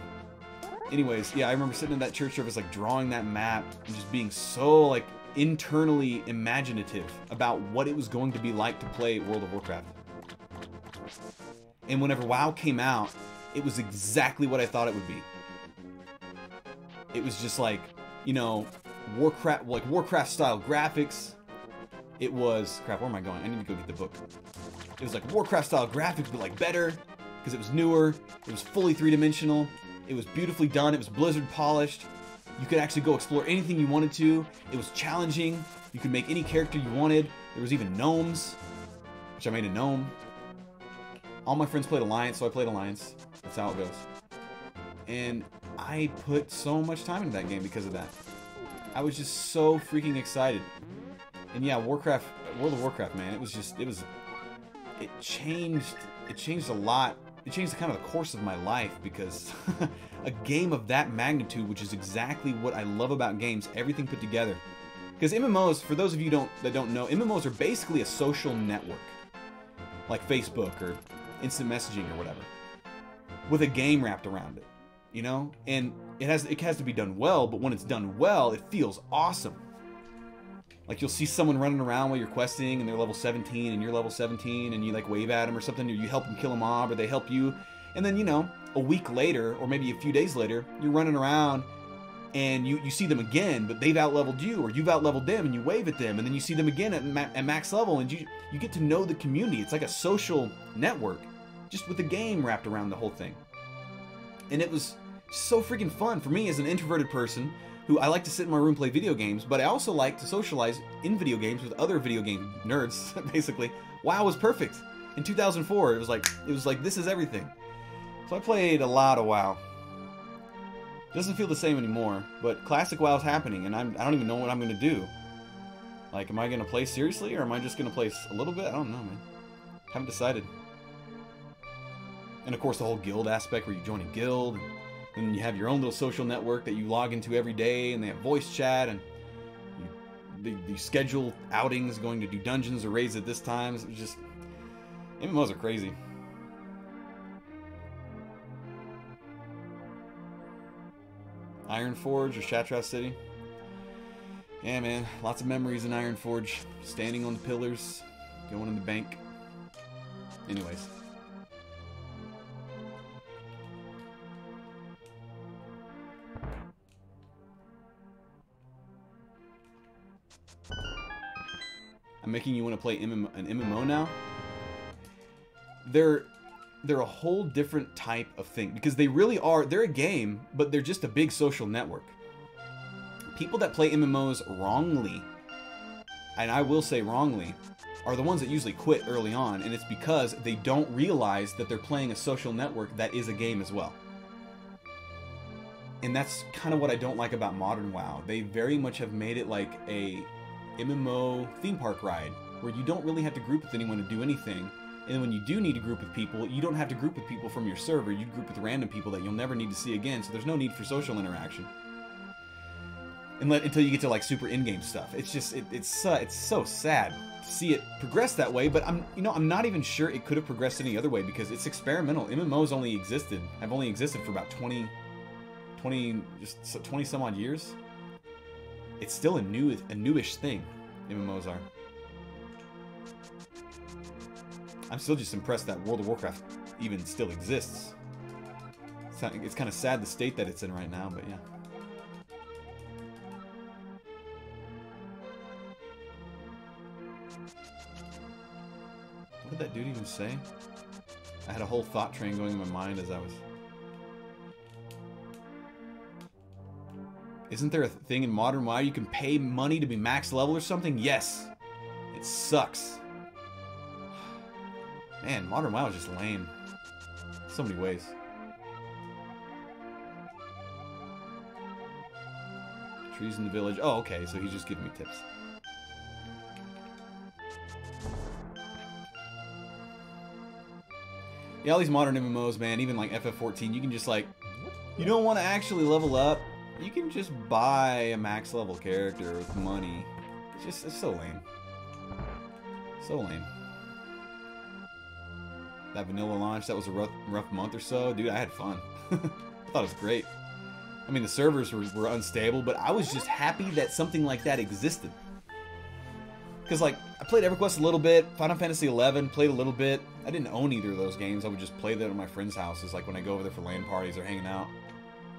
S1: anyways, yeah, I remember sitting in that church service, like drawing that map and just being so like internally imaginative about what it was going to be like to play World of Warcraft. And whenever WoW came out, it was exactly what I thought it would be. It was just like, you know, Warcraft style graphics. It was, crap, where am I going? I need to go get the book. It was like Warcraft style graphics, but like better, because it was newer. It was fully three-dimensional. It was beautifully done. It was Blizzard polished. You could actually go explore anything you wanted to. It was challenging. You could make any character you wanted. There was even gnomes, which I made a gnome. All my friends played Alliance, so I played Alliance. That's how it goes. And I put so much time into that game because of that. I was just so freaking excited. And yeah, World of Warcraft, man, it changed a lot. It changed kind of the course of my life, because a game of that magnitude, which is exactly what I love about games, everything put together. Because MMOs, for those of you that don't know, MMOs are basically a social network, like Facebook or instant messaging or whatever, with a game wrapped around it, you know? And it has to be done well, but when it's done well, it feels awesome. Like, you'll see someone running around while you're questing, and they're level 17, and you're level 17, and you, like, wave at them or something, or you help them kill a mob, or they help you. And then, you know, a week later, or maybe a few days later, you're running around, and you see them again, but they've out-leveled you, or you've out-leveled them, and you wave at them, and then you see them again at max level, and you get to know the community. It's like a social network, just with the game wrapped around the whole thing. And it was so freaking fun for me as an introverted person, who I like to sit in my room and play video games, but I also like to socialize in video games with other video game nerds, basically. WoW was perfect. In 2004, it was like this is everything. So I played a lot of WoW. Doesn't feel the same anymore, but classic WoW's happening, and I don't even know what I'm going to do. Like, am I going to play seriously, or am I just going to play a little bit? I don't know, man. Haven't decided. And of course, the whole guild aspect, where you join a guild, and you have your own little social network that you log into every day, and they have voice chat, and you schedule outings, going to do dungeons or raids at this time. It's just, MMOs are crazy. Ironforge or Shattrath City. Yeah, man, lots of memories in Ironforge. Standing on the pillars, going in the bank. Anyways. making you want to play an MMO now. They're a whole different type of thing, because they really are. They're a game, but they're just a big social network. People that play MMOs wrongly, and I will say wrongly, are the ones that usually quit early on, and it's because they don't realize that they're playing a social network that is a game as well. And that's kind of what I don't like about modern WoW. They very much have made it like a MMO theme park ride, where you don't really have to group with anyone to do anything. And when you do need to group with people, you don't have to group with people from your server. You group with random people that you'll never need to see again, so there's no need for social interaction. Until you get to like super in-game stuff. It's just, it's so sad to see it progress that way, but I'm not even sure it could have progressed any other way, because it's experimental. MMOs have only existed for about 20 some odd years. It's still a newish thing. MMOs are. I'm still just impressed that World of Warcraft even still exists. It's kind of sad the state that it's in right now, but yeah. What did that dude even say? I had a whole thought train going in my mind as I was... Isn't there a thing in modern WoW you can pay money to be max level or something? Yes! It sucks. Man, modern WoW is just lame. So many ways. Trees in the village. Oh, okay, so he's just giving me tips. Yeah, all these modern MMOs, man, even like FF14, you can just like... You don't want to actually level up. You can just buy a max level character with money. It's so lame. So lame. That vanilla launch, that was a rough month or so. Dude, I had fun. I thought it was great. I mean, the servers were unstable, but I was just happy that something like that existed. Because, like, I played EverQuest a little bit, Final Fantasy XI, played a little bit. I didn't own either of those games. I would just play them at my friends' houses, like when I go over there for LAN parties or hanging out.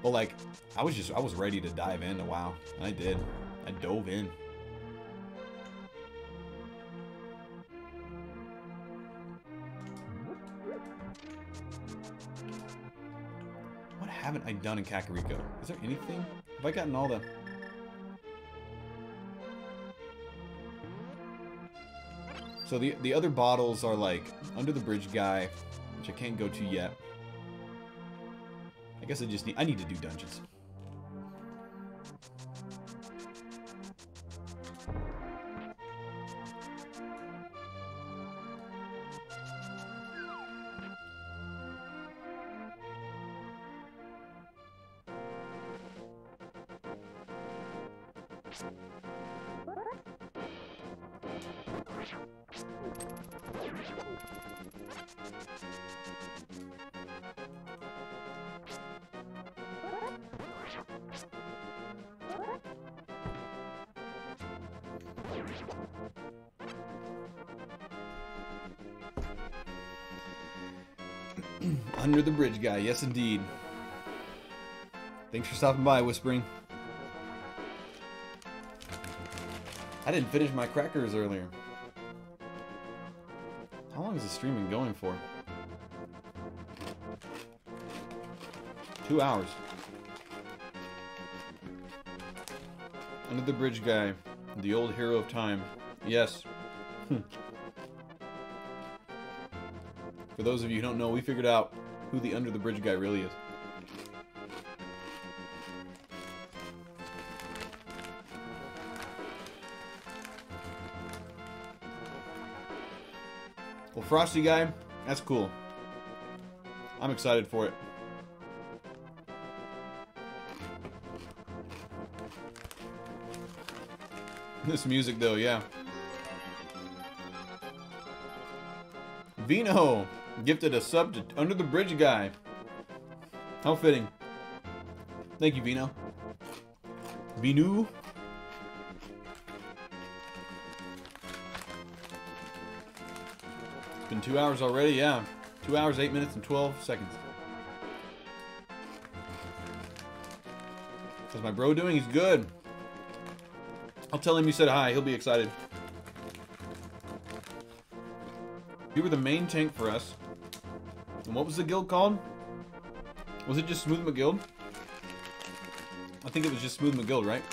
S1: But, like, I was ready to dive into WoW. And I did. I dove in. What haven't I done in Kakariko? Is there anything? Have I gotten all the... So the other bottles are like Under the Bridge Guy, which I can't go to yet. I guess I need to do dungeons. Under the Bridge Guy, yes indeed. Thanks for stopping by, Whispering. I didn't finish my crackers earlier. How long is the streaming going for? 2 hours. Under the Bridge Guy, the old hero of time. Yes. For those of you who don't know, we figured out who the Under the Bridge Guy really is. Well, Frosty Guy, that's cool. I'm excited for it. This music, though, yeah. Vino gifted a sub to Under the Bridge Guy. How fitting. Thank you, Vino. Vinu. It's been 2 hours already, yeah. 2 hours, 8 minutes, and 12 seconds. How's my bro doing? He's good. I'll tell him you said hi. He'll be excited. You were the main tank for us. And what was the guild called? Was it just Smooth McGild? I think it was just Smooth McGild, right?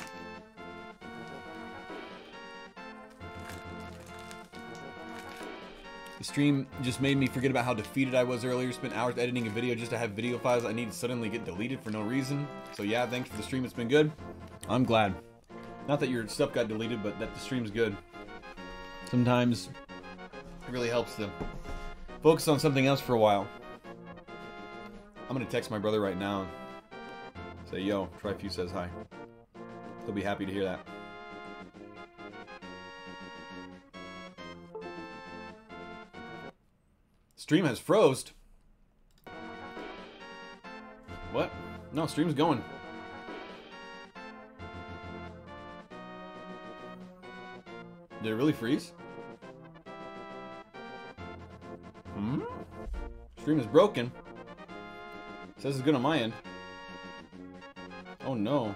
S1: The stream just made me forget about how defeated I was earlier. Spent hours editing a video just to have video files I need to suddenly get deleted for no reason. So yeah, thanks for the stream. It's been good. I'm glad. Not that your stuff got deleted, but that the stream's good. Sometimes it really helps to focus on something else for a while. I'm gonna text my brother right now and say, yo, Tryfew says hi. He'll be happy to hear that. Stream has froze. What? No, stream's going. Did it really freeze? Hmm? Stream is broken. Says it's good on my end. Oh no.